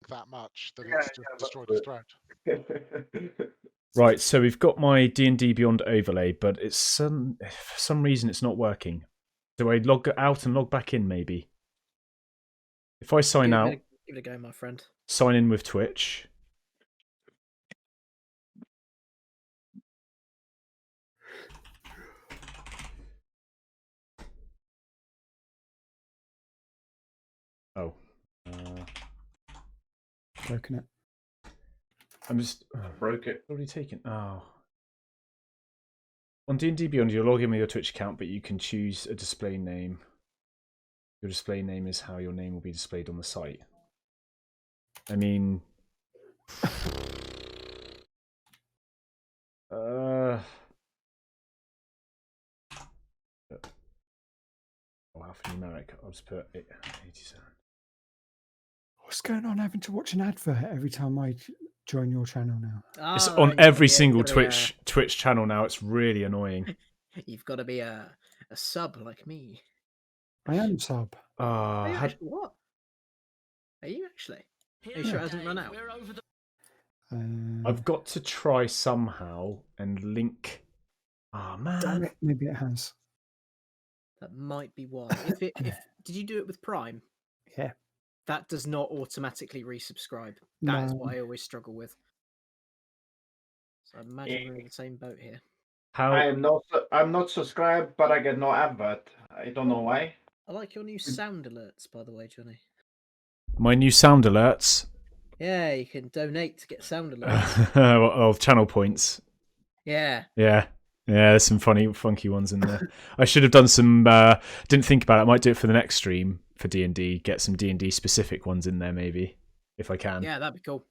that much that it's just destroyed his thread. Right, so we've got my D&D Beyond overlay, but it's for some reason it's not working. Do I log out and log back in, maybe? If I sign out... Give it a go, my friend. Sign in with Twitch. Oh. Broken it. I'm just... broke it. Already taken. Oh. On D&D Beyond, you'll log in with your Twitch account, but you can choose a display name. Your display name is how your name will be displayed on the site. I mean... alphanumeric. I'll just put 87. What's going on having to watch an advert every time I join your channel now? It's on every single Twitch channel now. It's really annoying. You've got to be a sub like me. I am sub. What? Are you actually? Are you sure it hasn't run out? I've got to try somehow and link. Oh man! Damn it, maybe it has. That might be why. Did you do it with Prime? Yeah. That does not automatically resubscribe. That is what I always struggle with. So I imagine we're in the same boat here. I'm not subscribed, but I get no advert. I don't know why. I like your new sound alerts, by the way, Johnny. My new sound alerts. Yeah, you can donate to get sound alerts. Well, channel points. Yeah. Yeah. Yeah, there's some funky ones in there. I should have done some. Didn't think about it. I might do it for the next stream for D&D. Get some D&D specific ones in there, maybe, if I can. Yeah, that'd be cool.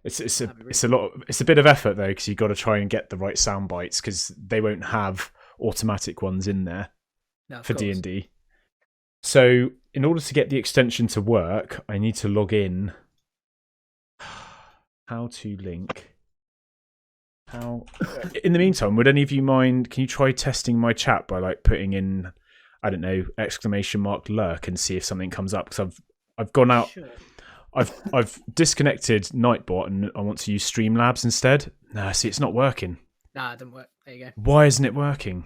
It's a lot. It's a bit of effort though, because you've got to try and get the right sound bites, because they won't have automatic ones in there for D&D. So in order to get the extension to work, I need to log in. How to link? How? In the meantime, would any of you mind? Can you try testing my chat by like putting in, I don't know, ! lurk and see if something comes up? Because I've gone out. Sure. I've disconnected Nightbot and I want to use Streamlabs instead. No, see, it's not working. Nah, it didn't work. There you go. Why isn't it working?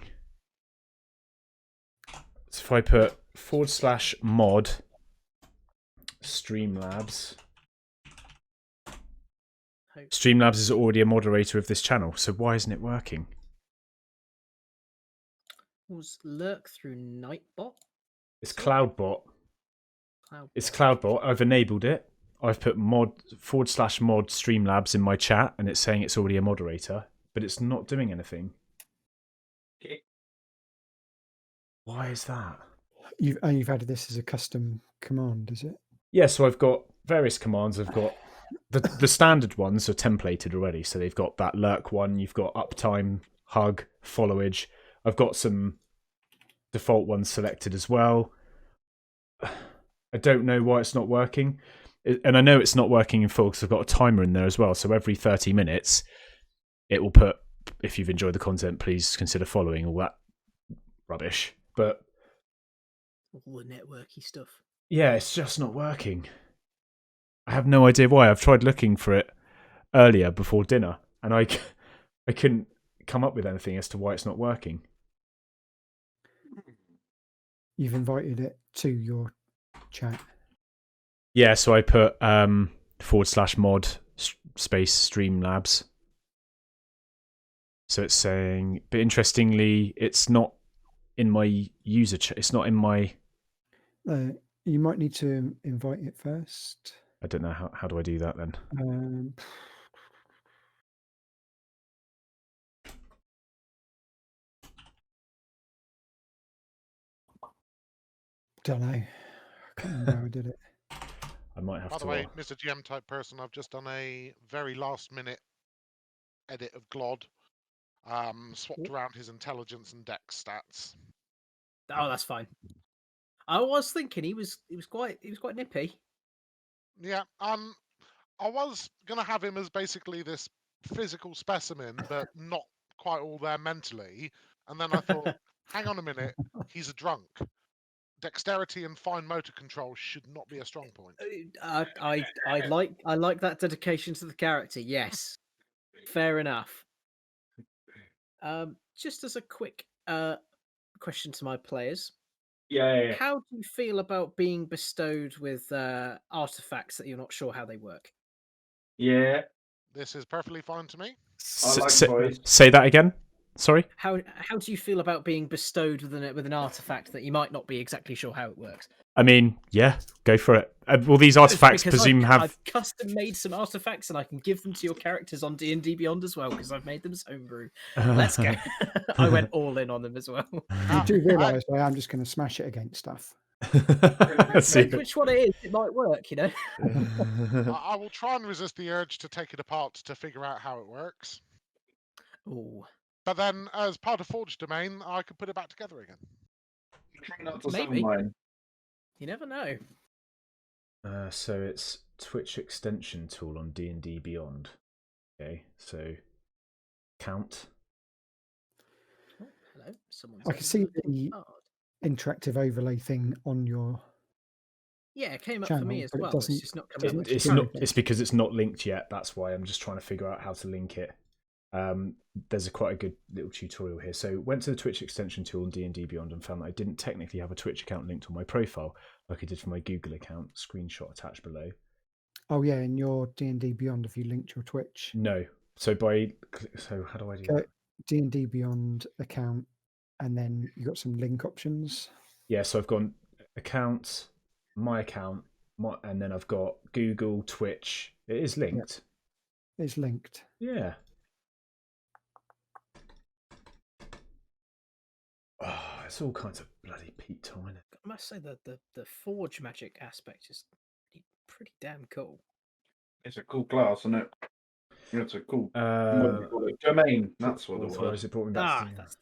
So if I put /mod Streamlabs. Streamlabs is already a moderator of this channel, so why isn't it working? Was lurk through Nightbot? It's Cloudbot. It's Cloudbot. I've enabled it. I've put mod Streamlabs in my chat, and it's saying it's already a moderator, but it's not doing anything. Okay. Why is that? You've added this as a custom command, is it? Yeah, so I've got various commands. I've got the standard ones are templated already, so they've got that lurk one. You've got uptime, hug, followage. I've got some default ones selected as well. I don't know why it's not working, and I know it's not working in full because I've got a timer in there as well. So every 30 minutes, it will put, if you've enjoyed the content, please consider following, all that rubbish. But all the networky stuff. Yeah, it's just not working. I have no idea why. I've tried looking for it earlier before dinner, and I couldn't come up with anything as to why it's not working. You've invited it to your chat. Yeah, so I put /mod space Streamlabs. So it's saying, but interestingly, it's not in my user chat. It's not in my. You might need to invite it first. I don't know how do I do that then. Don't know. I can't remember how I did it. I might have to. By the way, Mr. GM type person, I've just done a very last minute edit of Glod. Swapped around his intelligence and dex stats. Oh, that's fine. I was thinking he was quite nippy. Yeah, I was gonna have him as basically this physical specimen, but not quite all there mentally. And then I thought, hang on a minute, he's a drunk. dexterity and fine motor control should not be a strong point. I like that dedication to the character. Yes, fair enough. Just as a quick question to my players, Yeah. how do you feel about being bestowed with artifacts that you're not sure how they work? Yeah. This is perfectly fine to me. I like boys. Say that again. Sorry. How do you feel about being bestowed with an artifact that you might not be exactly sure how it works? I mean, yeah, go for it. Will these artifacts Because have? I've custom made some artifacts and I can give them to your characters on D&D Beyond as well because I've made them as homebrew. Let's go. I went all in on them as well. You do realise I am just going to smash it against stuff. Which one it is, it might work, you know. I will try and resist the urge to take it apart to figure out how it works. Ooh. But then, as part of Forge Domain, I could put it back together again. Try not to Maybe. summon mine. You never know. So it's Twitch extension tool on D&D Beyond. Okay, so count. Oh, hello. Someone's I can see the card. interactive overlay thing on your. Yeah, it came up channel, for me as but it well. doesn't- It's just not coming up. It's not. It's because it's not linked yet. That's why I'm just trying to figure out how to link it. There's quite a good little tutorial here. So went to the Twitch extension tool on D&D Beyond and found that I didn't technically have a Twitch account linked on my profile like I did for my Google account. Screenshot attached below. Oh yeah, in your D&D Beyond, have you linked your Twitch? No. So how do I do Go that? D&D Beyond account, and then you got some link options. Yeah. So I've gone account, my account, and then I've got Google, Twitch. It is linked. It's linked. Yeah. Oh, it's all kinds of bloody Pete Tom, isn't it? I must say that the forge magic aspect is pretty damn cool. It's a cool class, isn't it? It's a cool what do you call it? Domain. That's what it was. Authorize it brought me back. That's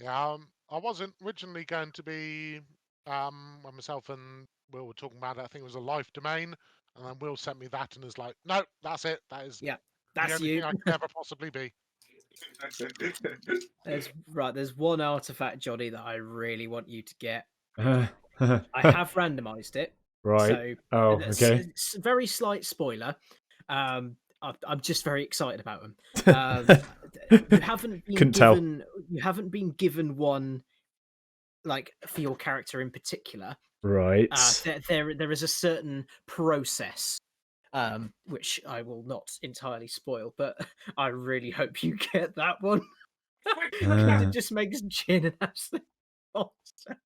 Yeah, I wasn't originally going to be, when myself and Will were talking about it, I think it was a life domain, and then Will sent me that and is like, no, that's it. That is the that's only you. thing I could ever possibly be. There's one artifact, Johnny, that I really want you to get. Right. I have randomized it. So Okay. it's a very slight spoiler. I'm just very excited about them. You haven't been Couldn't tell. You haven't been given one like for your character in particular. Right. There is a certain process, which I will not entirely spoil, but I really hope you get that one. It just makes Jin an absolute monster.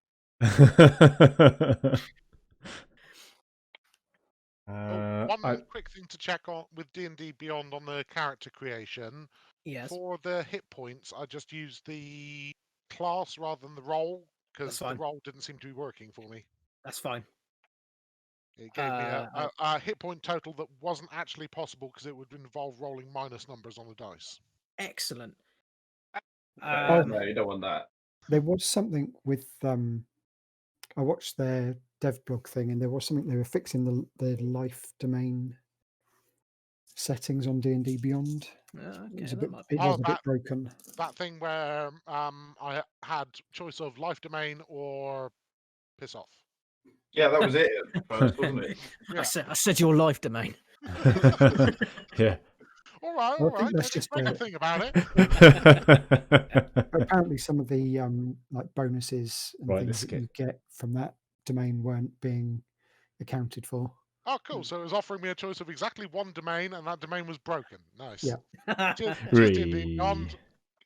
One quick thing to check on with D&D Beyond on the character creation. Yes, For the hit points, I just used the class rather than the roll because the fine. roll didn't seem to be working for me. That's fine. It gave me a hit point total that wasn't actually possible because it would involve rolling minus numbers on the dice. Excellent. No, you don't want that. There was something with I watched their dev blog thing, and there was something they were fixing the life domain settings on D&D Beyond. It was a bit broken. That thing where I had choice of life domain or piss off. Yeah, that was it at first, wasn't it? Yeah. I said your life domain. Yeah. All right. That's just make a thing about it. Apparently, some of the like bonuses and things that you get from that domain weren't being accounted for. Oh, cool. So it was offering me a choice of exactly one domain, and that domain was broken. Nice. Yeah. Cheers, Beyond.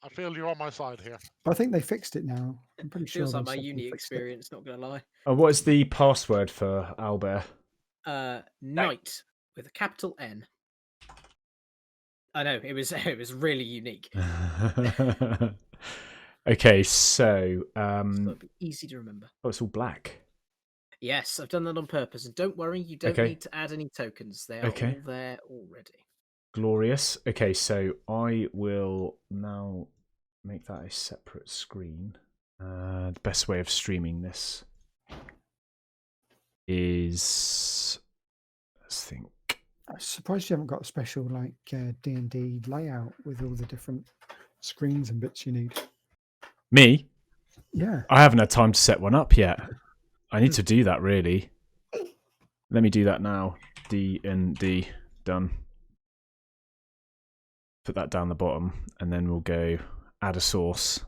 I feel you're on my side here. I think they fixed it now. I'm pretty sure. Feels like my uni experience, not gonna lie. What is the password for Albert? Knight with a capital N. I know it was really unique. Okay, so It'll be easy to remember. oh, it's all black. Yes, I've done that on purpose, and don't worry, you don't need to add any tokens. They are all there already. Glorious. Okay, so I will now make that a separate screen. The best way of streaming this is, let's think. I'm surprised you haven't got a special like D&D layout with all the different screens and bits you need. Me? Yeah. I haven't had time to set one up yet. I need to do that, really. Let me do that now. DnD, done. Put that down the bottom, and then we'll go add a source.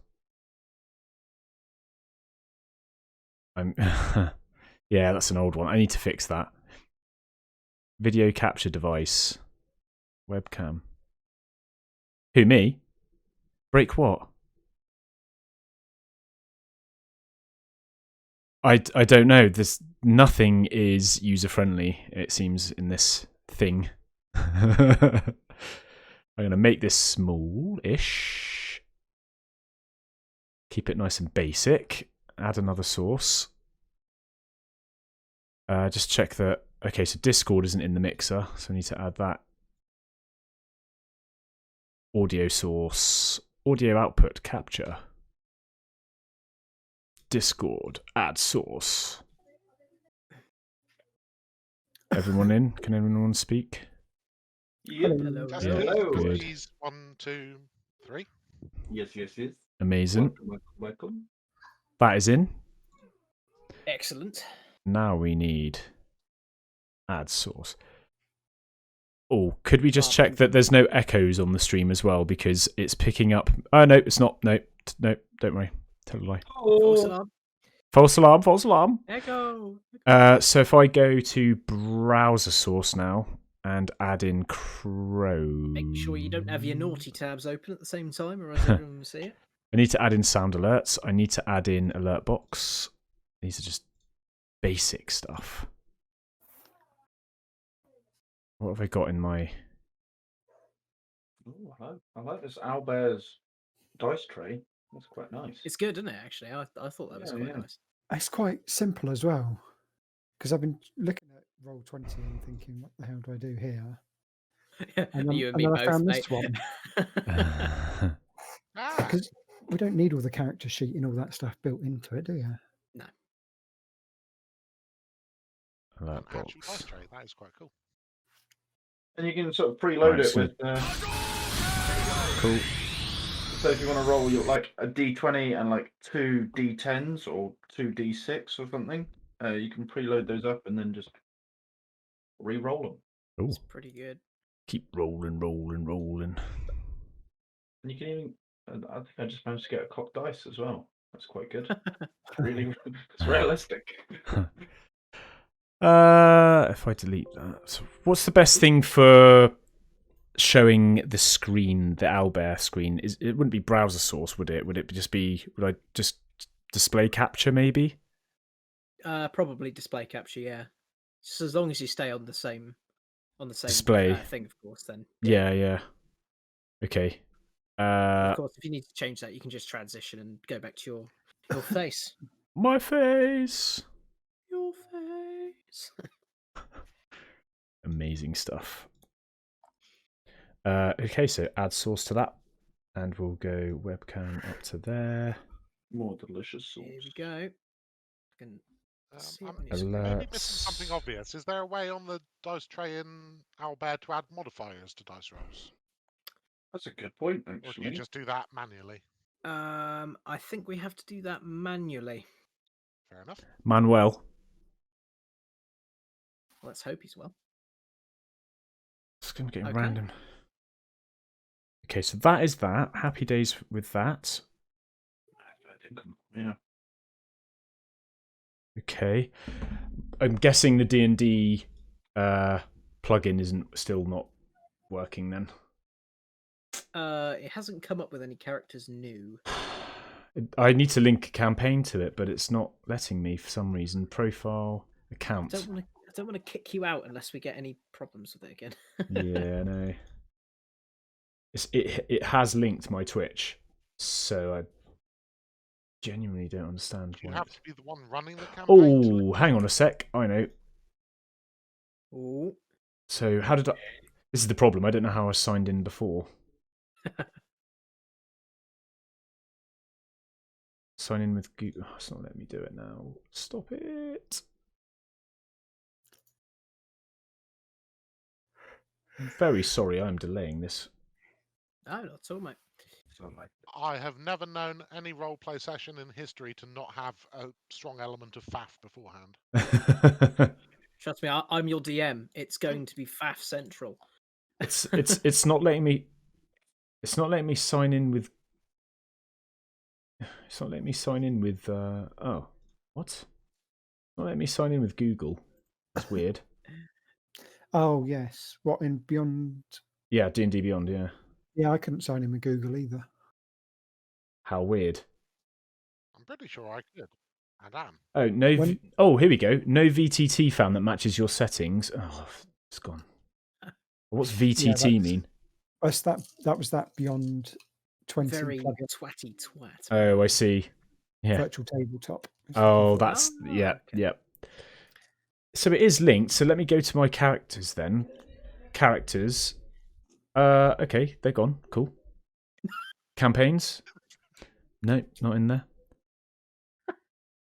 Yeah, that's an old one. I need to fix that. Video capture device. Webcam. Who, me? Break what? I don't know. There's nothing is user friendly, it seems, in this thing. I'm gonna make this small-ish. Keep it nice and basic. Add another source. Just check that. Okay, so Discord isn't in the mixer, so I need to add that. Audio source. Audio output capture. Discord. Add source. Everyone in? Can everyone speak? Yep. Hello. Test Yeah, please. good. Please, 1, 2, 3. Yes. Amazing. Welcome. That is in. Excellent. Now we need add source. Oh, could we just check that there's no echoes on the stream as well, because it's picking up. Oh no, it's not. No, don't worry. Tell a lie. False alarm. False alarm. False alarm. Echo. So if I go to browser source now and add in Chrome, Make sure you don't have your naughty tabs open at the same time, or else everyone will see it. I need to add in sound alerts. I need to add in alert box. These are just basic stuff. What have I got in my... Oh, I like this Owlbear's dice tray. That's quite nice. It's good, isn't it? Actually, I thought that was quite nice. It's quite simple as well, because I've been looking at Roll20 and thinking, what the hell do I do here? And then, You and and me then both, I found mate. this one. Ah, Because we don't need all the character sheet and all that stuff built into it, do you? No. an alert actual dice box. tray. That is quite cool. And you can sort of preload Right, it so- with. Cool. So if you want to roll your like a d20 and like 2 d10s or 2 d6 or something, you can preload those up and then just re-roll them. Oh, It's pretty good. keep rolling. And you can even. I think I just managed to get a cocked dice as well. That's quite good. Really, it's realistic. If I delete that, what's the best thing for showing the screen, the Owlbear screen? It wouldn't be browser source, would it? Would I just display capture maybe? Probably display capture, yeah. Just as long as you stay on the same Display. thing, of course. Then Yeah. Okay. of course, if you need to change that, you can just transition and go back to your face. My face. Your face. Amazing stuff. Okay, so add source to that, and we'll go webcam up to there. More delicious sauce. Here we go. Can see it I'm on your Alert. screen. maybe missing something obvious. Is there a way on the dice tray in Owlbear to add modifiers to dice rolls? That's a good point, Or can you actually. just do that manually? I think we have to do that manually. Fair enough. Manuel. Let's hope he's well. It's going to get Okay. random. Okay, so that is that. Happy days with that. Yeah. Okay. I'm guessing the D&D plugin isn't still not working then. It hasn't come up with any characters new. I need to link a campaign to it, but it's not letting me for some reason. Profile, account. I don't want to kick you out unless we get any problems with it again. Yeah, no. It has linked my Twitch, so I genuinely don't understand Do you why. have to be the one running the campaign? to Oh, link hang it? on a sec. I know. Ooh. So how did I... This is the problem. I don't know how I signed in before. Sign in with Google. Oh, it's not letting me do it now. Stop it. I'm very sorry I'm delaying this. No, not at all, mate. So like, I have never known any roleplay session in history to not have a strong element of faff beforehand. Trust me, I'm your DM. It's going to be faff central. it's not letting me. It's not letting me sign in with. It's not letting me sign in with. Oh, what? It's not letting me sign in with Google. That's weird. Oh yes, what in Beyond? Yeah, D&D Beyond. Yeah. Yeah, I couldn't sign in with Google either. How weird. I'm pretty sure I could. I damn. Oh no! When- Oh, here we go. No VTT found that matches your settings. Oh, it's gone. What's VTT that's- mean? That was that Beyond 20 Very plugin, twatty twat. Oh, I see. Yeah. virtual tabletop. Oh, that's yeah, okay. yeah. So it is linked. So let me go to my characters then. Characters. Okay, they're gone. Cool. Campaigns. No, not in there.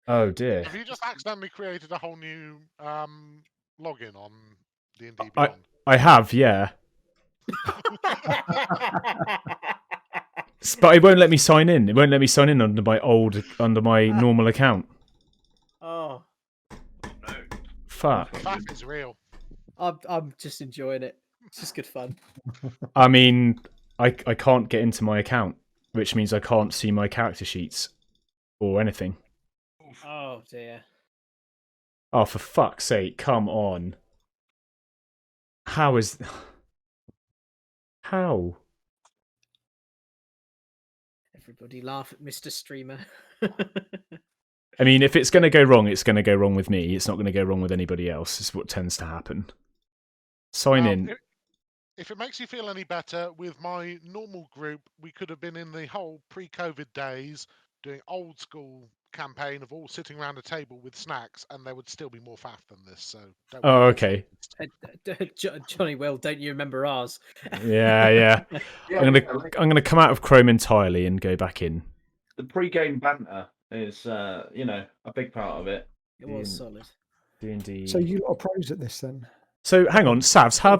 Oh dear. Have you just accidentally created a whole new login on D&D I Beyond? I have, yeah. But it won't let me sign in. It won't let me sign in under my normal account. Oh, no. Fuck. Faff is real. I'm just enjoying it. It's just good fun. I mean, I can't get into my account, which means I can't see my character sheets or anything. Oh dear. Oh, for fuck's sake, come on. How is... How? Everybody laugh at Mr. Streamer. I mean, if it's going to go wrong, it's going to go wrong with me. It's not going to go wrong with anybody else. It's what tends to happen. Sign in. If it makes you feel any better, with my normal group, we could have been in the whole pre-COVID days doing old school campaign of all sitting around a table with snacks, and there would still be more faff than this. So don't Oh, worry. okay. Johnny Will, don't you remember ours? Yeah, yeah. Yeah, I'm I like gonna come out of Chrome entirely and go back in. the pre-game banter is, a big part of it. It was solid. D&D. So you lot are pros at this then. So hang on, Savs, how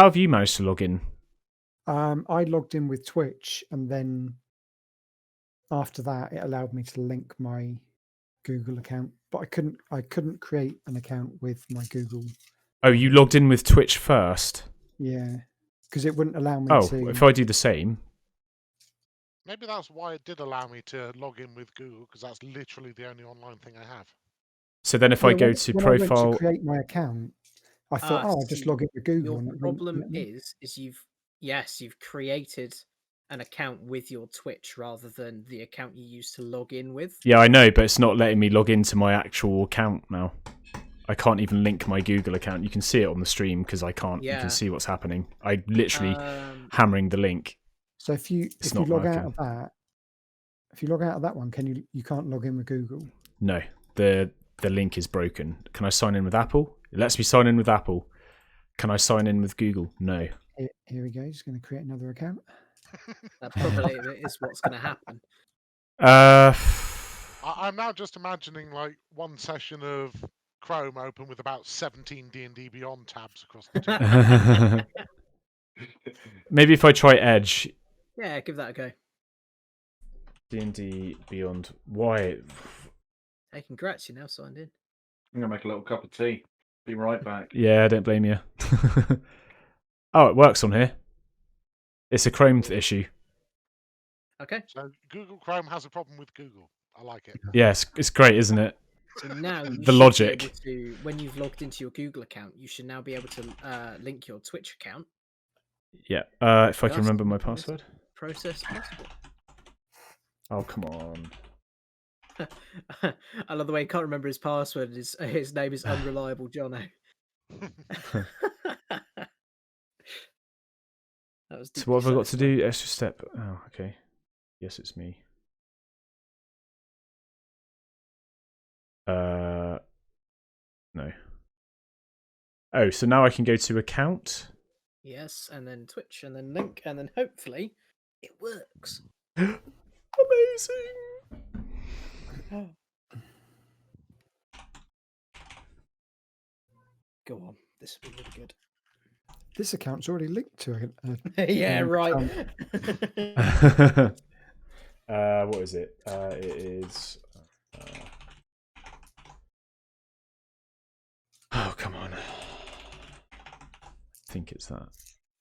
have you managed to log in? I logged in with Twitch, and then after that, it allowed me to link my Google account, but I couldn't create an account with my Google. Oh, you logged in with Twitch first. Yeah, because it wouldn't allow me Oh, to. if I do the same. Maybe that's why it did allow me to log in with Google, because that's literally the only online thing I have. So then if I go when to I profile... went to create my account, I thought, I'll just log in with Google. Your and it problem wouldn't let me. is you've created an account with your Twitch rather than the account you used to log in with. Yeah, I know, but it's not letting me log into my actual account now. I can't even link my Google account. You can see it on the stream because I can't. You Yeah. can see what's happening. I literally hammering the link. So if you not log out working. of that, if you log out of that one, you can't log in with Google? No, the link is broken. Can I sign in with Apple? It lets me sign in with Apple. Can I sign in with Google? No. Here we go. Just going to create another account. That probably is what's going to happen. I'm now just imagining like one session of Chrome open with about 17 D&D Beyond tabs across the top. Maybe if I try Edge. Yeah, give that a go. D&D Beyond. Why? Hey, congrats, you're now signed in. I'm gonna make a little cup of tea. Be right back. Yeah, don't blame you. Oh, it works on here. It's a Chrome issue. Okay. So Google Chrome has a problem with Google. I like it. Yeah, it's great, isn't it? So now you The should be logic. able to, when you've logged into your Google account, you should now be able to link your Twitch account. Yeah. If I can remember my password. Process possible. Oh, come on. I love the way he can't remember his password. His name is Unreliable Jono. That was So what have I got to deeply do? Extra step. Oh, okay. Yes, it's me. No. Oh, so now I can go to account. Yes, and then Twitch, and then link, and then hopefully it works. Amazing. Go on, this will be really good. This account's already linked to a Yeah, right. What is it? It is. Oh, come on. I think it's that.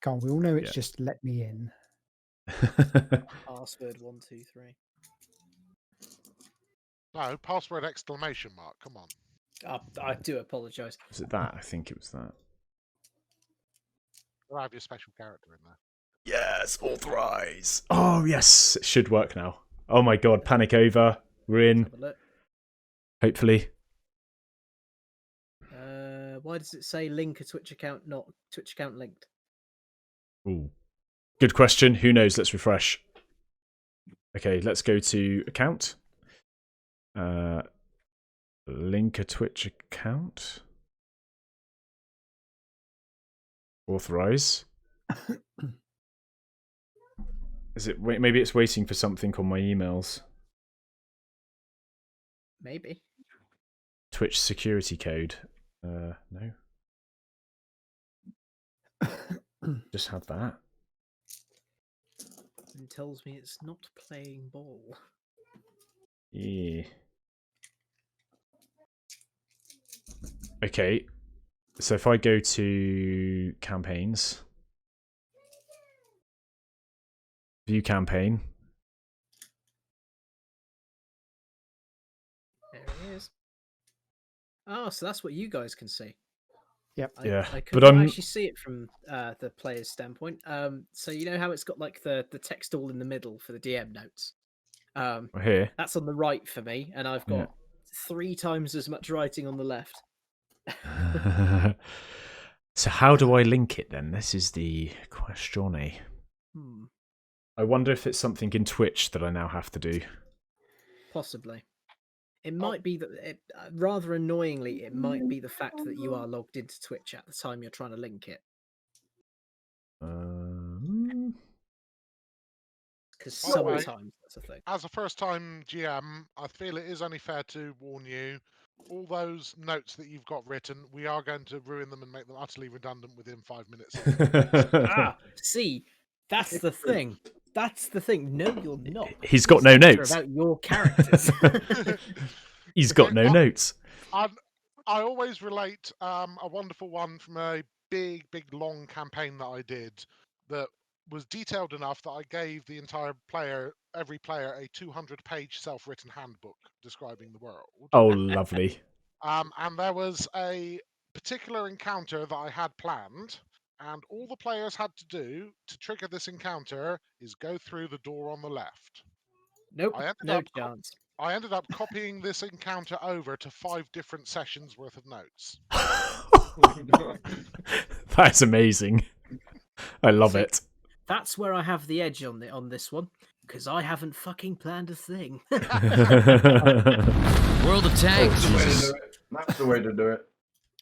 Come on, we all know it's Yeah. just let me in. Password 123. No, password exclamation mark. Come on. I do apologise. Was it that? I think it was that. You'll have your special character in there. Yes, authorize. Oh, yes. It should work now. Oh my god, panic over. We're in. Have a look. Hopefully. Why does it say link a Twitch account, not Twitch account linked? Ooh. Good question. Who knows? Let's refresh. Okay, let's go to account. Link a Twitch account. Authorize. Is it? Wait, maybe it's waiting for something on my emails. Maybe. Twitch security code. No. Just have that. And tells me it's not playing ball. Yeah. Okay. So if I go to campaigns, view campaign. There it is. Oh, so that's what you guys can see. Yep. Yeah, I but couldn't I'm- actually see it from the player's standpoint. So you know how it's got like the text all in the middle for the DM notes. Here. That's on the right for me, and I've Yeah. got 3 times as much writing on the left. So how do I link it then? This is the question. Hmm. I wonder if it's something in Twitch that I now have to do. Possibly. It might be that, rather annoyingly, it might be the fact that you are logged into Twitch at the time you're trying to link it. Because By the way, sometimes that's a thing. As a first-time GM, I feel it is only fair to warn you. All those notes that you've got written, we are going to ruin them and make them utterly redundant within 5 minutes. See, that's the thing. That's the thing. No, you're not. He's got These no notes are notes. about your characters. He's got no notes. I always relate a wonderful one from a big, long campaign that I did that was detailed enough that I gave the entire every player, a 200-page self-written handbook describing the world. Oh, lovely. And there was a particular encounter that I had planned, and all the players had to do to trigger this encounter is go through the door on the left. Nope, I ended no up chance. I ended up copying this encounter over to 5 different sessions worth of notes. That's amazing. I love See, it. That's where I have the edge on this one, because I haven't fucking planned a thing. World of Tanks. That's the way to do it.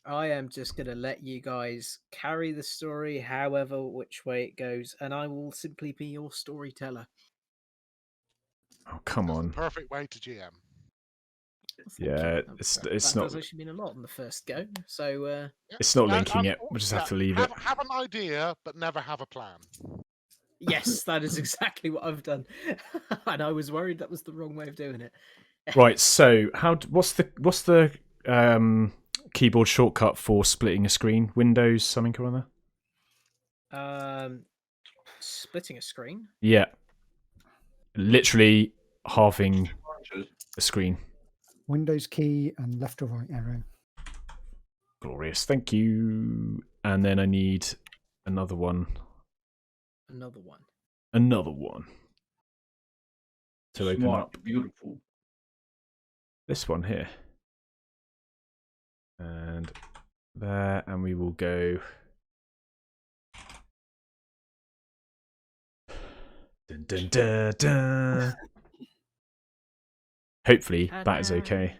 I am just going to let you guys carry the story however which way it goes, and I will simply be your storyteller. Oh, come That's on. the perfect way to GM. Thank Yeah, you. it's That not does actually mean a lot on the first go. So Yeah. it's not Yeah, linking and it. We'll just have to leave it. Have an idea, but never have a plan. yes, that is exactly what I've done, and I was worried that was the wrong way of doing it. Right. So what's the keyboard shortcut for splitting a screen? Windows something or other? Splitting a screen. Yeah. Literally halving a screen. Windows key and left or right arrow. Glorious. Thank you. And then I need another one. Another one. Another one. To open Smart, up beautiful. this one here. And there, and we will go. Dun, dun, dun, dun. Hopefully that is okay.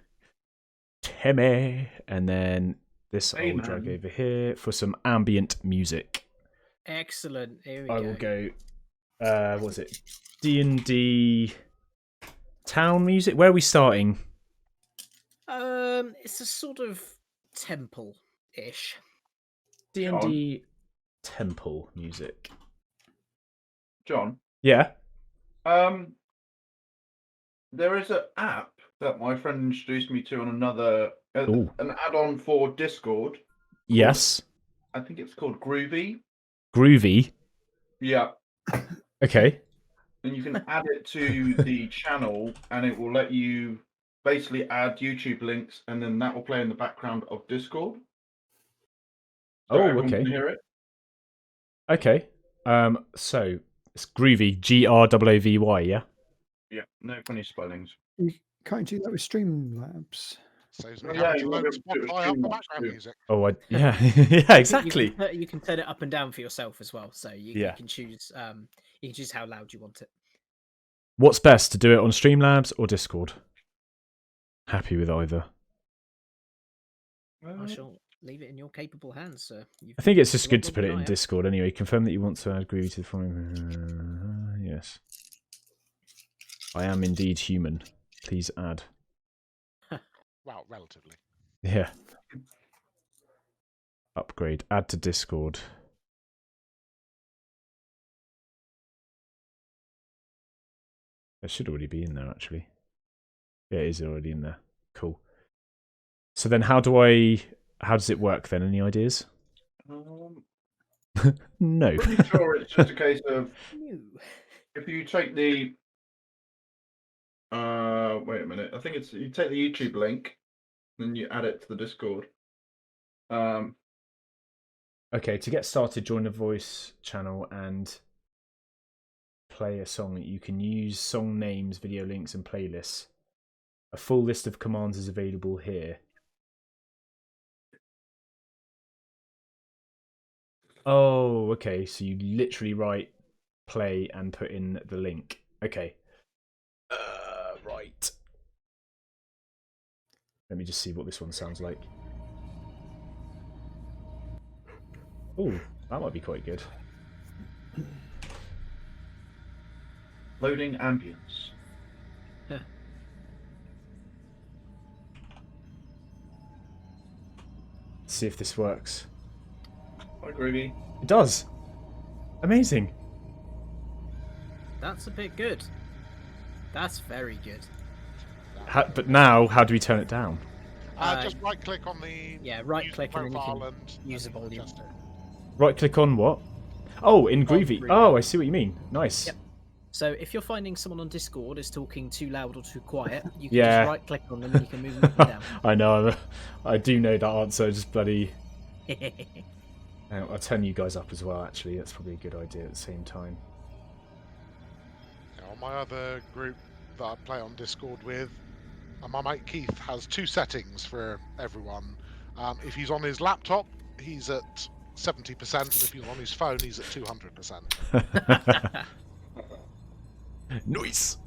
Timmy. And then this I will drag Amen. over here for some ambient music. Excellent. Here we I go. will go. What was it? D&D town music. Where are we starting? It's a sort of temple-ish. D&D temple music. John, Yeah. There is an app that my friend introduced me to on another Ooh. an add-on for Discord. Yes. I think it's called Groovy. Groovy. Yeah. Okay. And you can add it to the channel, and it will let you basically add YouTube links, and then that will play in the background of Discord. So Oh, everyone okay. can hear it. Okay. So it's Groovy. GROOVY. Yeah. Yeah. No funny spellings. You can't do that with Streamlabs. Saves Oh, me yeah, having to you might load be able to do it with Spotify up for Streamlabs background too. music. Oh, yeah. Yeah. Exactly. You can turn it up and down for yourself as well, so you Yeah. can choose how loud you want it. What's best, to do it on Streamlabs or Discord? Happy with either. I shall leave it in your capable hands, sir. I think it's just got good to more put it than in I have. Discord anyway. Confirm that you want to add Groovy to the following. Yes. I am indeed human. Please add. Well, relatively. Yeah. Upgrade. Add to Discord. It should already be in there, actually. Yeah, it is already in there. Cool. So then how does it work then? Any ideas? No. Pretty sure it's just a case of No. if you take the wait a minute. I think it's you take the YouTube link, then you add it to the Discord. Okay, to get started, join the voice channel and play a song. You can use song names, video links, and playlists. A full list of commands is available here. Oh, okay. So you literally write play and put in the link. Okay. Right. Let me just see what this one sounds like. Oh, that might be quite good. Loading ambience. Let's see if this works. Hi, Groovy. It does. Amazing. That's a bit good. That's very good. But now, how do we turn it down? Just right click on the right-click and then you profile can and use the then volume. adjust it. Right click on what? Oh, in Groovy. Groovy. Oh, I see what you mean. Nice. Yep. So if you're finding someone on Discord is talking too loud or too quiet, you can Yeah. just right-click on them and you can move them up and down. I know. I do know that answer. Just bloody. I'll turn you guys up as well. Actually, that's probably a good idea at the same time. On my other group that I play on Discord with, my mate Keith has two settings for everyone. If he's on his laptop, he's at 70%, and if he's on his phone, he's at 200%. Nice.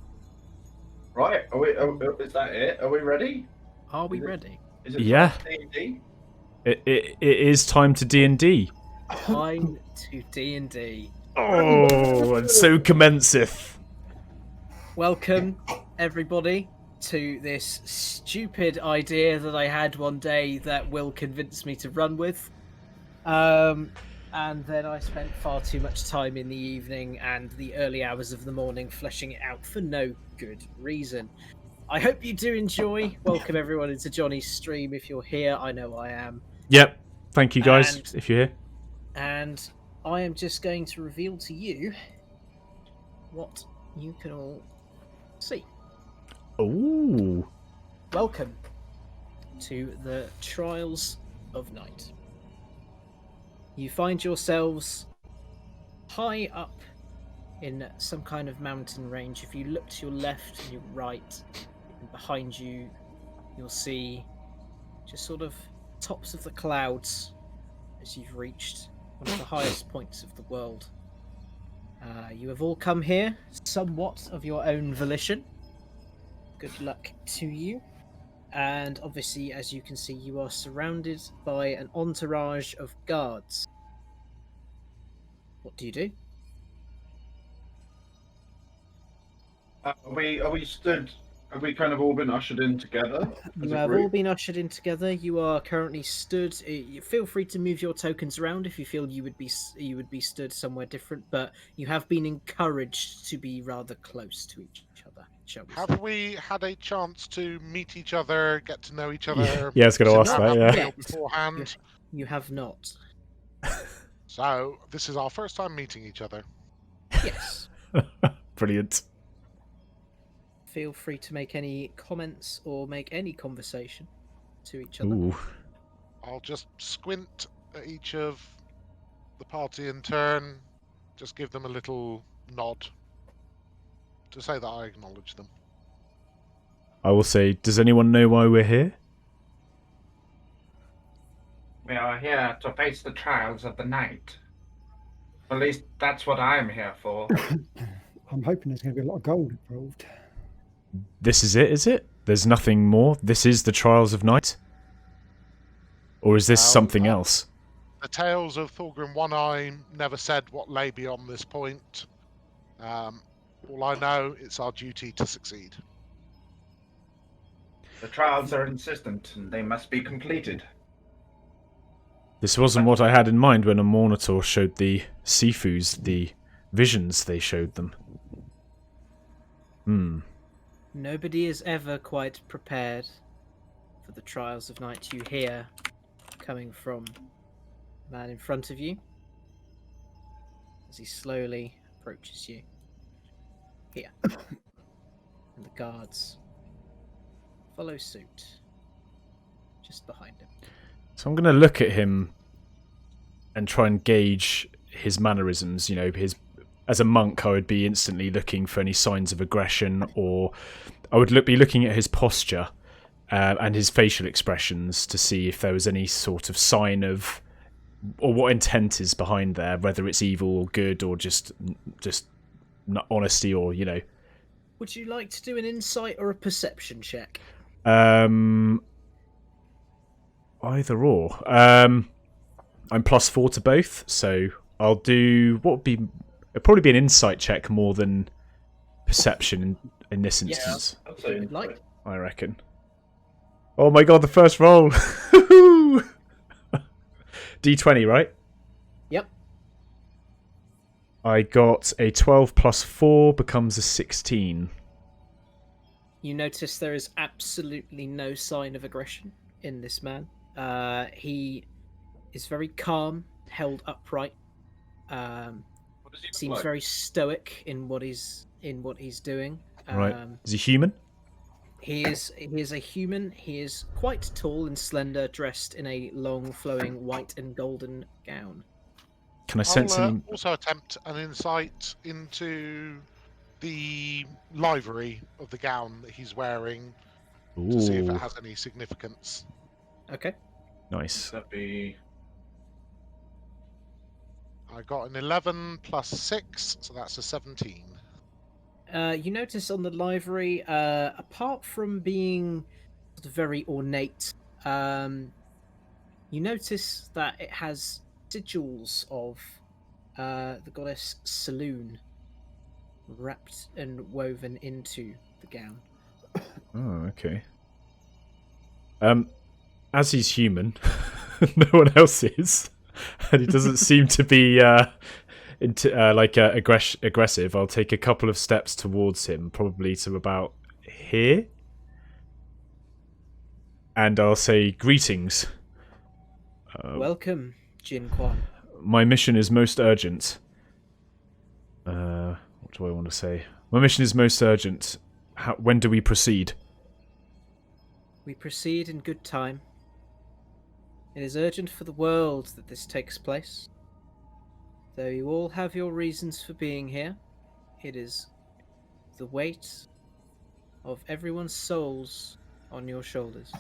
Right, is that it? Are we ready? Are we ready? Is it Yeah. D&D? It is time to D&D. Time to D&D. Oh, and so commenceth. Welcome, everybody, to this stupid idea that I had one day that Will convinced me to run with. And then I spent far too much time in the evening and the early hours of the morning fleshing it out for no good reason. I hope you do enjoy. Welcome everyone into Johnny's stream if you're here. I know I am. Yep. Thank you guys And- if you're here. And I am just going to reveal to you what you can all see. Ooh. Welcome to the Trials of Night. You find yourselves high up in some kind of mountain range. If you look to your left and your right, and behind you, you'll see just sort of tops of the clouds as you've reached one of the highest points of the world. You have all come here somewhat of your own volition. Good luck to you. And obviously, as you can see, you are surrounded by an entourage of guards. What do you do? Are we stood? Have we kind of all been ushered in together? You have all been ushered in together. You are currently stood. Feel free to move your tokens around if you feel you would be stood somewhere different. But you have been encouraged to be rather close to each other, shall we say. Have we had a chance to meet each other, get to know each other? Yeah, I was going to sit ask down, that, have a yeah. meal beforehand? You have not. So, this is our first time meeting each other. Yes. Brilliant. Feel free to make any comments or make any conversation to each other. Ooh. I'll just squint at each of the party in turn, just give them a little nod to say that I acknowledge them. I will say, does anyone know why we're here? We are here to face the trials of the night. At least that's what I'm here for. I'm hoping there's going to be a lot of gold involved. This is it, is it? There's nothing more? This is the Trials of Night? Or is this Well, something else? The tales of Thorgrim One Eye never said what lay beyond this point. All I know, it's our duty to succeed. The trials are insistent, and they must be completed. This wasn't what I had in mind when a Monitor showed the Sifus, the visions they showed them. Nobody is ever quite prepared for the trials of night you hear coming from the man in front of you as he slowly approaches you. Here. And the guards follow suit just behind him. So I'm going to look at him and try and gauge his mannerisms. You know, as a monk, I would be instantly looking for any signs of aggression, or I would be looking at his posture and his facial expressions to see if there was any sort of sign of, or what intent is behind there, whether it's evil or good, or just honesty, or, you know. Would you like to do an insight or a perception check? Either or. I'm +4 to both, so I'll do it'll probably be an insight check more than perception in this instance. I'd say Like, I reckon. Oh my god, the first roll! D20, right? yep. I got a 12 + 4 becomes a 16. You notice there is absolutely no sign of aggression in this man. He is very calm, held upright. what does he look Seems like? very stoic in what he's doing. Right. Is he human? He is a human. He is quite tall and slender, dressed in a long, flowing white and golden gown. Can I sense I'll any... also attempt an insight into the livery of the gown that he's wearing to see if it Ooh, has any significance. Okay. nice. That'd be I got an 11 + 6, so that's a 17. You notice on the livery, apart from being sort of very ornate, you notice that it has sigils of the goddess Saloon wrapped and woven into the gown. Oh, okay. As he's human, no one else is, and he doesn't seem to be aggressive. I'll take a couple of steps towards him, probably to about here, and I'll say, "Greetings. Welcome, Jin Quan. My mission is most urgent." What do I want to say? My mission is most urgent. When do we proceed? We proceed in good time. It is urgent for the world that this takes place. Though you all have your reasons for being here, it is the weight of everyone's souls on your shoulders.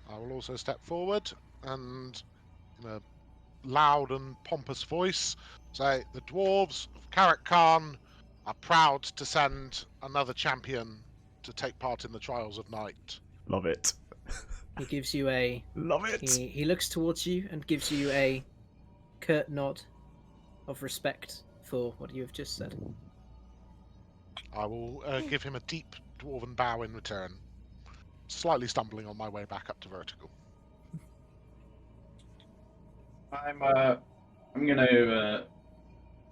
I will also step forward and, in a loud and pompous voice, say, the dwarves of Karak Khan are proud to send another champion to take part in the Trials of Night. Love it. He gives you a... Love it. He looks towards you and gives you a curt nod of respect for what you have just said. I will give him a deep dwarven bow in return, slightly stumbling on my way back up to vertical. I'm gonna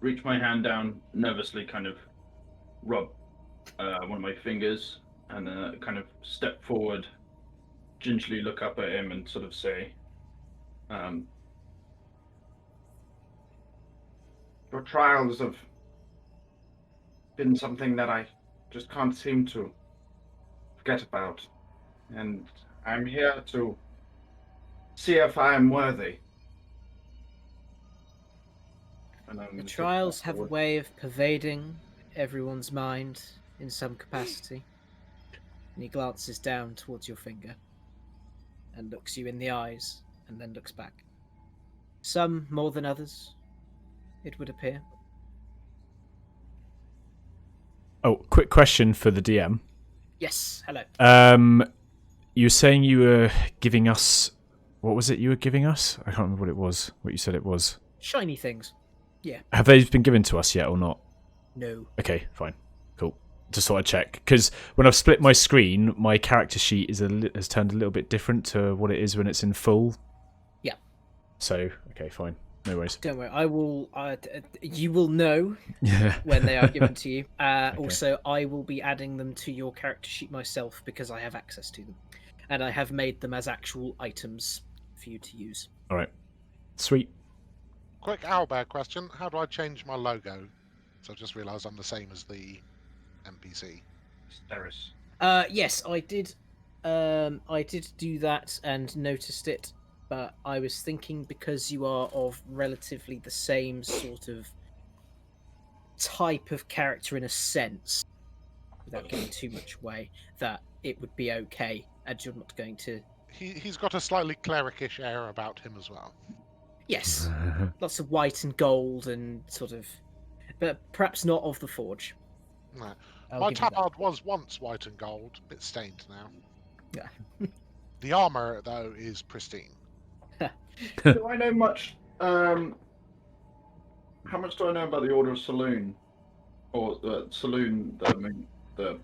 reach my hand down nervously, kind of rub one of my fingers and kind of step forward, gingerly look up at him and sort of say, your trials have been something that I just can't seem to forget about. And I'm here to see if I am worthy. And The trials have a way of pervading everyone's mind in some capacity. And he glances down towards your finger and looks you in the eyes and then looks back. Some more than others, it would appear. Oh, quick question for the DM. Yes, hello. You were saying you were giving us... What was it you were giving us? I can't remember what it was. What you said it was. Shiny things. Yeah. Have they been given to us yet or not? No. Okay, fine. Cool. Just thought I'd check. Because when I've split my screen, my character sheet has turned a little bit different to what it is when it's in full. Yeah. So, okay, fine. No worries. Don't worry. I will. You will know Yeah. when they are given to you. Okay. Also, I will be adding them to your character sheet myself because I have access to them, and I have made them as actual items for you to use. All right. Sweet. Quick owlbear question. How do I change my logo? So I just realised I'm the same as the NPC. Steris. Yes, I did. I did do that and noticed it, but I was thinking because you are of relatively the same sort of type of character in a sense, without giving too much away, that it would be okay, and you're not going to. He's got a slightly cleric-ish air about him as well. Yes, lots of white and gold and sort of, but perhaps not of the forge. No. I'll My give you that. tabard was once white and gold, a bit stained now. Yeah. The armour, though, is pristine. Do I know much? How much do I know about the Order of Saloon, or Saloon? The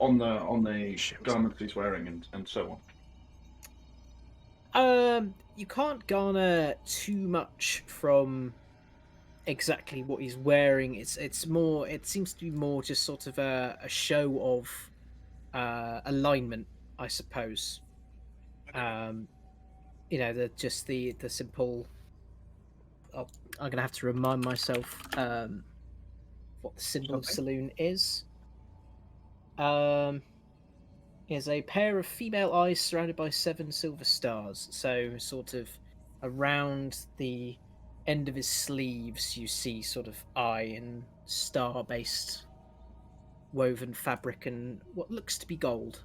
on the garments he's wearing and so on. You can't garner too much from exactly what he's wearing. It's more. It seems to be more just sort of a show of alignment, I suppose. You know, the simple. I'm gonna have to remind myself what the symbol of saloon is. Is a pair of female eyes surrounded by 7 silver stars. So sort of around the end of his sleeves, you see sort of eye and star-based woven fabric and what looks to be gold.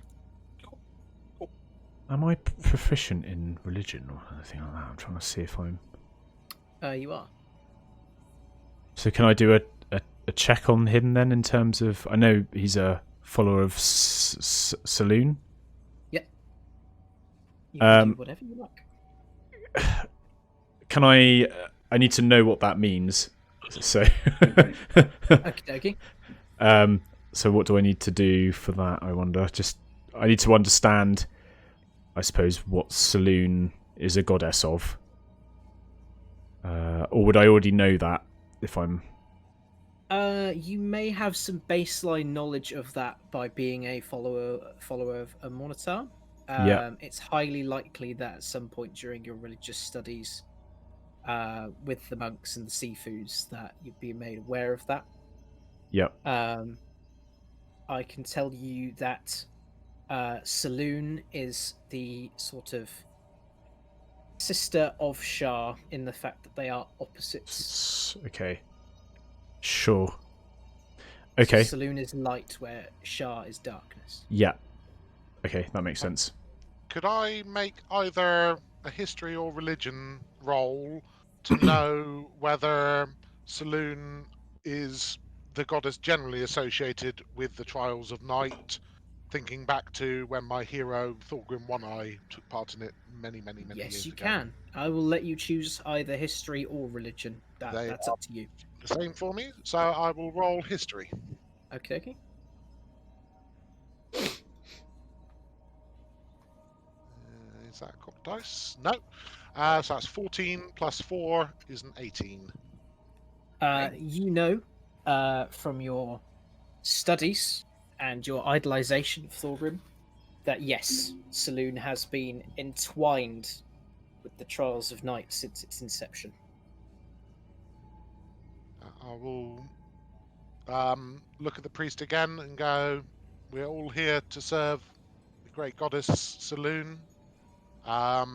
Am I proficient in religion or anything like that? I'm trying to see if I'm... You are. So can I do a check on him then in terms of... I know he's a follower of Saloon. Yep. You can do whatever you like. Can I... I need to know what that means. So... Okay. So what do I need to do for that, I wonder? Just... I need to understand, I suppose, what Saloon is a goddess of. Or would I already know that if I'm... You may have some baseline knowledge of that by being a follower of a Monitor. Yeah. It's highly likely that at some point during your religious studies with the monks and the seafoods that you'd be made aware of that. Yep. I can tell you that Saloon is the sort of sister of Shar in the fact that they are opposites. Okay. Sure. Okay. So Saloon is light where Shar is darkness. Yeah. Okay, that makes sense. Could I make either a history or religion roll to know whether Saloon is the goddess generally associated with the trials of night, thinking back to when my hero Thorgrim One-Eye took part in it many years ago? Yes, you can. I will let you choose either history or religion. That's up to you. The same for me, so I will roll history. Okay. Is that a cocked dice? No. So that's 14 plus 4 is an 18. You know from your studies and your idolization of Thorgrim, that yes, Saloon has been entwined with the Trials of Night since its inception. I will look at the priest again and go, we're all here to serve the great goddess Saloon. I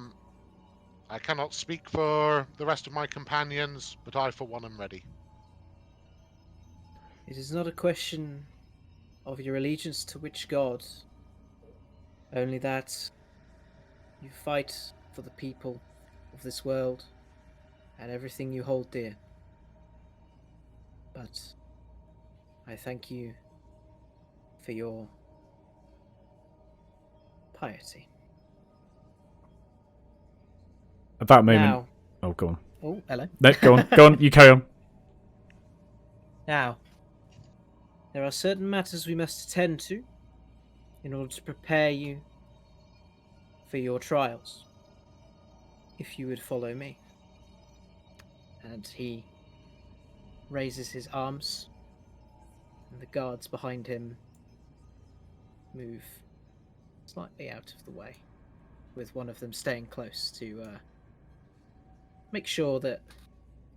cannot speak for the rest of my companions, but I for one am ready. It is not a question of your allegiance to which god, only that you fight for the people of this world and everything you hold dear. But I thank you for your piety. At that moment... Now, Oh, go on. oh, hello. No, go on. Go on. You carry on. Now, there are certain matters we must attend to in order to prepare you for your trials. If you would follow me. And he raises his arms, and the guards behind him move slightly out of the way, with one of them staying close to make sure that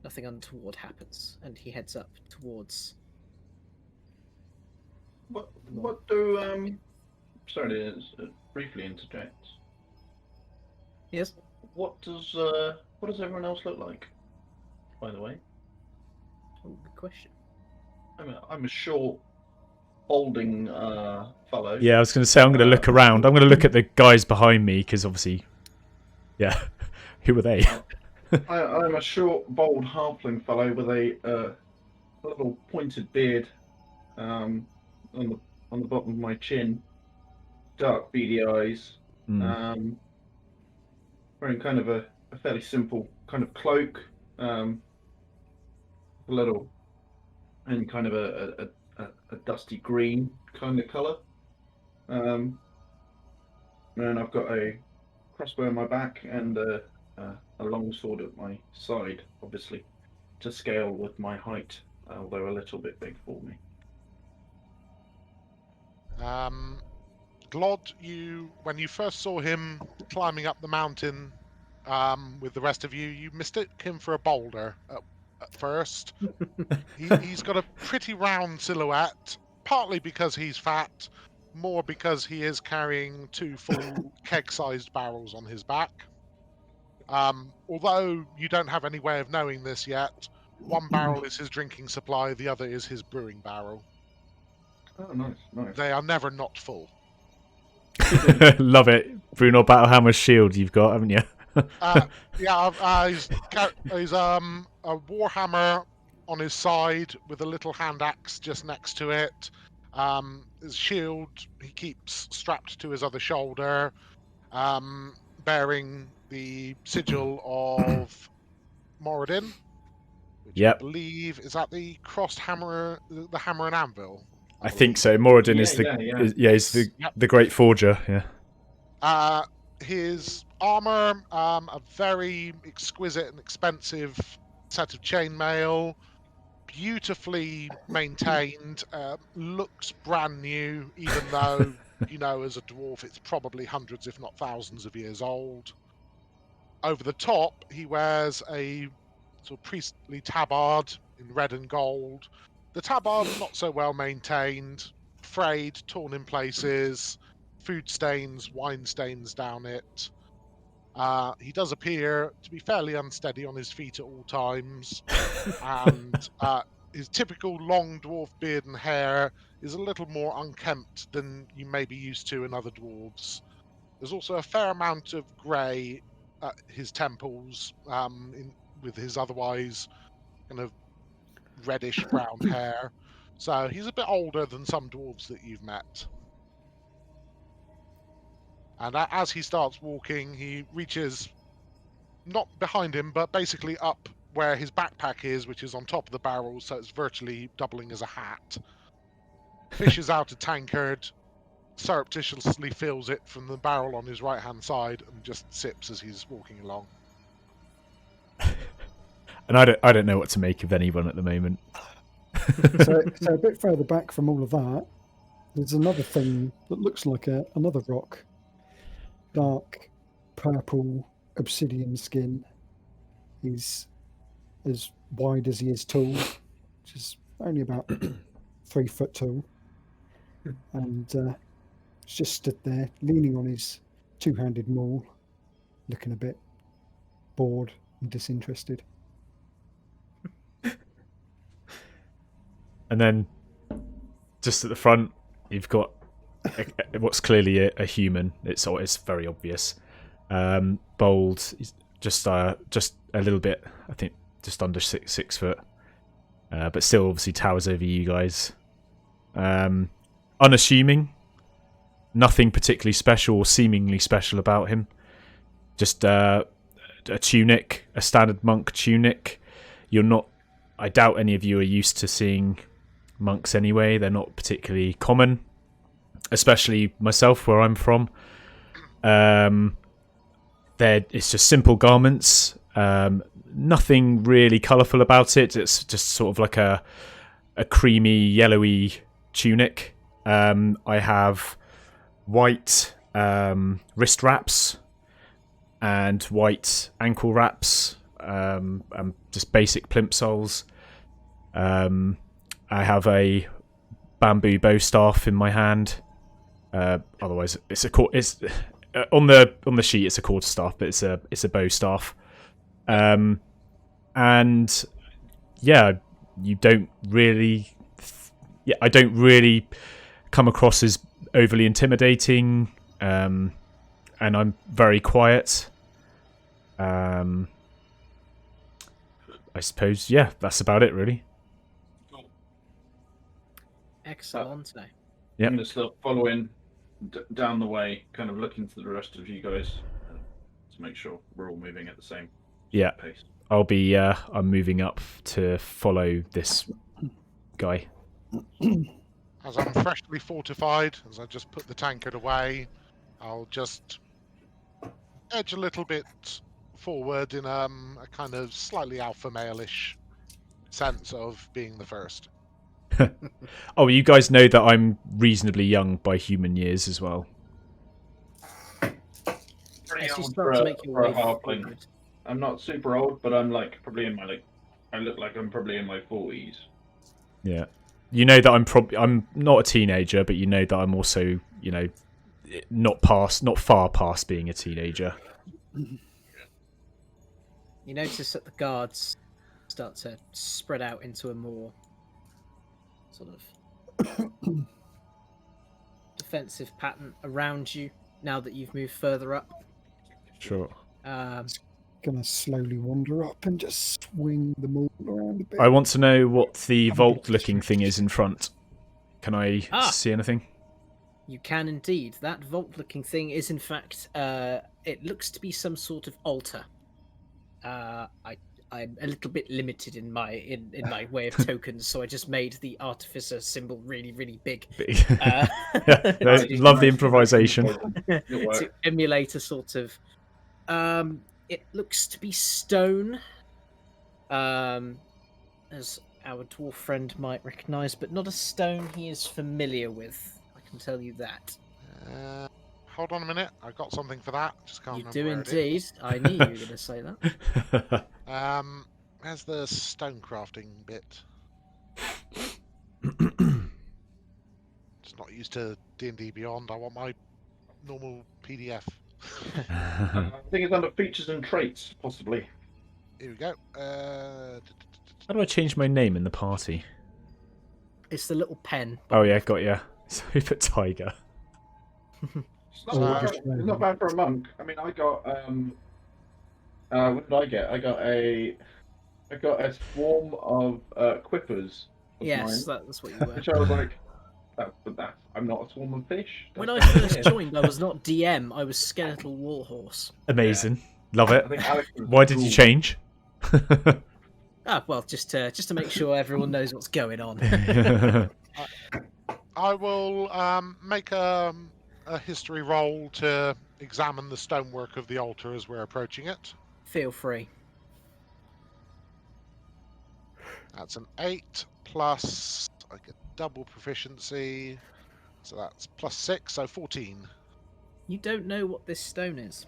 nothing untoward happens, and he heads up towards... What do sorry to briefly interject. Yes? What does everyone else look like, by the way? Oh, good question. I'm a short, balding fellow. Yeah, I was going to say, I'm going to look around. I'm going to look at the guys behind me, because obviously... Yeah. Who are they? I'm a short, bald halfling fellow with a little pointed beard on the bottom of my chin, dark beady eyes, wearing kind of a fairly simple kind of cloak, a little and kind of a dusty green kind of colour, and I've got a crossbow on my back and a long sword at my side, obviously to scale with my height, although a little bit big for me. Glod, when you first saw him climbing up the mountain with the rest of you, you mistook him for a boulder at first. He's got a pretty round silhouette, partly because he's fat, more because he is carrying 2 full keg-sized barrels on his back. Although you don't have any way of knowing this yet, one barrel is his drinking supply, the other is his brewing barrel. Oh, nice. They are never not full. Love it. Bruno Battlehammer's shield you've got, haven't you? He's a warhammer on his side with a little hand axe just next to it. His shield he keeps strapped to his other shoulder, bearing the sigil of Moradin, which I believe is that the crossed hammer, the hammer and anvil. I think so. Moradin is the great forger. Yeah. His armor, a very exquisite and expensive set of chainmail, beautifully maintained, looks brand new, even though, as a dwarf, it's probably hundreds, if not thousands of years old. Over the top, he wears a sort of priestly tabard in red and gold. The tabard, not so well maintained, frayed, torn in places, food stains, wine stains down it. He does appear to be fairly unsteady on his feet at all times, and his typical long dwarf beard and hair is a little more unkempt than you may be used to in other dwarves. There's also a fair amount of grey at his temples, with his otherwise kind of reddish brown hair. So he's a bit older than some dwarves that you've met. And as he starts walking, he reaches, not behind him, but basically up where his backpack is, which is on top of the barrel, so it's virtually doubling as a hat. Fishes out a tankard, surreptitiously fills it from the barrel on his right-hand side, and just sips as he's walking along. And I don't know what to make of anyone at the moment. So a bit further back from all of that, there's another thing that looks like another rock. Dark purple obsidian skin. He's as wide as he is tall, which is only about 3 foot tall. And he's just stood there, leaning on his two-handed maul, looking a bit bored and disinterested. And then, just at the front, you've got what's clearly a human. It's very obvious. Bold, just a little bit. I think just under 6 foot, but still obviously towers over you guys. Unassuming, nothing particularly special or seemingly special about him. Just a tunic, a standard monk tunic. You're not. I doubt any of you are used to seeing monks anyway. They're not particularly common, especially myself where I'm from. It's just simple garments, nothing really colourful about it. It's just sort of like a creamy yellowy tunic. I have white wrist wraps and white ankle wraps, and just basic plimsolls. I have a bamboo bow staff in my hand. Otherwise, it's on the sheet. It's a quarter staff, but it's a bow staff. And yeah, you don't really. I don't really come across as overly intimidating. And I'm very quiet. I suppose, yeah, that's about it, really. Excellent. Yep. I'm just following down the way, kind of looking to the rest of you guys to make sure we're all moving at the same pace. I'm moving up to follow this guy. As I'm freshly fortified, as I just put the tankard away, I'll just edge a little bit forward in a kind of slightly alpha male-ish sense of being the first. Oh, you guys know that I'm reasonably young by human years as well. Pretty As you old start to make your for a way halfling. forward. I'm not super old, but I'm like probably in my I look like I'm probably in my 40s. Yeah, you know that I'm not a teenager, but you know that I'm also, not far past being a teenager. You notice that the guards start to spread out into a more sort of defensive pattern around you now that you've moved further up. Sure. Gonna slowly wander up and just swing the maul around a bit. I want to know what the vault-looking thing is in front. Can I see anything? You can indeed. That vault-looking thing is, in fact, it looks to be some sort of altar. I'm a little bit limited in my way of tokens, so I just made the artificer symbol really, really big. Love the improvisation. To emulate a sort of. It looks to be stone, as our dwarf friend might recognise, but not a stone he is familiar with. I can tell you that. Hold on a minute, I've got something for that. Just can't You remember do where it indeed. is. I knew you were going to say that. Where's the stone crafting bit? Just not used to D&D Beyond. I want my normal PDF. I think it's under features and traits, possibly. Here we go. How do I change my name in the party? It's the little pen. Oh yeah, got ya. So we put Tiger. It's not bad for a monk. I mean, I got what did I get? I got a swarm of quippers. Yes, that's what you were. Which I was like, I'm not a swarm of fish. When I first joined, I was not DM. I was Skeletal Warhorse. Amazing, love it. I think Alex was Why did you cool. change? Well, just to make sure everyone knows what's going on. I will make a history roll to examine the stonework of the altar as we're approaching it. Feel free. That's an 8 plus I get double proficiency, so that's +6, so 14. You don't know what this stone is,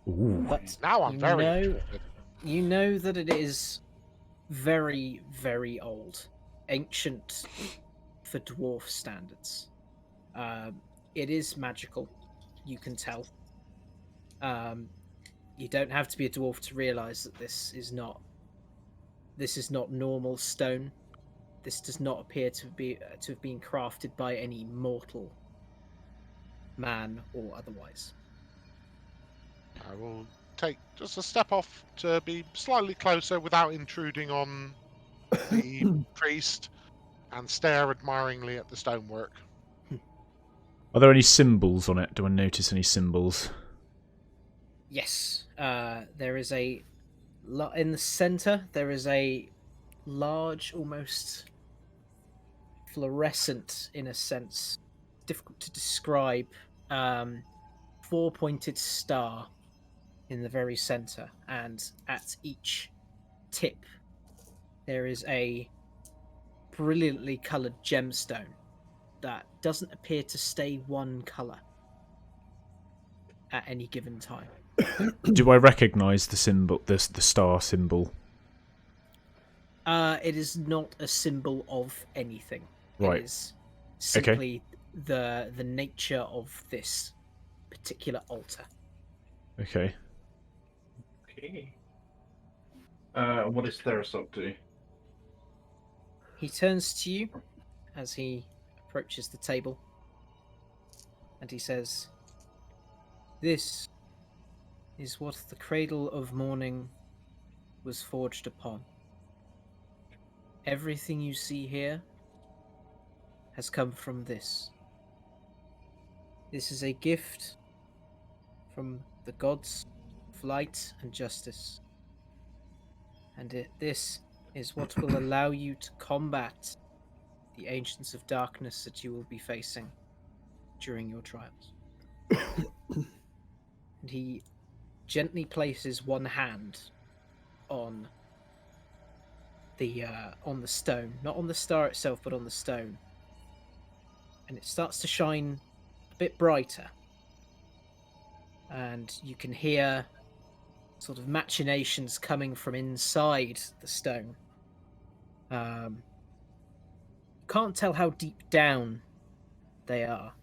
Ooh. but Now I'm you very know, interested. you know that it is very, very old, ancient for dwarf standards. It is magical, you can tell. You don't have to be a dwarf to realize that this is not normal stone. This does not appear to have been crafted by any mortal man or otherwise. I will take just a step off to be slightly closer without intruding on the priest and stare admiringly at the stonework. Are there any symbols on it? Do I notice any symbols? Yes, there is in the center. There is a large, almost fluorescent, in a sense, difficult to describe, 4-pointed star in the very center, and at each tip there is a brilliantly colored gemstone that doesn't appear to stay one color at any given time. Do I recognise the symbol, the star symbol? It is not a symbol of anything. Right. It is simply the nature of this particular altar. Okay. Okay. What is Theros up to? He turns to you as he approaches the table, and he says, "This is what the cradle of morning was forged upon. Everything you see here has come from this. This is a gift from the gods of light and justice. And this is what will allow you to combat the ancients of darkness that you will be facing during your trials." And he gently places one hand on the stone, not on the star itself, but on the stone, and it starts to shine a bit brighter, and you can hear sort of machinations coming from inside the stone. Can't tell how deep down they are,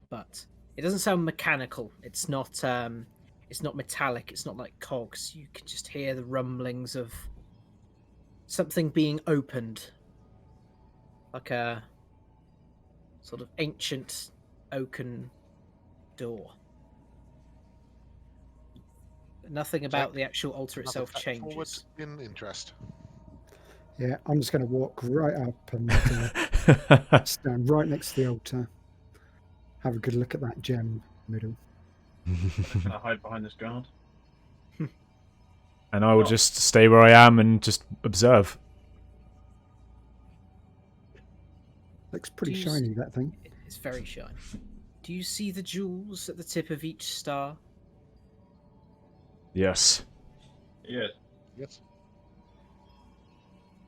but it doesn't sound mechanical. It's not metallic. It's not like cogs. You can just hear the rumblings of something being opened, like a sort of ancient oaken door. But nothing about the actual altar itself Another step forward changes. in interest. Yeah, I'm just going to walk right up and stand right next to the altar. Have a good look at that gem middle. Can I hide behind this guard? And I will just stay where I am and just observe. Looks pretty Do you shiny, that thing. It's very shiny. Do you see the jewels at the tip of each star? Yes. Yes. Yes.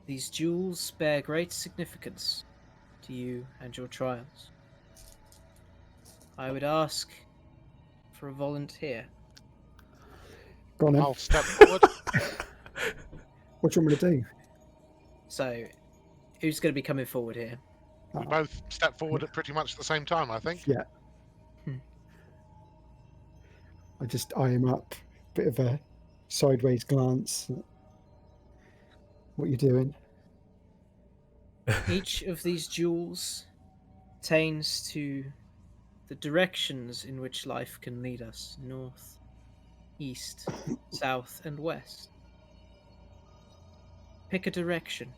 These jewels bear great significance to you and your trials. I would ask for a volunteer. Go on then. I'll step forward. What do you want me to do? So, who's going to be coming forward here? We both step forward at pretty much the same time, I think. Yeah. I just eye him up. Bit of a sideways glance. What you doing? Each of these jewels pertains to the directions in which life can lead us: north, east, south, and west. Pick a direction.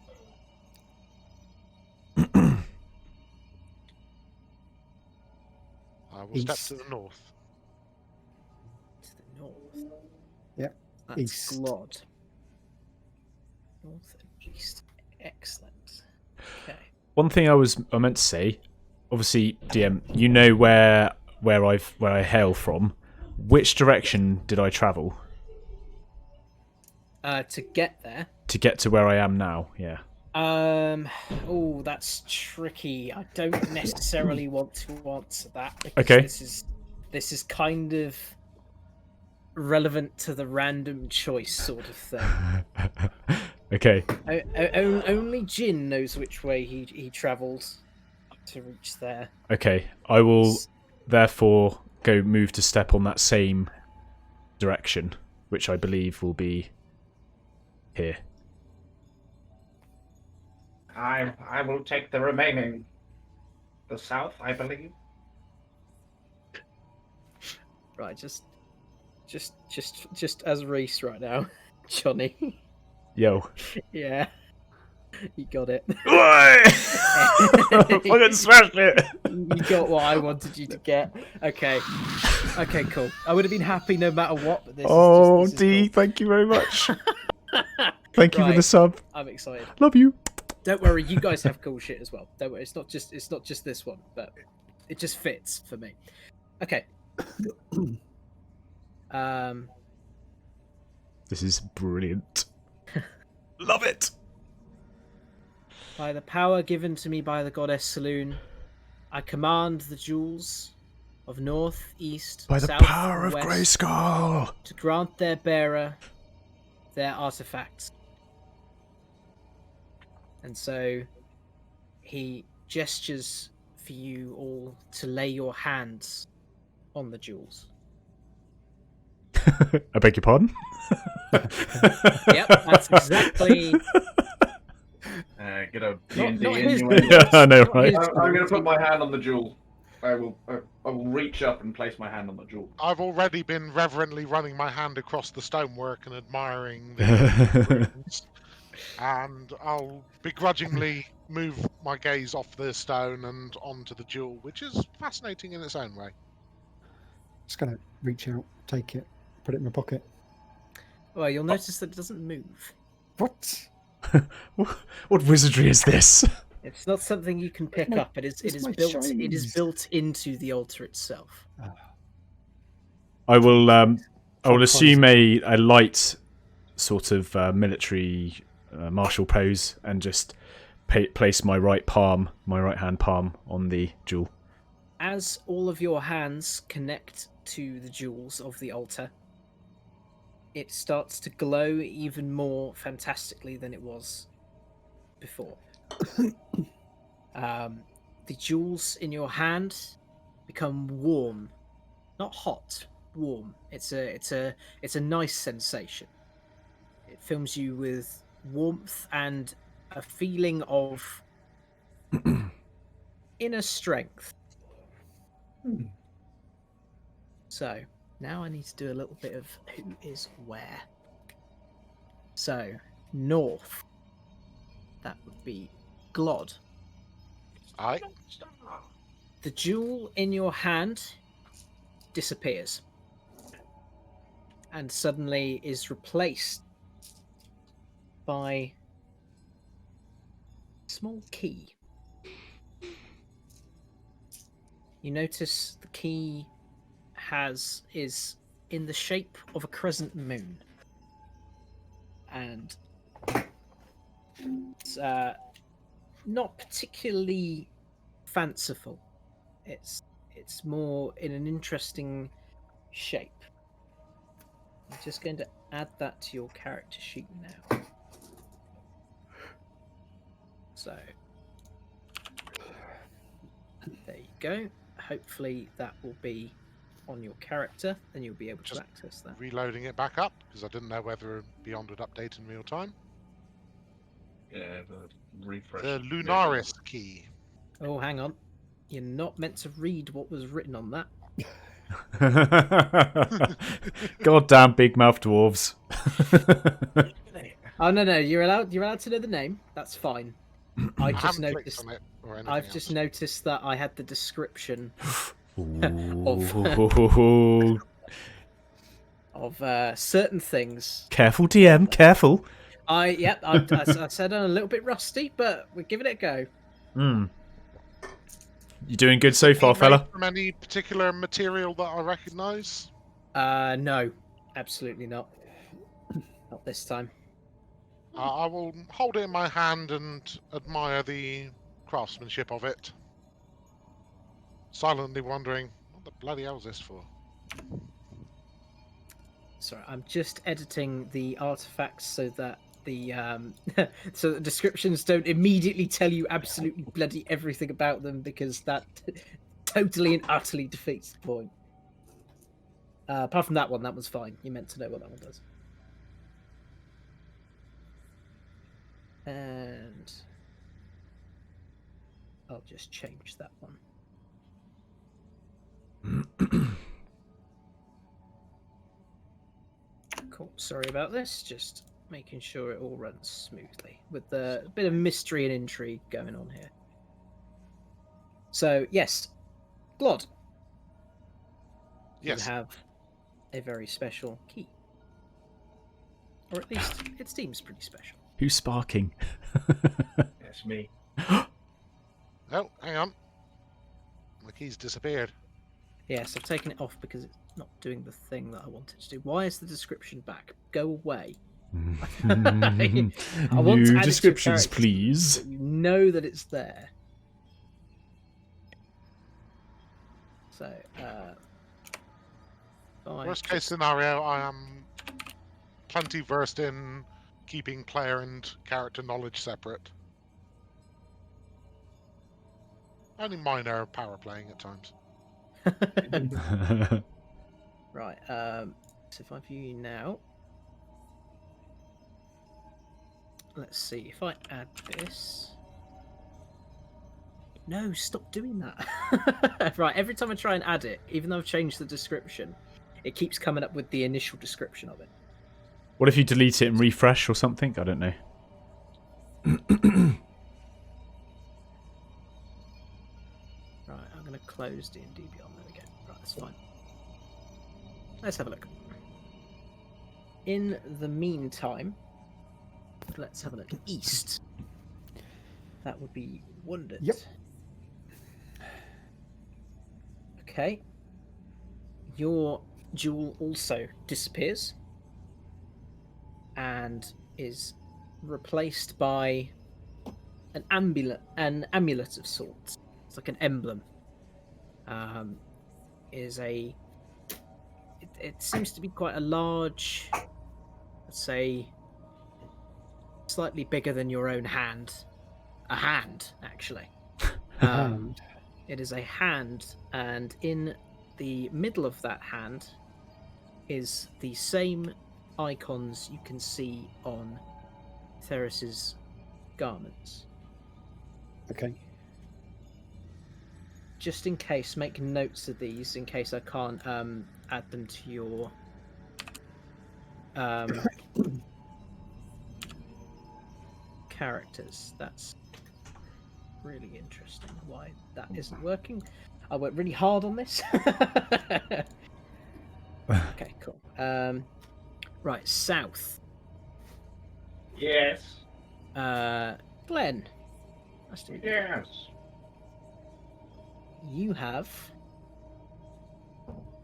I will step East. to the north. To the north. Yep, That's east. Glod. North and east. Excellent. Okay. One thing I meant to say, obviously, DM, you know where I hail from. Which direction did I travel To get there, to get to where I am now? Yeah. Oh, that's tricky. I don't necessarily want to answer that because Okay. this is kind of relevant to the random choice sort of thing. Okay. Only Jin knows which way he travelled to reach there. Okay. I will therefore move to step on that same direction, which I believe will be here. I will take the remaining. The south, I believe. Right, just as Reese right now, Johnny. Yo. Yeah, you got it. Fucking smashed it. You got what I wanted you to get. Okay, cool. I would have been happy no matter what. But this is D, cool. thank you very much. Thank you for Right. the sub. I'm excited. Love you. Don't worry, you guys have cool shit as well. Don't worry, it's not just this one, but it just fits for me. Okay. This is brilliant. Love it. By the power given to me by the goddess Saloon, I command the jewels of north, east, By the south, power and of west Grayskull. to grant their bearer their artifacts. And so he gestures for you all to lay your hands on the jewels. I beg your pardon? Yep, that's exactly. Get a Not D&D his- innuendo. Yeah, I know, not right? his- I'm going to put my hand on the jewel. I will reach up and place my hand on the jewel. I've already been reverently running my hand across the stonework and admiring the runes, and I'll begrudgingly move my gaze off the stone and onto the jewel, which is fascinating in its own way. Just gonna reach out, take it, put it in my pocket. Well, you'll notice that it doesn't move. What? What wizardry is this? It's not something you can pick my- up. It is it's my built. It is Chinese. built into the altar itself. I will Full assume a light sort of military martial pose and just place my right hand palm on the jewel. As all of your hands connect to the jewels of the altar, it starts to glow even more fantastically than it was before. The jewels in your hand become warm, not hot, warm. It's a nice sensation. It fills you with warmth and a feeling of inner strength. So now I need to do a little bit of who is where. So north, that would be Glod. Aye. The jewel in your hand disappears and suddenly is replaced by a small key. You notice the key is in the shape of a crescent moon, and it's not particularly fanciful. It's more in an interesting shape. I'm just going to add that to your character sheet now. So there you go. Hopefully that will be on your character, and you'll be able to Just access that. Reloading it back up because I didn't know whether Beyond would update in real time. Yeah, the refresh. The Lunaris key. Oh, hang on. You're not meant to read what was written on that. Goddamn big mouth dwarves. Oh no, you're allowed to know the name. That's fine. I just haven't clicked noticed on it or anything I've just else. noticed that I had the description Ooh. of certain things. Careful, DM, careful. I said I'm a little bit rusty, but we're giving it a go. You doing good so far, Made fella? From any particular material that I recognise? No, absolutely not. Not this time. I will hold it in my hand and admire the craftsmanship of it. Silently wondering, what the bloody hell is this for? Sorry, I'm just editing the artifacts so that the so the descriptions don't immediately tell you absolutely bloody everything about them, because that totally and utterly defeats the point. Apart from that was fine. You meant to know what that one does. And I'll just change that one. Cool. Sorry about this. Just making sure it all runs smoothly with a bit of mystery and intrigue going on here. So, yes, Glod. Yes. You have a very special key. Or at least it seems pretty special. Who's sparking? It's me. Oh, hang on. The key's disappeared. Yes, I've taken it off because it's not doing the thing that I wanted to do. Why is the description back? Go away. I want New to add it to your descriptions, character, please. but you know that it's there. So, Worst case scenario, I am plenty versed in keeping player and character knowledge separate. Only minor power playing at times. Right, so if I view you now, let's see, if I add this... No, stop doing that. Right, every time I try and add it, even though I've changed the description, it keeps coming up with the initial description of it. What if you delete it and refresh or something? I don't know. Right, I'm going to close D&D Beyond. There we go. Right, that's fine. Let's have a look. In the meantime, let's have a look east. That would be wondered. Yep. Okay. Your jewel also disappears and is replaced by an amulet of sorts. It's like an emblem. It seems to be quite a large, let's say, slightly bigger than your own hand. A hand, actually. Hand. It is a hand, and in the middle of that hand is the same icons you can see on Theris's garments. Okay. Just in case, make notes of these in case I can't add them to your characters. That's really interesting why that isn't working. I worked really hard on this. Okay, cool. Right, south. Yes. Glenn. Nice to meet you. Yes. You have.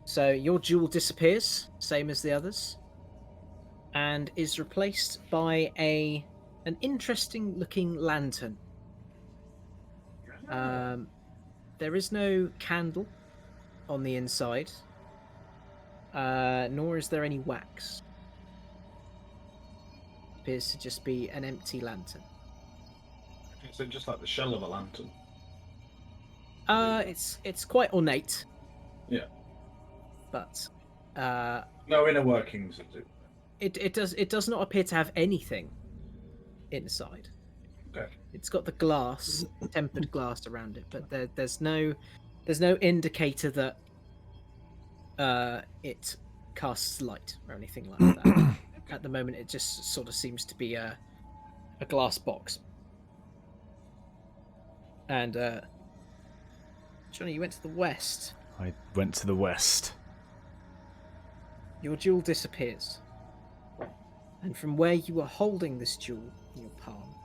So your jewel disappears, same as the others, and is replaced by an interesting looking lantern. There is no candle on the inside, nor is there any wax. It appears to just be an empty lantern. Is it just like the shell of a lantern? It's quite ornate. Yeah. But No inner workings of it. it does not appear to have anything inside. Okay. It's got the glass, tempered glass around it, but there's no indicator that it casts light or anything like that. At the moment, it just sort of seems to be a glass box. And Johnny, you went to the west. I went to the west. Your jewel disappears, and from where you were holding this jewel in your palm,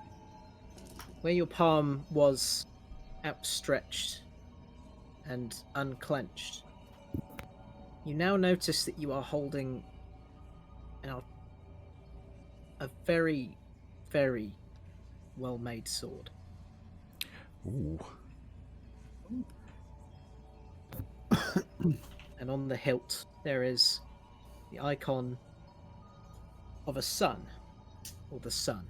where your palm was outstretched and unclenched, you now notice that you are holding a very very well-made sword. Ooh. And on the hilt there is the icon of a sun, or the sun.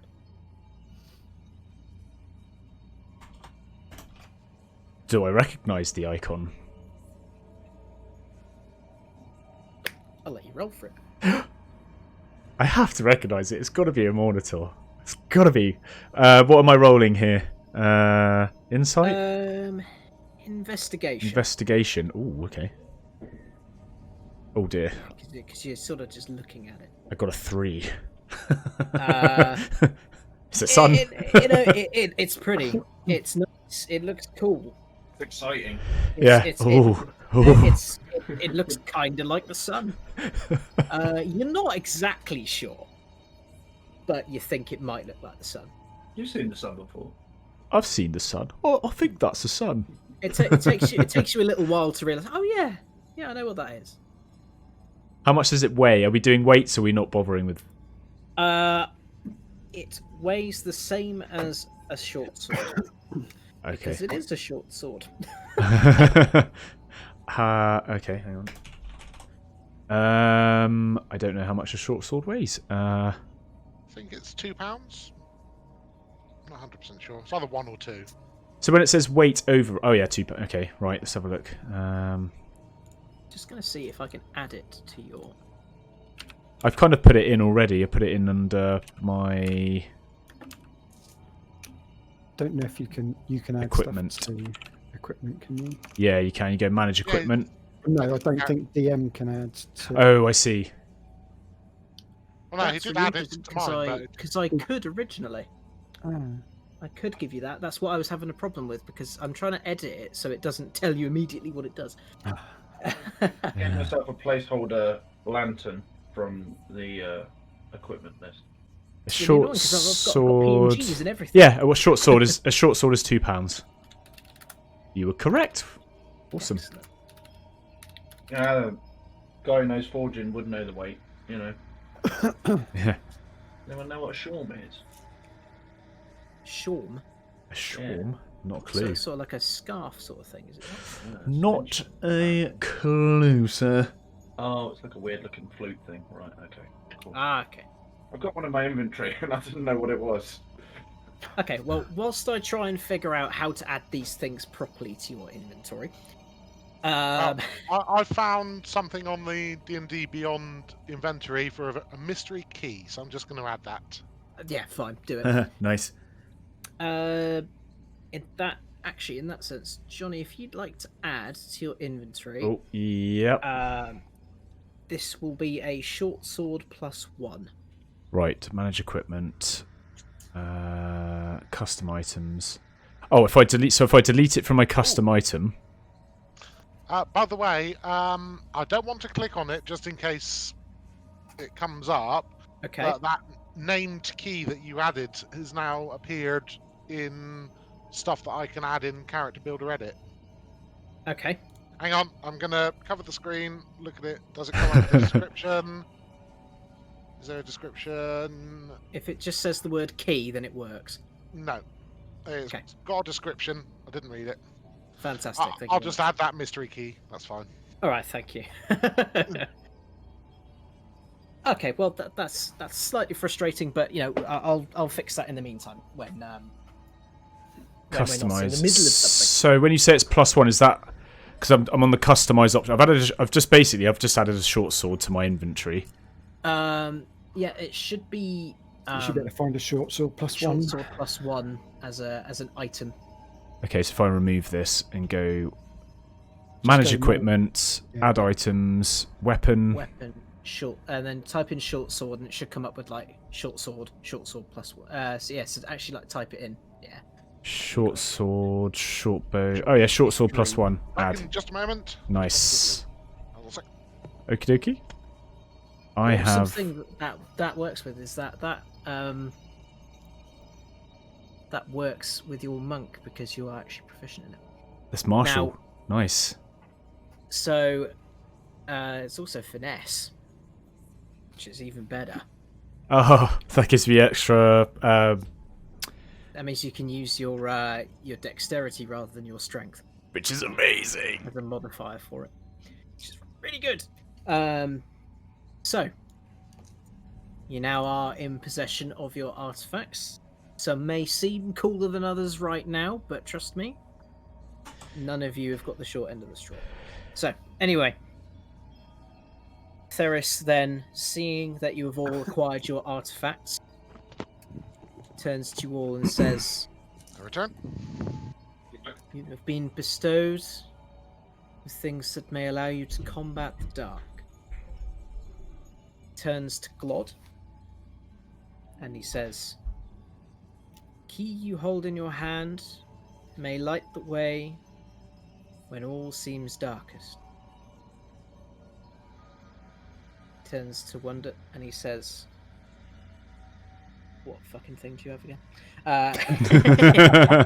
Do I recognise the icon? I'll let you roll for it. I have to recognise it. It's got to be a Monitor. It's got to be. What am I rolling here? Insight? Investigation. Investigation. Ooh, okay. Oh dear. Because you're sort of just looking at it. I got a 3. Uh, Is it sun? It's pretty. It's nice. It looks cool. It's exciting. Yeah. It looks kind of like the sun. You're not exactly sure, but you think it might look like the sun. You've seen the sun before. I've seen the sun. Oh, I think that's the sun. It takes you a little while to realise. Oh yeah, I know what that is. How much does it weigh? Are we doing weights or are we not bothering with... It weighs the same as a short sword. Okay. Because it is a short sword. Okay, hang on. I don't know how much a short sword weighs. I think it's £2. I'm not 100% sure. It's either 1 or 2. So when it says weight over... Oh yeah, 2... Okay, right, let's have a look. Just going to see if I can add it to your... I've kind of put it in already. I put it in under my... Don't know if you can add Equipment. stuff to equipment, can you? Yeah, you can. You go manage equipment. No, I don't think DM can add to... Oh, I see. Well, no, he did add it to mine, because I could originally. Ah. I could give you that. That's what I was having a problem with, because I'm trying to edit it so it doesn't tell you immediately what it does. Get yourself a placeholder lantern from the equipment list. A short sword. PNGs and everything. Yeah, a short sword is £2. You were correct. Awesome. Excellent. Yeah, guy who knows forging would know the weight, you know. Yeah. Anyone know what a shawm is? Shawm? A shawm? Yeah. Not a So clue. it's sort of like a scarf sort of thing, is it not? Not a clue, sir. Oh, it's like a weird looking flute thing. Right, okay. Cool. Okay. I've got one in my inventory and I didn't know what it was. Okay, well, whilst I try and figure out how to add these things properly to your inventory, I found something on the D&D Beyond inventory for a mystery key, so I'm just going to add that. yeah, fine, do it. Nice. In that sense, Johnny, if you'd like to add to your inventory, Oh, yep. this will be a short sword +1. Right, manage equipment. Custom items. Oh, if I delete it from my custom item. By the way, I don't want to click on it just in case it comes up. Okay. But that named key that you added has now appeared in stuff that I can add in Character Builder Edit. Okay. Hang on, I'm going to cover the screen, look at it. Does it come up with a description? Is there a description? If it just says the word key, then it works. No. It's Okay. got a description. I didn't read it. Fantastic. Thank I'll you just very add that mystery key. That's fine. much. All right, thank you. Okay, well that's slightly frustrating, but you know I'll fix that in the meantime when we're not in the middle of Customize. something. So when you say it's +1, is that because I'm on the customize option? I've just added a short sword to my inventory. Yeah, it should be. You should be able to find a short sword +1. Short sword +1 as an item. Okay, so if I remove this and go manage go equipment, yeah. add items, weapon. Weapon short, and then type in short sword, and it should come up with like short sword +1. So yes, actually like type it in. Yeah. Short sword, short bow. Oh yeah, short sword +1. Back Add. in just a moment. Nice. Hold on a sec. Okie dokie. I have. Something that works with is that works with your monk because you are actually proficient in it. This martial. Nice. So it's also finesse, which is even better. Oh, that gives me extra. That means you can use your dexterity rather than your strength Which is amazing. as a modifier for it, which is really good. So you now are in possession of your artifacts. Some may seem cooler than others right now, but trust me, none of you have got the short end of the straw. So anyway, Theris then, seeing that you have all acquired your artifacts, turns to you all and says, I return. you have been bestowed with things that may allow you to combat the dark. Turns to Glod and he says, key you hold in your hand may light the way when all seems darkest. Turns to Wonder and he says, what fucking thing do you have again?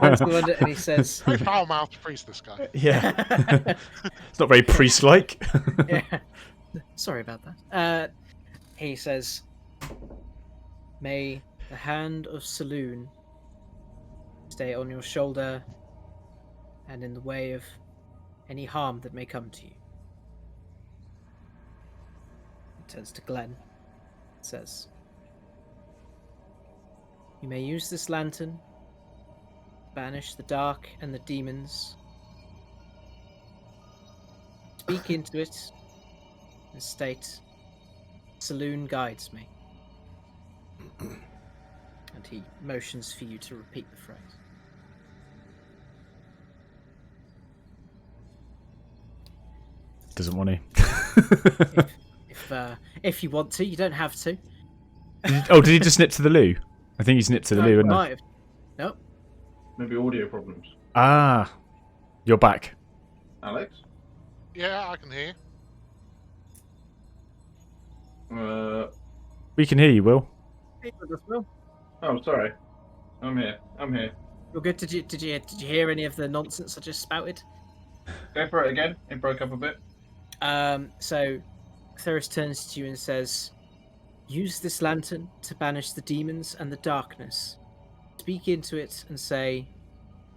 Turns to Wonder and he says, Very foul-mouthed priest, this guy. Yeah. It's not very priest-like. yeah. Sorry about that. He says, may the hand of Saloon stay on your shoulder and in the way of any harm that may come to you. He turns to Glenn and says, you may use this lantern to banish the dark and the demons. Speak into it and state, Saloon guides me. And he motions for you to repeat the phrase. Doesn't want to. If you want to, you don't have to. Did he just snip to the loo? I think he snipped to the loo, didn't he? Might have. Nope. Maybe audio problems. Ah, you're back. Alex? Yeah, I can hear you. We can hear you, Will. Hey, Will. Oh, sorry. I'm here. You're good. Did you hear any of the nonsense I just spouted? Go for it again. It broke up a bit. So Theris turns to you and says, use this lantern to banish the demons and the darkness. Speak into it and say,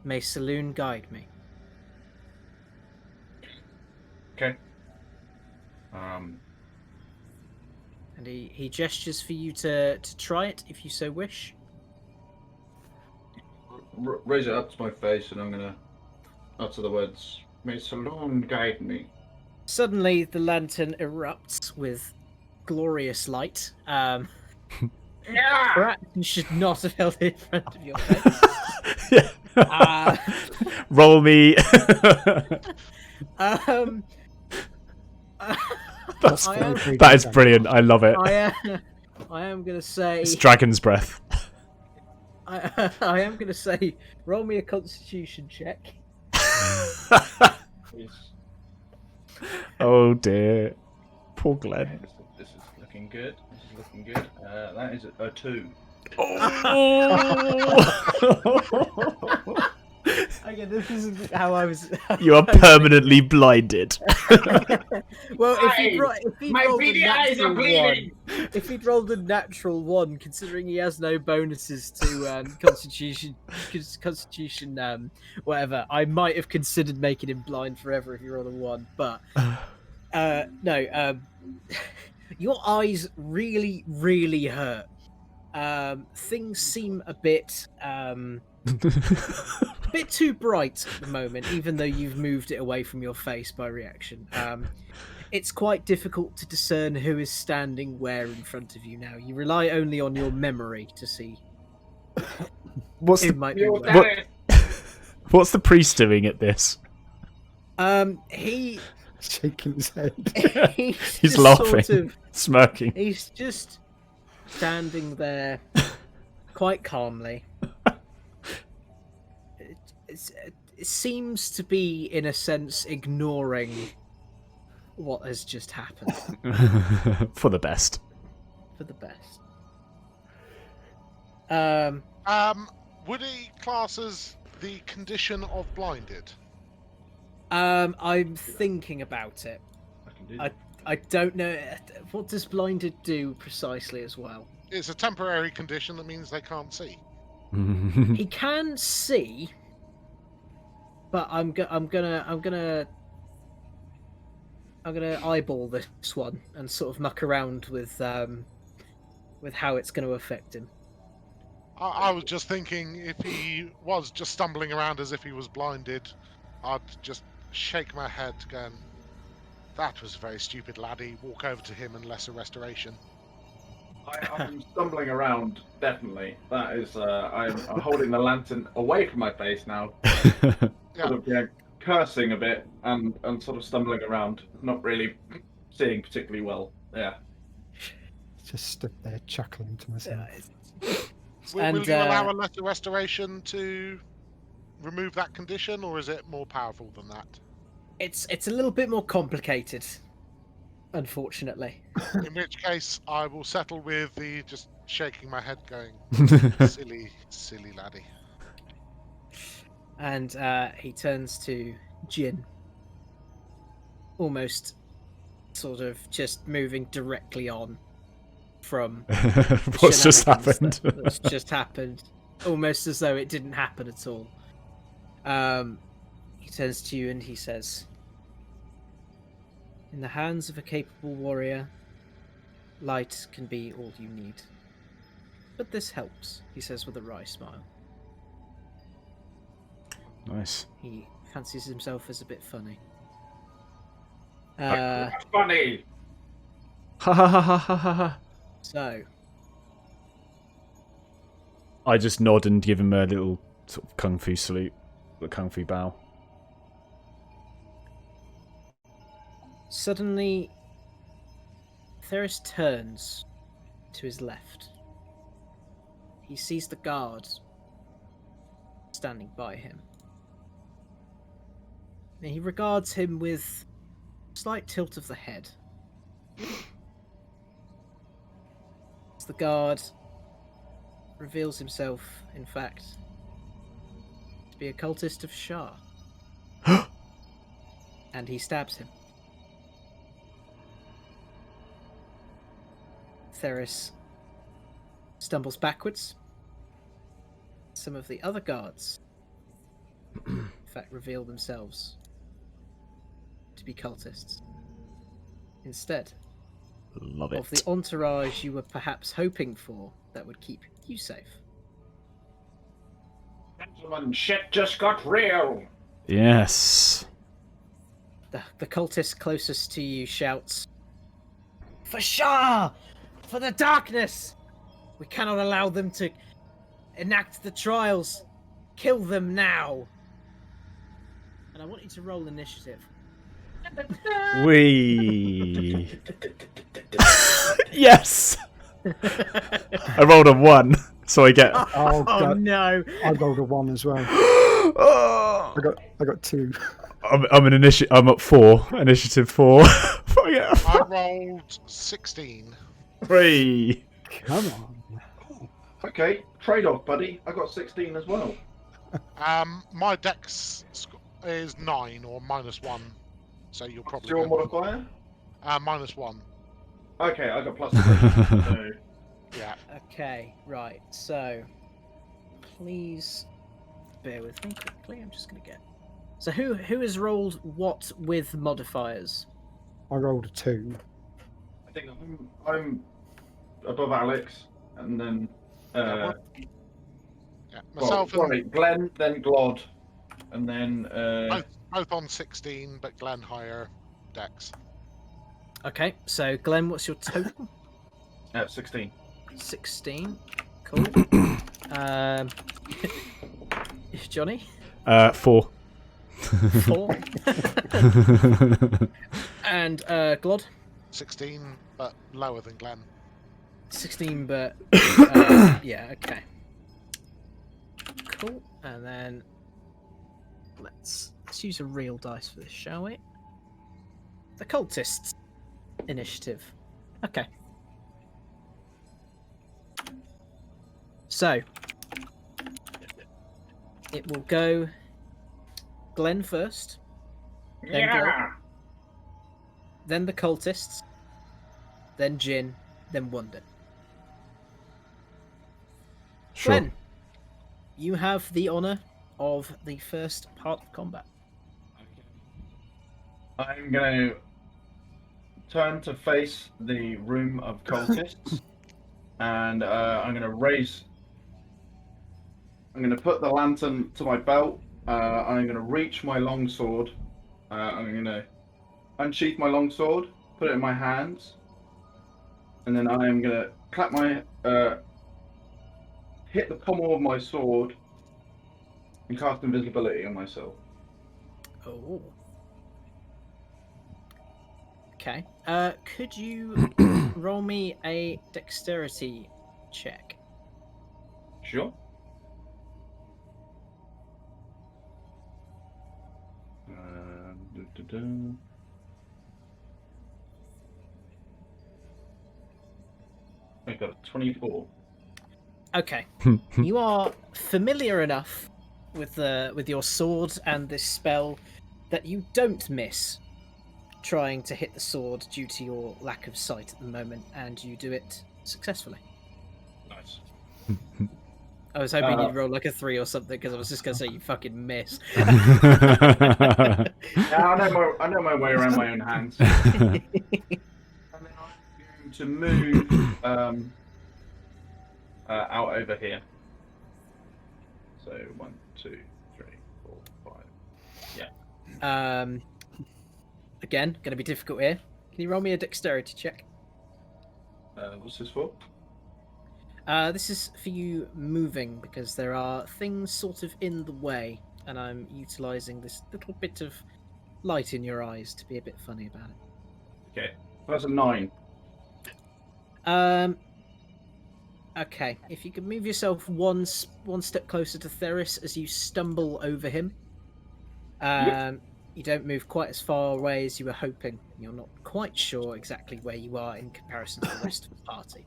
may Saloon guide me. Okay. And he gestures for you to try it if you so wish. Raise it up to my face and I'm gonna utter the words, may Saloon guide me. Suddenly the lantern erupts with glorious light. Yeah! Perhaps you should not have held it in front of your face. Yeah. Roll me. That is brilliant. I love it. I am going to say... It's dragon's breath. I am going to say, roll me a constitution check. Oh dear. Poor Glenn. This is looking good. That is a 2. Oh. Again, this is how I was... You are permanently blinded. Well, if he'd My rolled a beady eyes are natural bleeding! one, if he'd rolled a natural 1, considering he has no bonuses to constitution, whatever, I might have considered making him blind forever if you rolled a 1. But no, your eyes really, really hurt. Things seem a bit too bright at the moment, even though you've moved it away from your face by reaction. It's quite difficult to discern who is standing where in front of you now. You rely only on your memory to see What's who the might be You where. done it! What's the priest doing at this? He Shaking his head. He's just laughing, sort of- smirking. he's just standing there quite calmly. It seems to be, in a sense, ignoring what has just happened For the best. for the best. Would he class as the condition of blinded? I'm thinking about it. I can do that. I don't know. What does blinded do precisely as well? It's a temporary condition that means they can't see. He can see, but I'm gonna eyeball this one and sort of muck around with how it's going to affect him. I was just thinking if he was just stumbling around as if he was blinded, I'd just shake my head going, that was a very stupid laddie, walk over to him and lesser restoration. I'm stumbling around, definitely. That is, I'm holding the lantern away from my face now. Yeah. Sort of cursing a bit and sort of stumbling around, not really seeing particularly well. Yeah. Just stood there chuckling to myself. Will you allow a lesser restoration to remove that condition, or is it more powerful than that? It's a little bit more complicated, unfortunately. In which case, I will settle with the just shaking my head going, silly, silly laddie. And he turns to Jin, almost sort of just moving directly on from What's just happened? That's just happened, almost as though it didn't happen at all. He turns to you and he says, "In the hands of a capable warrior, light can be all you need. But this helps," he says with a wry smile. Nice. He fancies himself as a bit funny. Funny! Ha ha ha ha ha ha. So, I just nod and give him a little sort of kung fu salute, a kung fu bow. suddenly, Theris turns to his left. He sees the guard standing by him. And he regards him with a slight tilt of the head. As the guard reveals himself, in fact, to be a cultist of Shar. And he stabs him. Theris stumbles backwards. Some of the other guards, in fact, reveal themselves to be cultists. Instead Love of it. the entourage you were perhaps hoping for that would keep you safe. Gentlemen, shit just got real! Yes. The cultist closest to you shouts, "For Shar! For the darkness! We cannot allow them to enact the trials. Kill them now!" And I want you to roll initiative. We. Yes. I rolled a 1, so I get. Oh, Oh God. no! I rolled a 1 as well. Oh. I got 2. I'm I'm at 4. Initiative 4. I rolled 16. 3. Come on. Okay, trade-off, buddy. I got 16 as well. My dex is 9 or -1, so you'll What's probably your go modifier? -1. Okay, I got +3. So, Yeah. Okay, right, so please bear with me quickly. I'm just going to get. So who has rolled what with modifiers? I rolled a 2. I think I'm above Alex, and then Yeah, myself well, and sorry, Glenn, then Glod, and then both on 16, but Glenn higher dex. Okay, so Glenn, what's your total? 16. 16. Cool. Johnny? 4. 4. And Glod? 16, but lower than Glenn. 16, but yeah, okay. Cool. And then let's use a real dice for this, shall we? The cultists initiative. Okay. So it will go Glenn first, then Yeah. Glod, then the cultists, then Jin, then Wonder. Sure. Glenn, you have the honour of the first part of combat. I'm going to turn to face the room of cultists, and I'm going to raise. I'm going to put the lantern to my belt. I'm going to reach my long sword. I'm going to unsheath my long sword, put it in my hands, and then I am going to clap my hit the pommel of my sword and cast invisibility on myself. Oh. Okay. Could you roll me a dexterity check? Sure. I got a 24. Okay. You are familiar enough with your sword and this spell that you don't miss trying to hit the sword due to your lack of sight at the moment, and you do it successfully. Nice. I was hoping you'd roll like a 3 or something, because I was just going to say you fucking miss. Yeah, I know my way around my own hands. And then I'm going to move out over here. So 1, 2, 3, 4, 5. Yeah. Again, going to be difficult here. Can you roll me a dexterity check? What's this for? This is for you moving, because there are things sort of in the way, and I'm utilising this little bit of light in your eyes to be a bit funny about it. Okay. That's a 9. Okay, if you could move yourself one step closer to Theris as you stumble over him. Yep. You don't move quite as far away as you were hoping. You're not quite sure exactly where you are in comparison to the rest of the party.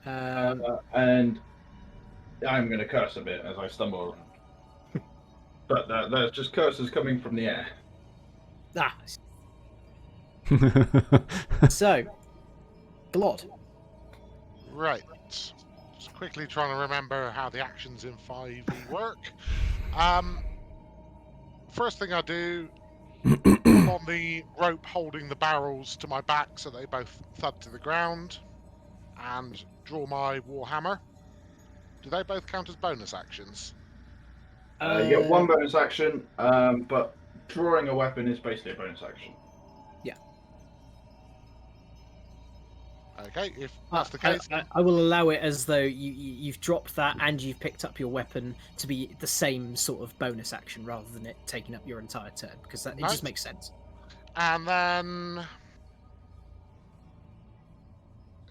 And I'm going to curse a bit as I stumble around. But there's just curses coming from the air. Ah. So, Glod. Right. Just quickly trying to remember how the actions in 5e work. First thing I do, I'm on the rope holding the barrels to my back so they both thud to the ground, and draw my warhammer. Do they both count as bonus actions? You get one bonus action, but drawing a weapon is basically a bonus action. Yeah. Okay, if that's the case, I will allow it as though you've dropped that and you've picked up your weapon to be the same sort of bonus action rather than it taking up your entire turn, because it just makes sense. And then,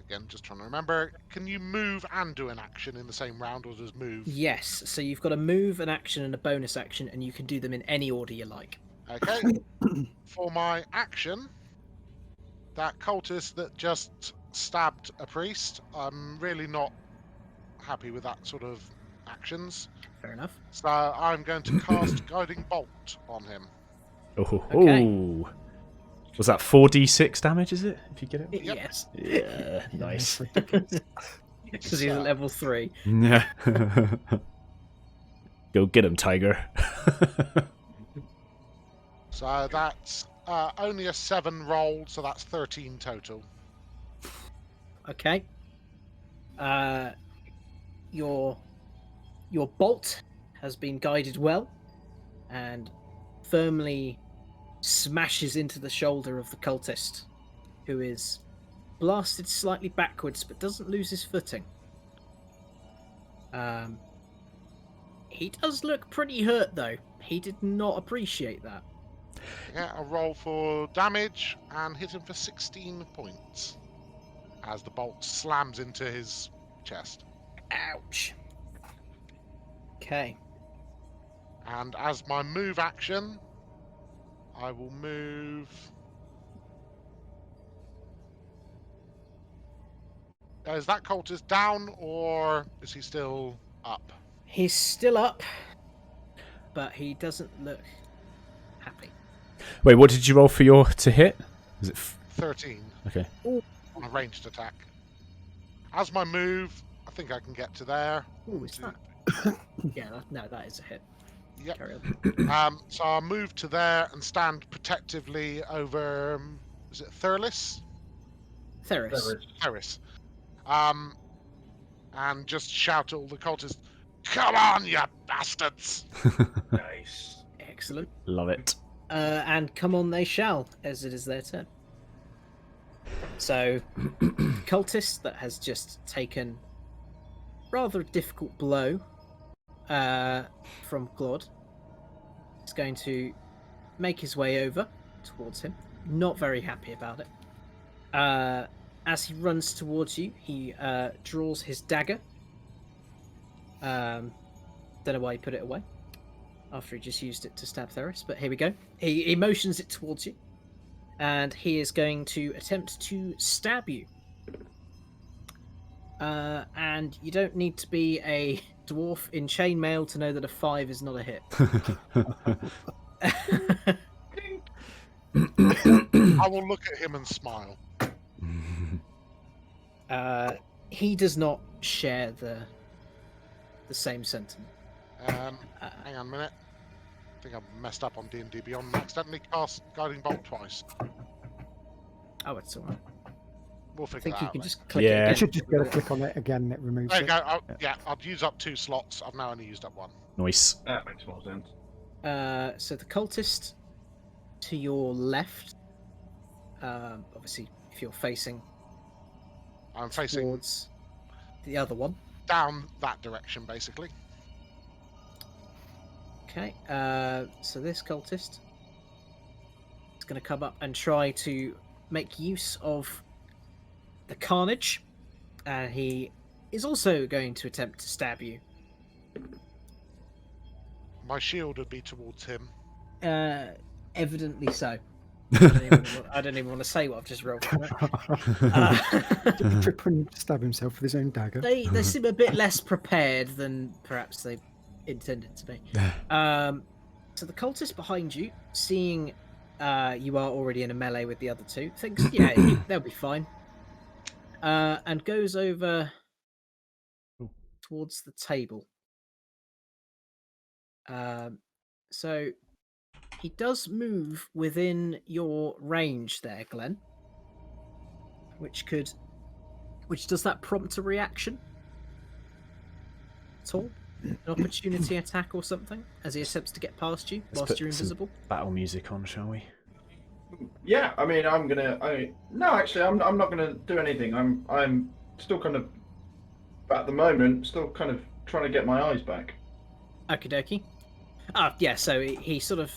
again, just trying to remember, can you move and do an action in the same round, or does move? Yes, so you've got a move, an action, and a bonus action, and you can do them in any order you like. Okay. For my action, that cultist that just stabbed a priest, I'm really not happy with that sort of actions. Fair enough. So I'm going to cast Guiding Bolt on him. Oh, Okay. Was that 4d6 damage, is it? If you get it? Yep. Yes. Yeah, nice. Because he's at level 3. Yeah. Go get him, Tiger. So that's only a 7 roll, so that's 13 total. Okay. Your bolt has been guided well and firmly smashes into the shoulder of the cultist, who is blasted slightly backwards but doesn't lose his footing. He does look pretty hurt though. He did not appreciate that. Yeah, a roll for damage and hit him for 16 points as the bolt slams into his chest. Ouch. Okay. And as my move action, I will move. Is that cultist down, or is he still up? He's still up, but he doesn't look happy. Wait, what did you roll for your to hit? Was it 13 okay? on a ranged attack. As my move, I think I can get to there. Oh, is that? Yeah, no, that is a hit. Yep. Carry on. So I'll move to there and stand protectively over. Is it Thurlis? Theris. Theris. And just shout at all the cultists, "Come on, you bastards!" Nice. Excellent. Love it. And come on, they shall, as it is their turn. So, cultist that has just taken rather a difficult blow from Claude is going to make his way over towards him. Not very happy about it. As he runs towards you, he draws his dagger. Don't know why he put it away after he just used it to stab Theris, but here we go. He motions it towards you, and he is going to attempt to stab you. And you don't need to be a dwarf in chainmail to know that a 5 is not a hit. I will look at him and smile. He does not share the same sentiment. Hang on a minute. I think I've messed up on D&D Beyond and accidentally cast Guiding Bolt twice. Oh, it's alright. We'll I figure think that you out can later. just click Yeah. it You again. should just be able to click on it again and it removes There you it. go. Yeah, I'd use up 2 slots. I've now only used up 1. Nice. That makes more sense. So the cultist to your left, obviously, if you're facing I'm facing towards the other one. down that direction, basically. Okay, so this cultist is going to come up and try to make use of the carnage, and he is also going to attempt to stab you. My shield would be towards him. Evidently so. I don't even want to say what I've just rolled for that. Did he trip and stab himself with his own dagger? They seem a bit less prepared than perhaps they intended to be. So the cultist behind you, seeing you are already in a melee with the other two, thinks, yeah, they'll be fine. And goes over towards the table. So he does move within your range there, Glenn. Which does that prompt a reaction at all? An opportunity attack or something as he attempts to get past you Let's whilst put you're some invisible? battle music on, shall we? Yeah, I mean, I'm not gonna do anything. I'm still kind of, at the moment, still kind of trying to get my eyes back. Okie dokie. Yeah, so he sort of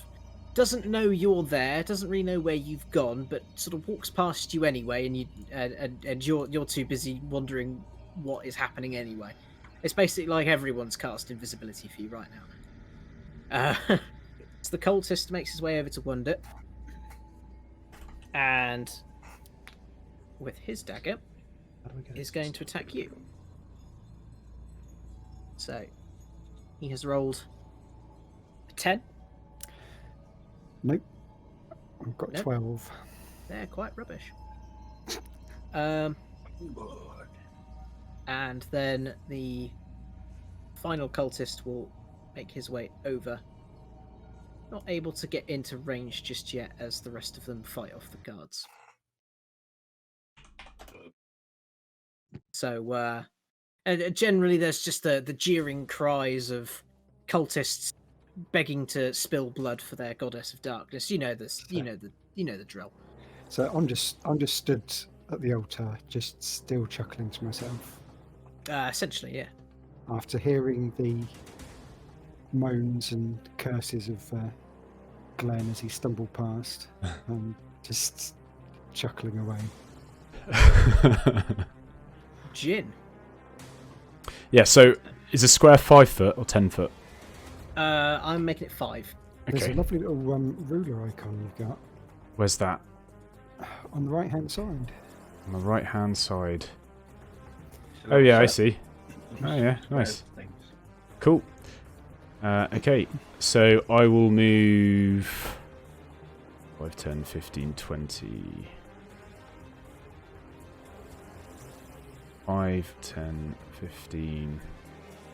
doesn't know you're there, doesn't really know where you've gone, but sort of walks past you anyway, and you're too busy wondering what is happening anyway. It's basically like everyone's cast invisibility for you right now. So the cultist makes his way over to Wonder, and with his dagger is going to attack you. So he has rolled a 10. Nope. I've got Nope. 12. They're quite rubbish. And then the final cultist will make his way over. Not able to get into range just yet as the rest of them fight off the guards. So, generally there's just the jeering cries of cultists begging to spill blood for their goddess of darkness. You know this. You know the drill. So I'm just stood at the altar, just still chuckling to myself Essentially, yeah. after hearing the moans and curses of Glenn as he stumbled past, just chuckling away. Jin. Yeah, so is a square 5 foot or 10 foot? I'm making it 5. There's Okay. a lovely little ruler icon you've got Where's that? on the right hand side. On the right hand side. Oh yeah, I see. Oh yeah, nice. Cool. Okay, so I will move 5, 10, 15, 20. 5, 10, 15.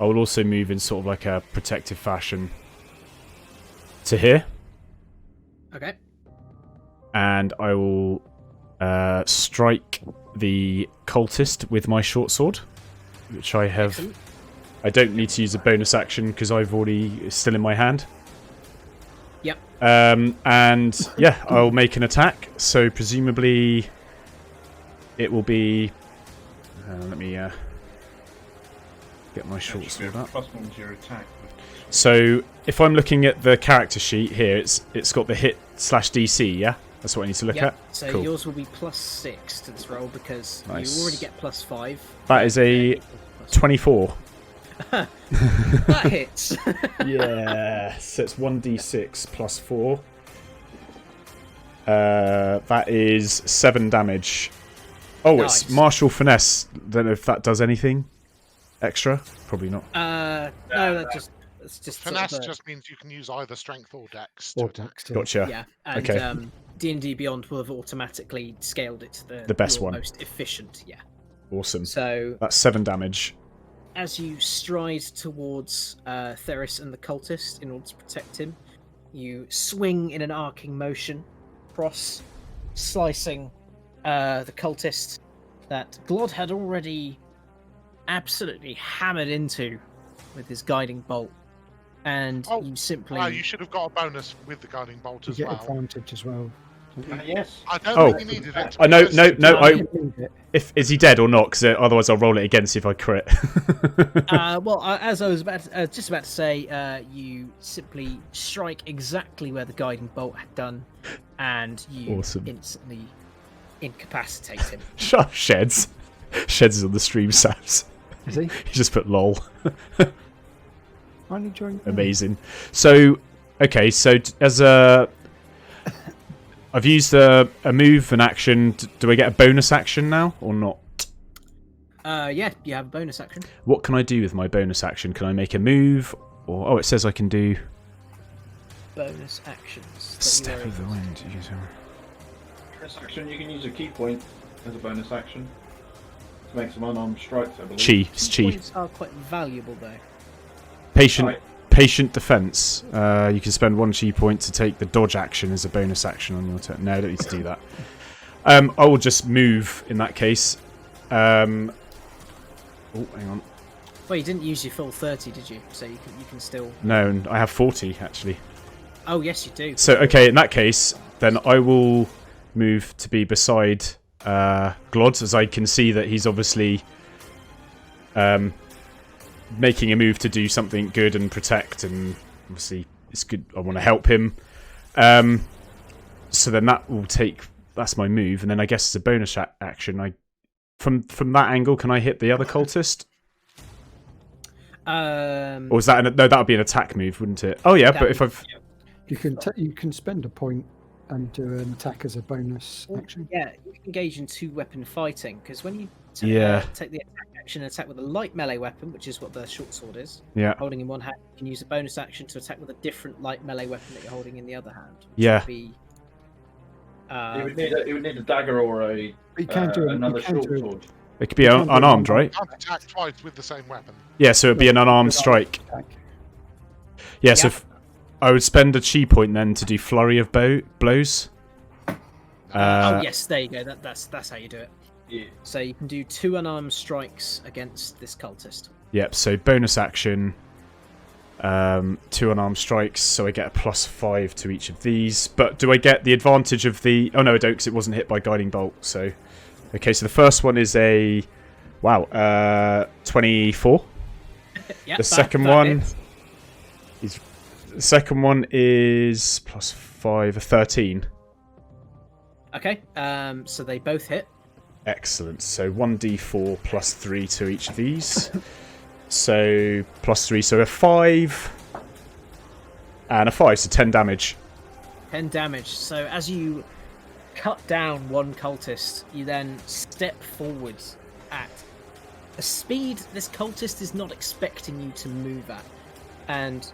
I will also move in sort of like a protective fashion to here. Okay. And I will strike the cultist with my short sword, which I have. Excellent. I don't need to use a bonus action because I've already it's still in my hand. Yep. And yeah, I'll make an attack. So presumably, it will be. Let me get my short sword up. +1 to your attack. So if I'm looking at the character sheet here, it's got the hit/DC. Yeah, that's what I need to look Yep. at. So Cool. yours will be +6 to this roll because Nice. you already get +5. That is a 24. That hits. Yeah, so it's 1d6 plus 4. That is 7 damage. Oh, Nice. it's martial finesse. Don't know if that does anything extra. Probably not. No, it's just sort Finesse of a- just means you can use either strength or dex to Or attack. Dex, yeah. Gotcha. yeah, and Okay. D&D Beyond will have automatically scaled it to The best your one. most efficient. Yeah. Awesome. So That's 7 damage. as you stride towards Theris and the cultist in order to protect him, you swing in an arcing motion across, slicing the cultist that Glod had already absolutely hammered into with his guiding bolt. And Oh, you simply... You should have got a bonus with the guiding bolt You as get well. advantage as well. Yes. I don't Oh. think you needed it. I know. No. I I didn't need it. if is he dead or not? Because otherwise I'll roll it again see if I crit. As I was just about to say, you simply strike exactly where the guiding bolt had done, and you Awesome. instantly incapacitate him. Sheds is on the stream. Saps. Is he? He just put lol. Finally joined. Amazing. So, okay, so as a... I've used a move, an action. Do I get a bonus action now, or not? Yeah, you have a bonus action. What can I do with my bonus action? Can I make a move? Or it says I can do... Bonus actions. that you Step are of the able to Wind. Use Bonus action, you can use a key point as a bonus action to make some unarmed strikes, I believe. Chi. It's Key chi. points are quite valuable, though. Patient... Right. Patient defense. You can spend 1 chi point to take the dodge action as a bonus action on your turn. No, I don't need to do that. I will just move in that case. Oh, hang on. Well, you didn't use your full 30, did you? So you can still. No, I have 40 actually. Oh yes, you do. So okay, in that case, then I will move to be beside Glod, as I can see that he's obviously making a move to do something good and protect, and obviously it's good. I want to help him. So then that will take. That's my move, and then I guess as a bonus action, from that angle, can I hit the other cultist? Or was that no? That would be an attack move, wouldn't it? Oh yeah, but if I've You can spend a point and do an attack as a bonus action. Yeah, you can engage in 2-weapon fighting because when you take the attack action and attack with a light melee weapon, which is what the short sword is, yeah. holding in one hand, you can use a bonus action to attack with a different light melee weapon that you're holding in the other hand. Which Yeah. would be, You would need a dagger or You can do another you can short do sword. It could be You can't do unarmed, one right? You can't attack twice with the same weapon. Yeah, so it'd be an unarmed strike. attack. Yeah, so Yeah. I would spend a chi point then to do flurry of blows. oh yes, there you go. That's how you do it. Yeah. So you can do 2 unarmed strikes against this cultist. Yep, so bonus action, 2 unarmed strikes, so I get a +5 to each of these. But do I get the advantage of the... Oh no, I don't, because it wasn't hit by guiding bolt, so... Okay, so the first one is a... Wow, 24. Yep, The second one... hits. The second one is +5, a 13. Okay, so they both hit. Excellent. So 1d4 +3 to each of these. So +3, so a 5 and a 5, so 10 damage. 10 damage. So as you cut down one cultist, you then step forwards at a speed this cultist is not expecting you to move at, and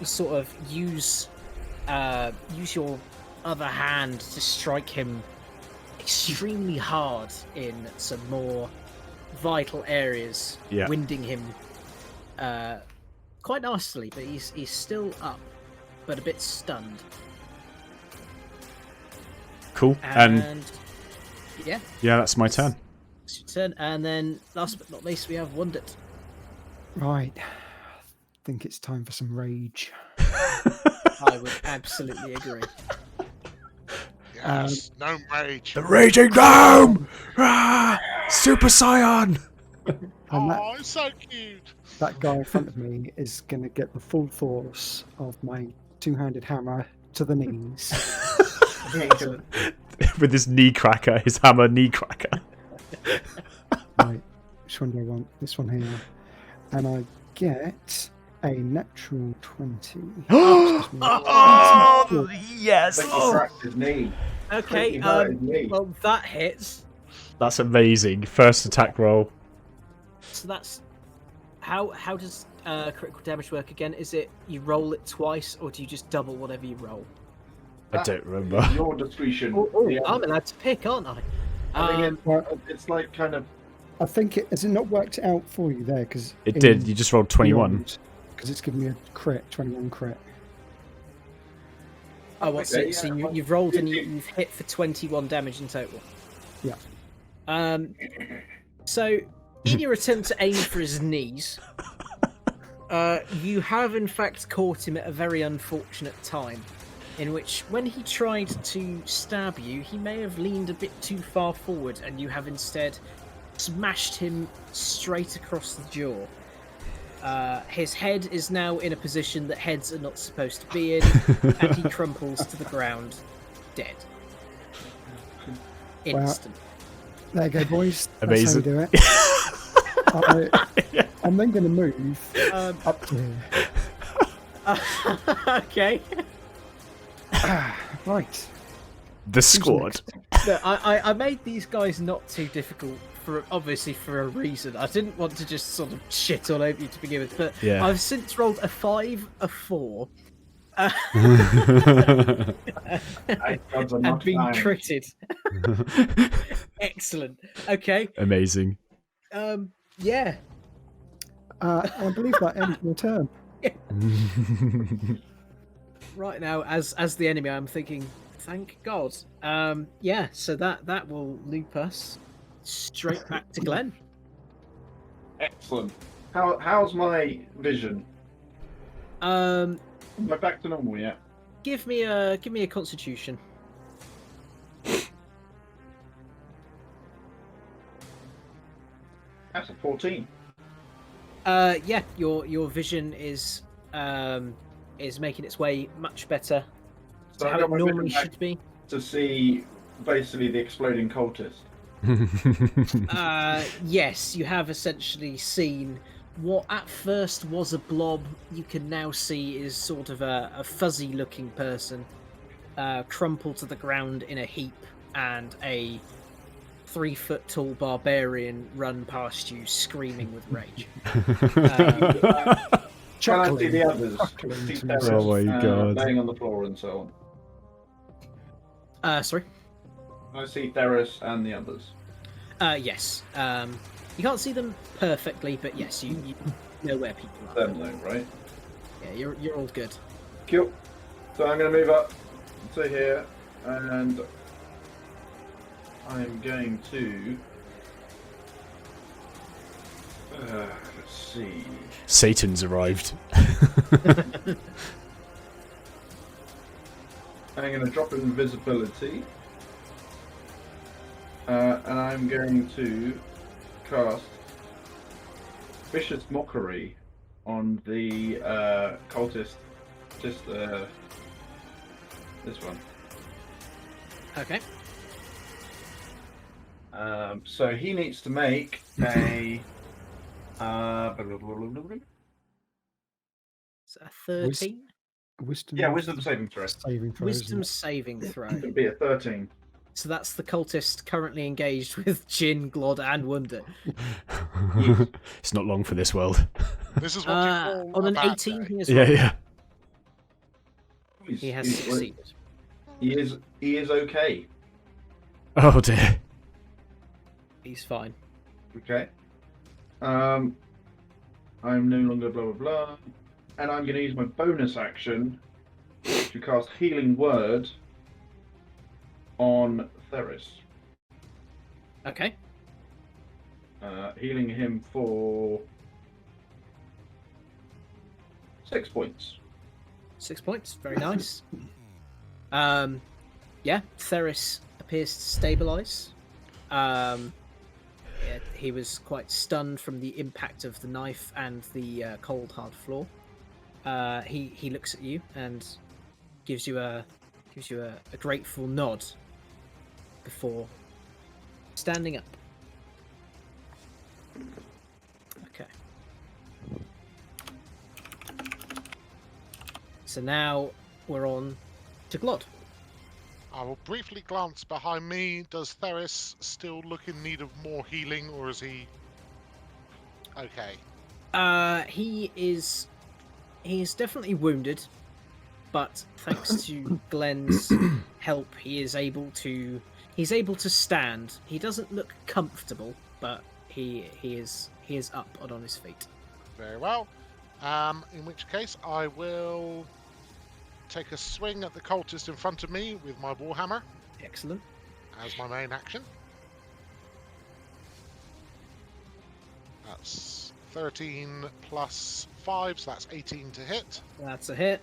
you sort of use your other hand to strike him extremely hard in some more vital areas, Yeah. winding him quite nicely, but he's still up, but a bit stunned. Cool. And yeah, that's my turn. it's your turn. And then, last but not least, we have Wundet. Right. I think it's time for some rage. I would absolutely agree. Yes, no rage. The Raging Gnome! Ah, Super Scion! And Oh, it's so cute. that guy in front of me is going to get the full force of my two-handed hammer to the knees. With his knee cracker, his hammer knee cracker. Right. Which one do I want? This one here. And I get a natural 20. Oh, yes! I think he cracked his knee. Okay, He hurt his knee. well, that hits. That's amazing. First attack roll. So that's how does critical damage work again? Is it you roll it twice, or do you just double whatever you roll? I don't remember. Your discretion. Oh, Yeah. I'm allowed to pick, aren't I? I think it's like kind of. I think it has it not worked out for you there because It did. You just rolled 21. because it's given me a crit, 21 crit. Oh, what's Okay, it? So yeah. you've rolled and you've hit for 21 damage in total. Yeah. So in your attempt to aim for his knees, you have in fact caught him at a very unfortunate time, in which when he tried to stab you, he may have leaned a bit too far forward, and you have instead smashed him straight across the jaw. His head is now in a position that heads are not supposed to be in, and he crumples to the ground, dead. Instant. There you go, boys. That's Amazing. how you do it. I'm then going to move up to here. Okay. Right. The squad. Look, I made these guys not too difficult obviously for a reason. I didn't want to just sort of shit all over you to begin with, but Yeah. I've since rolled a 5, a 4, God's and enough been time. critted. Excellent. Okay. Amazing. Yeah. I believe that ends your turn. Right now, as the enemy, I'm thinking, thank God. Yeah. So that will loop us straight back to Glenn. Excellent. How's my vision? Am I back to normal yet? Give me a Constitution. That's a 14. Yeah, your vision is making its way much better So to I how got it my normally vision back should be. to see basically the exploding cultist. Yes, you have essentially seen what at first was a blob. You can now see is sort of a fuzzy-looking person crumple to the ground in a heap, and a 3-foot-tall barbarian run past you, screaming with rage. Can I see the others? Chuckling See to Terrace, myself. Oh my God. laying on the floor and so on. Sorry. I see Theros and the others. Yes. You can't see them perfectly, but yes, you know where people are. Them though, right? Yeah, you're all good. Cool. So I'm going to move up to here, and I'm going to. Let's see. Satan's arrived. I'm going to drop invisibility, and I'm going to cast Vicious Mockery on the cultist. Just this one. Okay. So he needs to make a. Is that a 13? Wisdom. Yeah, wisdom saving throw. Saving throw. isn't Wisdom it? saving throw. It'd be a 13. So that's the cultist currently engaged with Jin, Glod, and Wunder. It's not long for this world. This is what you call On a an bad 18, day. he has Yeah. he has He's- succeeded. He is okay. Oh dear. He's fine. Okay. I'm no longer blah blah blah, and I'm going to use my bonus action to cast Healing Word on Theris. Okay. Healing him for 6 points. 6 points. Very nice. Yeah, Theris appears to stabilize. Yeah, he was quite stunned from the impact of the knife and the cold hard floor. He looks at you and gives you a grateful nod before standing up. Okay. So now we're on to Glod. I will briefly glance behind me. Does Theris still look in need of more healing, or is he okay? He is definitely wounded, but thanks to Glenn's help, he's able to stand. He doesn't look comfortable, but he is up and on his feet. Very well. In which case, I will take a swing at the cultist in front of me with my warhammer Excellent. as my main action. That's 13 plus 5, so that's 18 to hit. That's a hit.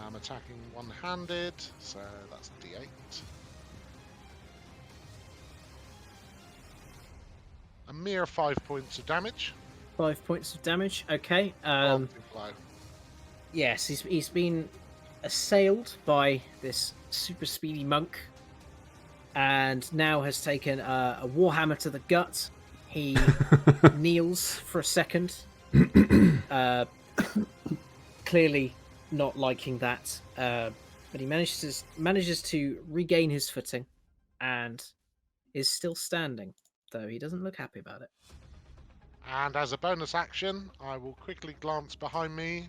I'm attacking one-handed, so that's d8. A mere 5 points of damage. 5 points of damage. Okay. Bolting blow. Yes, he's been assailed by this super speedy monk, and now has taken a warhammer to the gut. He kneels for a second, clearly not liking that, but he manages to regain his footing, and is still standing, though he doesn't look happy about it. And as a bonus action, I will quickly glance behind me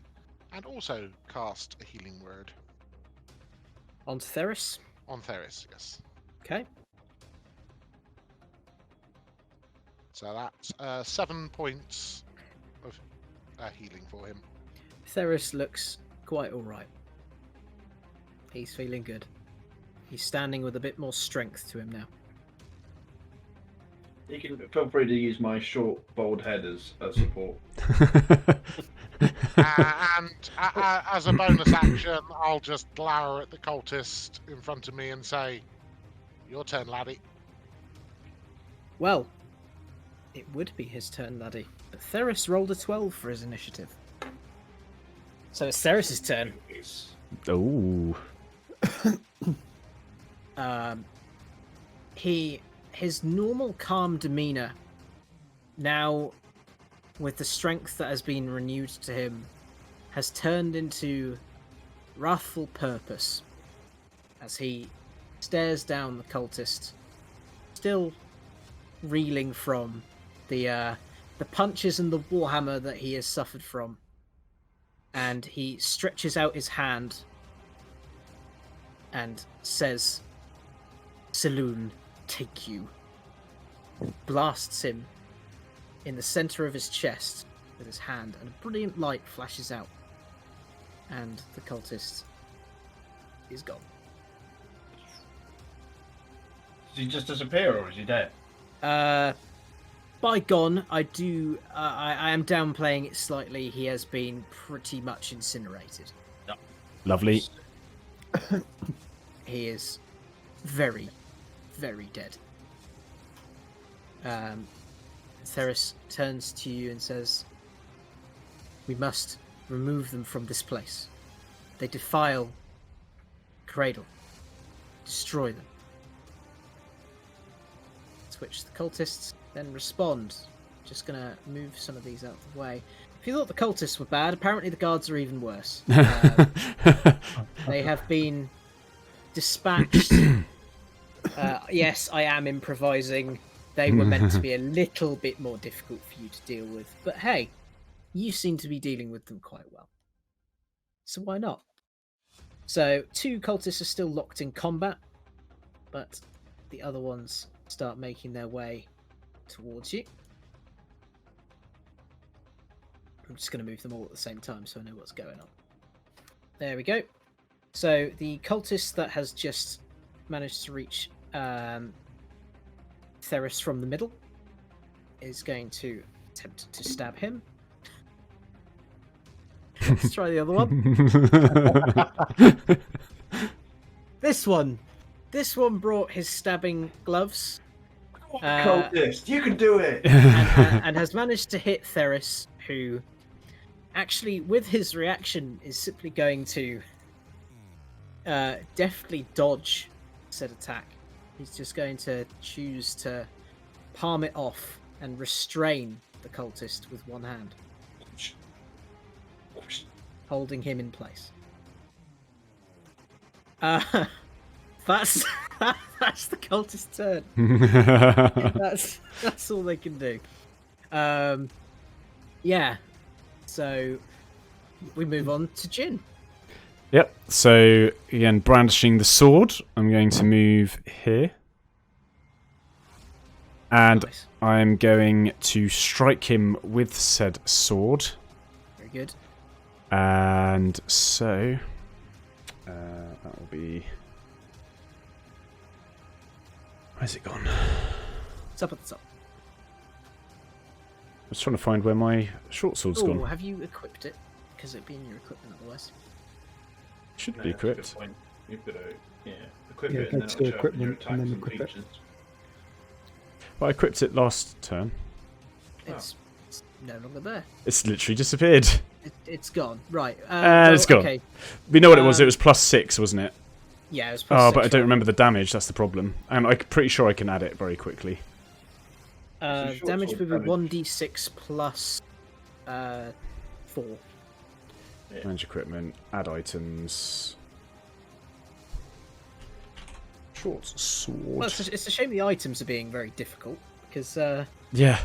and also cast a healing word On to Theris. on Theris, yes. Okay. So that's 7 points of healing for him. Theris looks quite alright. He's feeling good. He's standing with a bit more strength to him now. You can feel free to use my short, bald head as support. And as a bonus action, I'll just glower at the cultist in front of me and say, "Your turn, laddie." Well, it would be his turn, laddie. But Theris rolled a 12 for his initiative. So it's Theris' turn. Oh. His normal calm demeanor, now with the strength that has been renewed to him, has turned into wrathful purpose as he stares down the cultist, still reeling from the punches and the warhammer that he has suffered from, and he stretches out his hand and says, "Saloon, take you." Blasts him in the center of his chest with his hand, and a brilliant light flashes out, and the cultist is gone. Does he just disappear, or is he dead? By gone, I am downplaying it slightly. He has been pretty much incinerated. Lovely. He is very, very dead. Theris turns to you and says, "We must remove them from this place. They defile Cradle. Destroy them." To which the cultists then respond. Just gonna move some of these out of the way. If you thought the cultists were bad, apparently the guards are even worse. They have been dispatched. Yes, I am improvising. They were meant to be a little bit more difficult for you to deal with. But hey, you seem to be dealing with them quite well. So why not? So 2 cultists are still locked in combat, but the other ones start making their way towards you. I'm just going to move them all at the same time so I know what's going on. There we go. So the cultist that has just managed to reach Theris from the middle is going to attempt to stab him. Let's try the other one. This one brought his stabbing gloves. Cultist, you can do it! and has managed to hit Theris, who actually, with his reaction, is simply going to deftly dodge said attack. He's just going to choose to palm it off and restrain the cultist with one hand, holding him in place. That's the cultist's turn. That's all they can do. Yeah. So we move on to Jin. Yep. So again, brandishing the sword, I'm going to move here, and Nice. I'm going to strike him with said sword. Very good. And so that will be. Where's it gone? It's up at the top. I was trying to find where my short sword's Oh, gone. have you equipped it? Because it'd be in your equipment otherwise. Should No, be that's a good equipped. point. You've got to, equip Yeah, it go and to then it'll show up in your equipment and attacks then and equip it. features. Well, I equipped it last turn. It's no longer there. It's literally disappeared. It's gone. Right. It's gone. Okay. We know what it was. It was +6, wasn't it? Yeah, it was Oh, +6, but I don't right? remember the damage. That's the problem. And I'm pretty sure I can add it very quickly. So short Damage sword would be damage. 1d6 plus 4. Manage equipment. Add items. Short sword. Well, it's a shame the items are being very difficult because Yeah.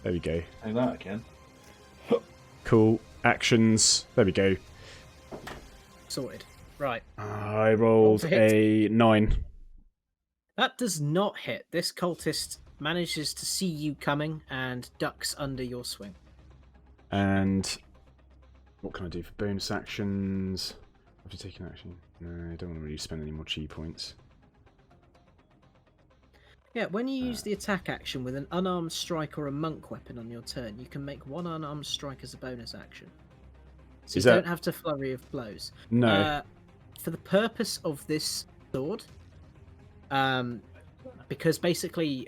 There we go. Say that again. Cool. Actions. There we go. sorted. Right. I rolled Roll to hit. a 9. That does not hit. This cultist manages to see you coming and ducks under your swing. And what can I do for bonus actions? Have you taken action? No, I don't want to really spend any more chi points. Yeah, when you use the attack action with an unarmed strike or a monk weapon on your turn, you can make one unarmed strike as a bonus action. So Is you that- don't have to flurry of blows. No. For the purpose of this sword, because basically,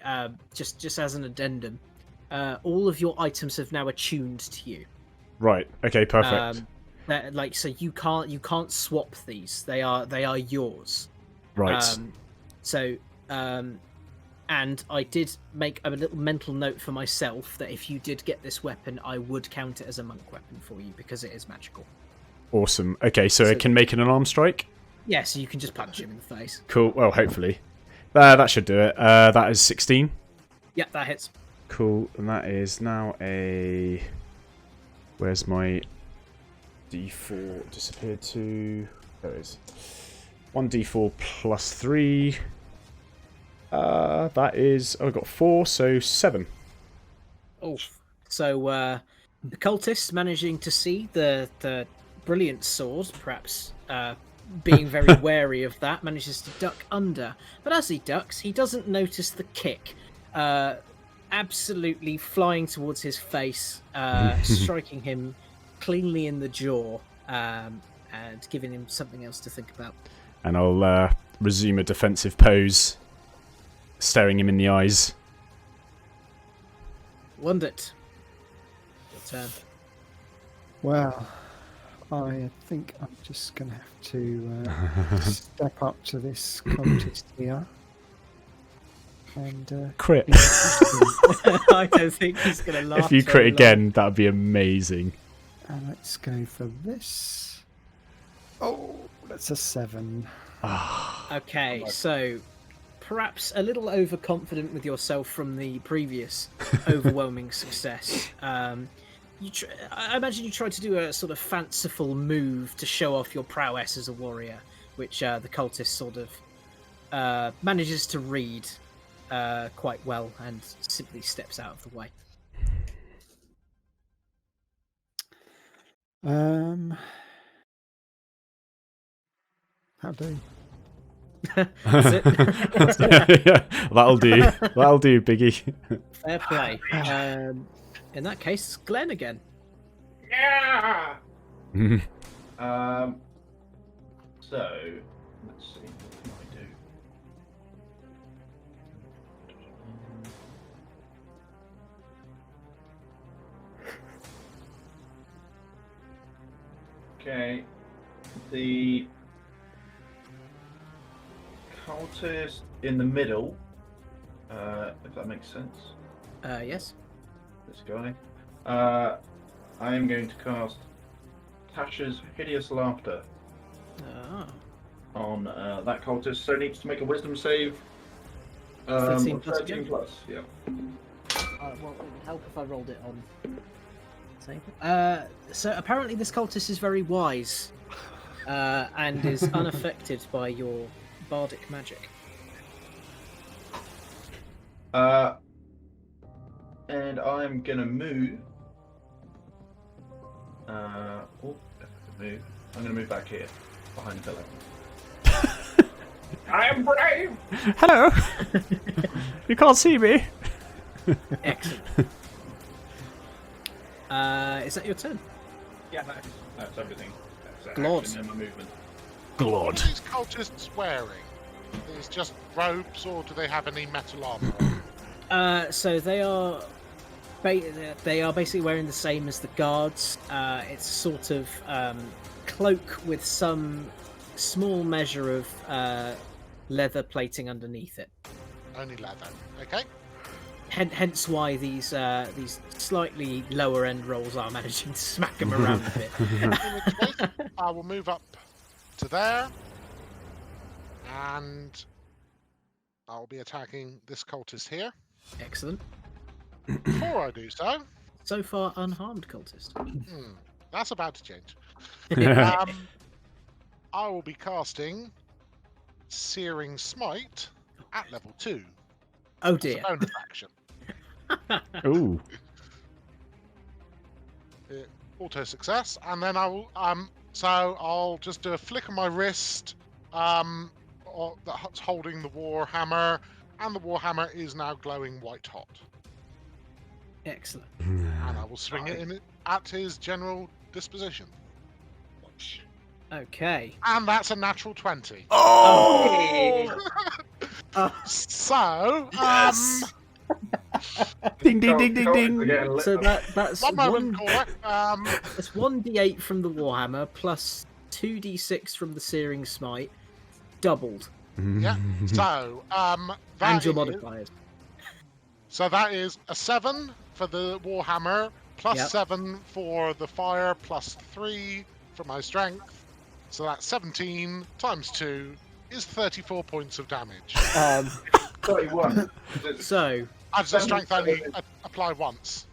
just as an addendum, all of your items have now attuned to you. Right. Okay. Perfect. So you can't swap these. They are yours. Right. And I did make a little mental note for myself that if you did get this weapon, I would count it as a monk weapon for you because it is magical. Awesome. Okay, so so- it can make an unarmed strike. Yeah, so you can just punch him in the face. Cool. Well, hopefully. That should do it. That is 16. Yeah, that hits. Cool. And that is now a... Where's my D4 disappeared to? There it is. 1D4 plus 3. That is... Oh, I got 4, so 7. Oh, so the cultist managing to see the brilliant sword, perhaps being very wary of that, manages to duck under. But as he ducks, he doesn't notice the kick, absolutely flying towards his face, striking him cleanly in the jaw, and giving him something else to think about. And I'll resume a defensive pose, staring him in the eyes. Wondit. Your turn. Well, I think I'm just going to have to step up to this cultist here. And Crit. I don't think he's going to laugh. If you very crit long. again, that would be amazing. and let's go for this. Oh, that's a 7. Okay, so perhaps a little overconfident with yourself from the previous overwhelming success. I imagine you tried to do a sort of fanciful move to show off your prowess as a warrior, which the cultist sort of manages to read quite well and simply steps out of the way. How do? That's it. Yeah, that'll do. That'll do, Biggie. Fair play. In that case, Glenn again. Yeah. So let's see. What can I do? Okay, the cultist in the middle, if that makes sense. Yes. This guy. I am going to cast Tasha's Hideous Laughter Ah. on that cultist, so it needs to make a Wisdom save. 13 plus 13 again? plus, yeah. Well, it would help if I rolled it on. So apparently this cultist is very wise and is unaffected by your bardic magic. And I'm gonna move. If I can move, I'm gonna move back here, behind the pillar. I am brave. Hello. You can't see me. Excellent. Is that your turn? Yeah, that's everything. That's Glod. action and my movement. What are Glod. these cultists wearing? Is just robes, or do they have any metal armor? So they are basically wearing the same as the guards. It's sort of cloak with some small measure of leather plating underneath it. Only leather. Okay. Hence why these slightly lower end rolls are managing to smack them around a bit. In which case, I will move up to there, and I'll be attacking this cultist here. Excellent. Before I do so, So far, unharmed cultist. that's about to change. I will be casting Searing Smite at level 2. Oh It's a dear. bonus action. Ooh. Auto success, and then I will so I'll just do a flick of my wrist that's holding the Warhammer, and the Warhammer is now glowing white hot, Excellent. and I will swing it in at his general disposition, Okay. and that's a natural 20. Oh! So Ding ding ding ding ding. So that's one moment, one. caller. That's 1d8 from the Warhammer plus 2d6 from the Searing Smite, doubled. Yeah. So And that your is, modifiers. so that is a 7 for the Warhammer, plus Yep. 7 for the fire, plus 3 for my strength. So that's 17 times 2 is 34 points of damage. 31. So As the strength only apply once.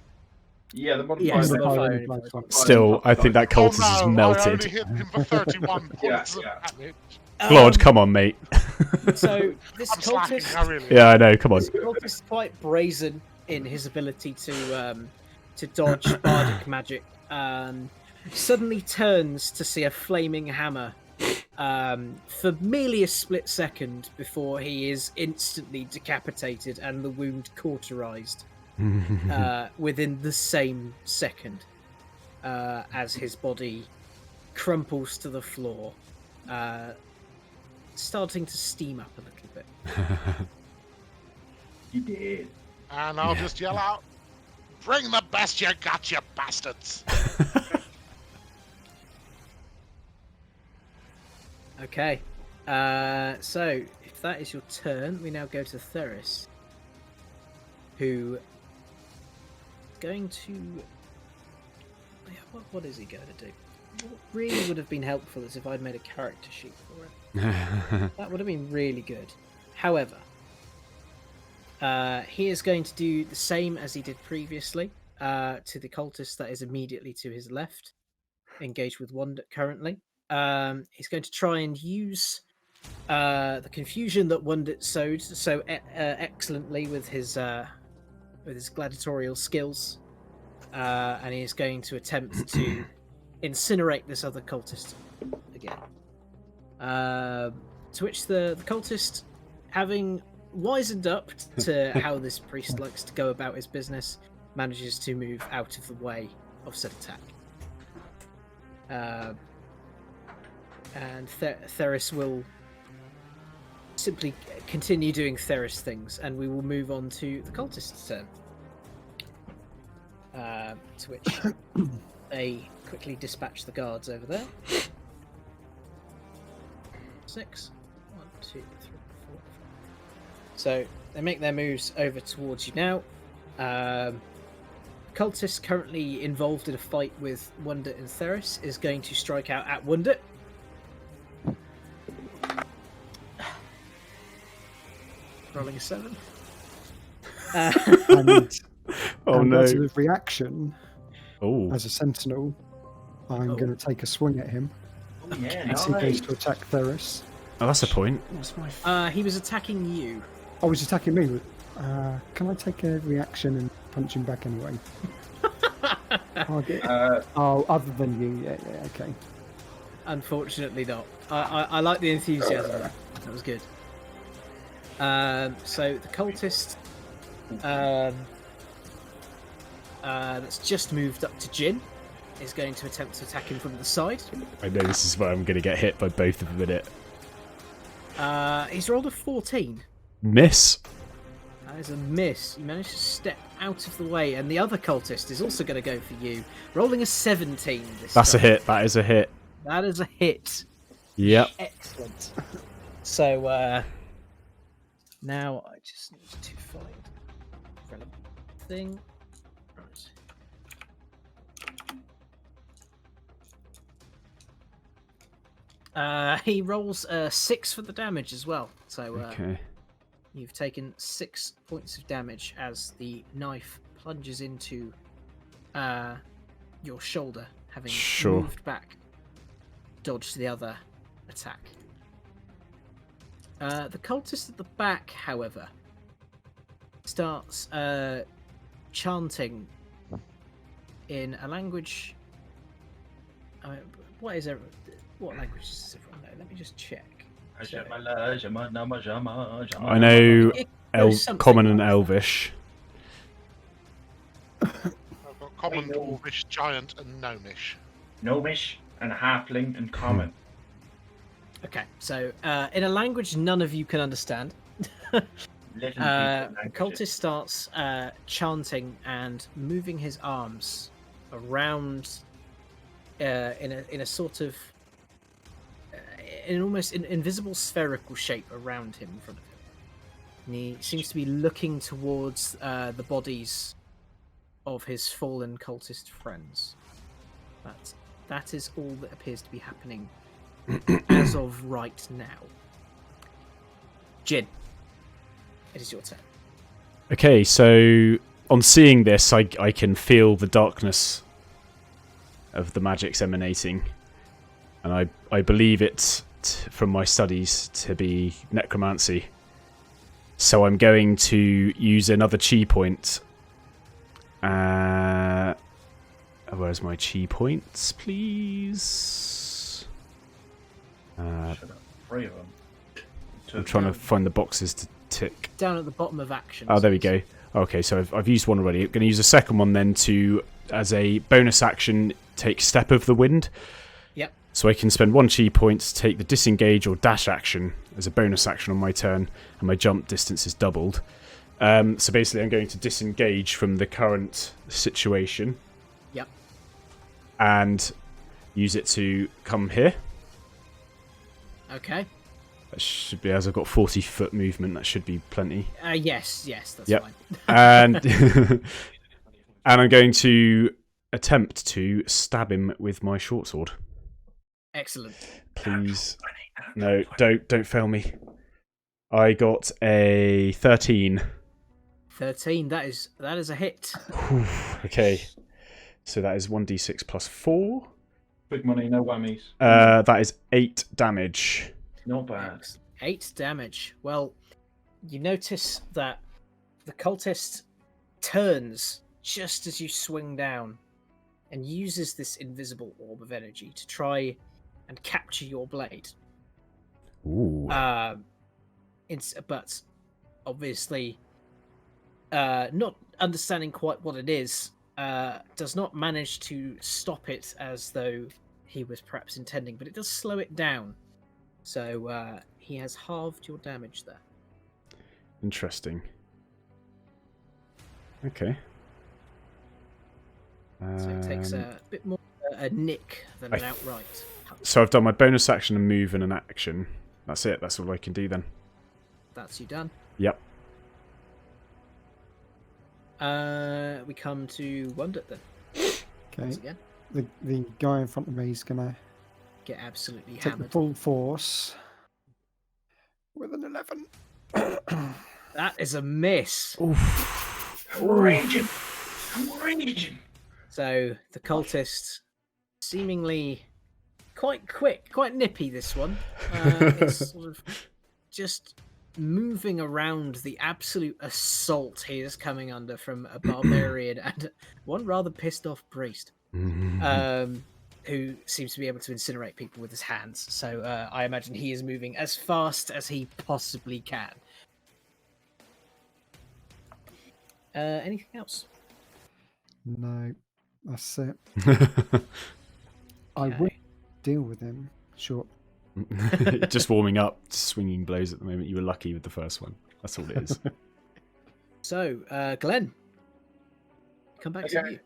Yeah, the Yes, modifiers. the Modifier modifier. only Still, I think that cultist oh, is no, I melted. only hit him for 31 points Yeah. of damage. Glod, come on, mate. So this I'm slacking, I cultist, really Yeah, I know. Come on. this cultist is quite brazen in his ability to dodge bardic magic. Suddenly turns to see a flaming hammer for merely a split second before he is instantly decapitated and the wound cauterized within the same second as his body crumples to the floor, starting to steam up a little bit. You did. And I'll just yell out, "Bring the best you got, you bastards!" Okay, so if that is your turn, we now go to Theris, who is going to... What is he going to do? What really would have been helpful is if I'd made a character sheet for it. That would have been really good. However, he is going to do the same as he did previously to the cultist that is immediately to his left, engaged with Wanda currently. He's going to try and use the confusion that Wundit sowed so excellently with his gladiatorial skills, and he is going to attempt to incinerate this other cultist again. To which the cultist, having wisened up to how this priest likes to go about his business, manages to move out of the way of said attack. And Theris will simply continue doing Theris things, and we will move on to the cultist's turn. To which they quickly dispatch the guards over there. 6. 1, 2, 3, 4, 5. So they make their moves over towards you now. Cultist currently involved in a fight with Wunda and Theris is going to strike out at Wunda. Rolling a 7. And Oh and no! as a reaction, Oh, as a sentinel, I'm Oh. going to take a swing at him Oh, yeah, as he goes nice. to attack Theris. oh, that's a point. What's my? He was attacking you. Oh, he's attacking me. Can I take a reaction and punch him back anyway? Target. Other than you, yeah, okay. Unfortunately not. I like the enthusiasm. That was good. So the cultist that's just moved up to Jin is going to attempt to attack him from the side. I know this is where I'm going to get hit by both of them in it. He's rolled a 14. Miss. That is a miss. You managed to step out of the way, and the other cultist is also going to go for you, rolling a 17 this That's a time. hit. That is a hit. That is a hit. Yep. Excellent. So now I just need to find a relevant thing. Right. He rolls 6 for the damage as well. So Okay. you've taken 6 points of damage as the knife plunges into your shoulder, having Sure. moved back, dodged the other attack. The cultist at the back, however, starts chanting in a language. What is it? What language does everyone know? Let me just check. I know It goes something Common and like Elvish. I've got common, dwarvish, giant, and gnomish. Gnomish and halfling and common. Okay, so in a language none of you can understand, cultist starts chanting and moving his arms around in a sort of in almost an invisible spherical shape around him in front of him. And he seems to be looking towards the bodies of his fallen cultist friends. But that is all that appears to be happening as of right now. Jin, it is your turn. Okay, so on seeing this, I can feel the darkness of the magics emanating, and I believe it from my studies to be necromancy. So I'm going to use another chi point. Where's my chi points, please? Three of them. I'm trying to find the boxes to tick. Down at the bottom of actions. Oh, there we go. Okay, so I've used one already. I'm going to use a second one then to, as a bonus action, take Step of the Wind. Yep. So I can spend 1 chi point to take the disengage or dash action as a bonus action on my turn, and my jump distance is doubled. So basically I'm going to disengage from the current situation. Yep. And use it to come here. Okay. That should be, as I've got 40-foot movement, that should be plenty. Yes, that's Yep. fine. And and I'm going to attempt to stab him with my short sword. Excellent. Please, no, don't fail me. I got a 13. 13. That is a hit. Okay, so that is 1d6 plus 4. Big money, no whammies. That is 8 damage. Not bad. 8 damage. Well, you notice that the cultist turns just as you swing down and uses this invisible orb of energy to try and capture your blade. Ooh. But obviously, not understanding quite what it is, does not manage to stop it as though he was perhaps intending, but it does slow it down. So he has halved your damage there. Interesting. Okay. So it takes a bit more a nick than an outright. So I've done my bonus action, a move, and an action. That's it. That's all I can do then. That's you done. Yep. We come to Wonder then. Okay. Once again, The guy in front of me is gonna get absolutely take the hammered. full force with an 11. That is a miss. Oof. I'm raging. So the cultist, seemingly quite quick, quite nippy. This one, it's sort of just moving around the absolute assault he is coming under from a barbarian and one rather pissed off priest, who seems to be able to incinerate people with his hands. So I imagine he is moving as fast as he possibly can. Anything else? No, that's it. I Okay. would deal with him. Sure. Just warming up, swinging blows at the moment. You were lucky with the first one. That's all it is. So, Glenn, come back to Okay. you.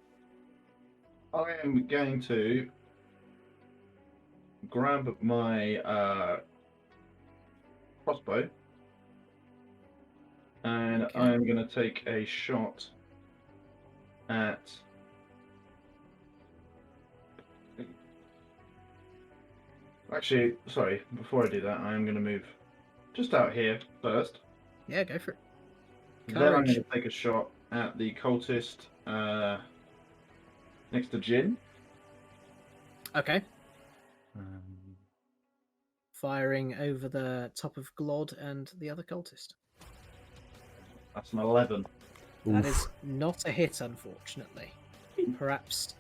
I am going to grab my crossbow, and Okay. I am going to take a shot at. Actually, sorry. Before I do that, I am going to move just out here first. Yeah, go for it. Then I'm Courage. going to take a shot at the cultist next to Jin. Okay. Firing over the top of Glod and the other cultist. That's an 11. That Oof. is not a hit, unfortunately. Perhaps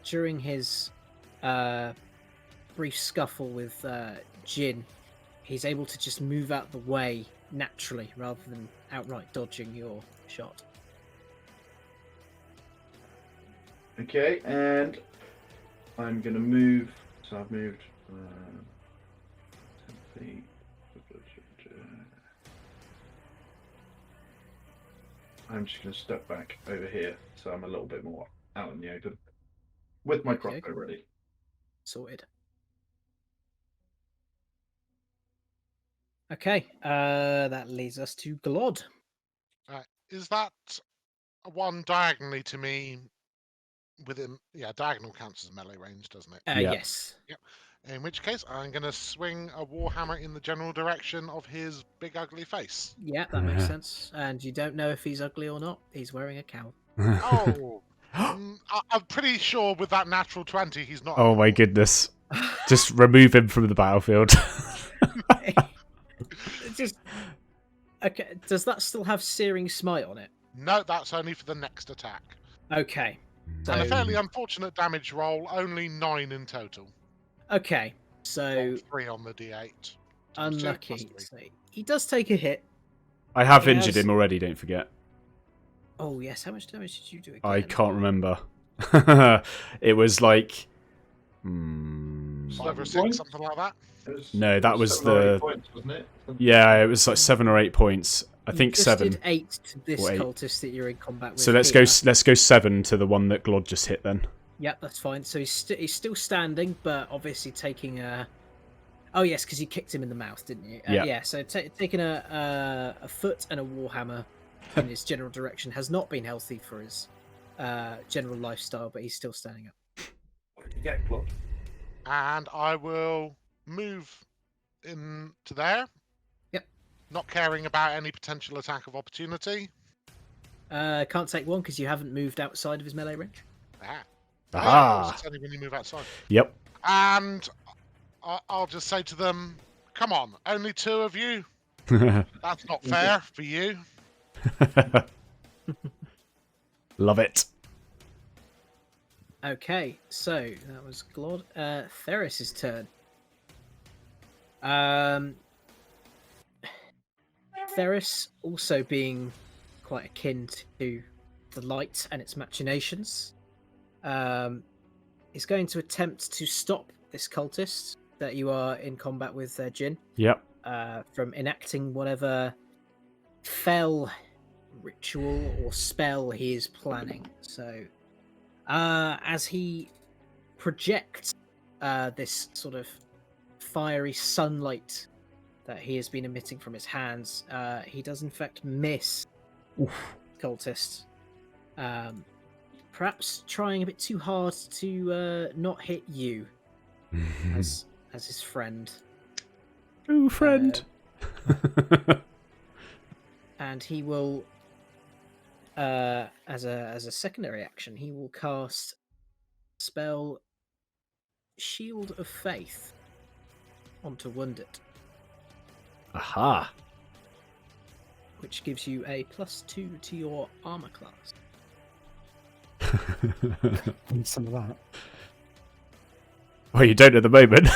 during his brief scuffle with Jin, he's able to just move out the way naturally rather than outright dodging your shot. Okay, and I'm going to move. So I've moved 10 feet. I'm just going to step back over here so I'm a little bit more out in the open with my Okay. crossbow ready. Sorted. Okay, that leads us to Glod. Is that one diagonally to me within... Yeah, diagonal counts as melee range, doesn't it? Yeah. Yes. In which case, I'm going to swing a warhammer in the general direction of his big ugly face. Yeah, that makes sense. And you don't know if he's ugly or not. He's wearing a cowl. Oh, I'm pretty sure with that natural 20, he's not. Oh my goodness. Just remove him from the battlefield. Just okay. Does that still have Searing Smite on it? No, that's only for the next attack. Okay. And a So fairly unfortunate damage roll, only 9 in total. okay. So Rolled 3 on the d8. Times 2 unlucky. plus 3. So he does take a hit. I have He injured has- him already, don't forget. Oh yes. How much damage did you do again? I can't remember. It was like... 5 or 6, points? something like that. It was- No, it that was 7 or 8 the- points, wasn't it? Yeah, it was like 7 or 8 points. I You think just 7. did 8 to this Or 8. cultist that you're in combat with. So let's here. go 7 to the one that Glod just hit then. Yep, that's fine. So he's still standing, but obviously taking a. Oh yes, because you kicked him in the mouth, didn't you? Yeah. Yeah. So taking a foot and a warhammer in his general direction has not been healthy for his general lifestyle, but he's still standing up. What did you get, Claude? And I will move into there. Yep. Not caring about any potential attack of opportunity. Can't take one because you haven't moved outside of his melee range. Ah. Aha! It's only when you move outside. Yep. And I'll just say to them, come on, only 2 of you? That's not fair for you. Love it. Okay, so that was Glod. Theris's turn. Theris, also being quite akin to the light and its machinations, is going to attempt to stop this cultist that you are in combat with, Jin. Yep. From enacting whatever fell ritual or spell he is planning. So, as he projects this sort of fiery sunlight that he has been emitting from his hands, he does in fact miss cultist. Perhaps trying a bit too hard to not hit you as his friend. Ooh, friend. And he will, as a secondary action, he will cast spell Shield of Faith onto Wounded, Aha. which gives you a +2 to your armor class. Need some of that. Well, you don't at the moment.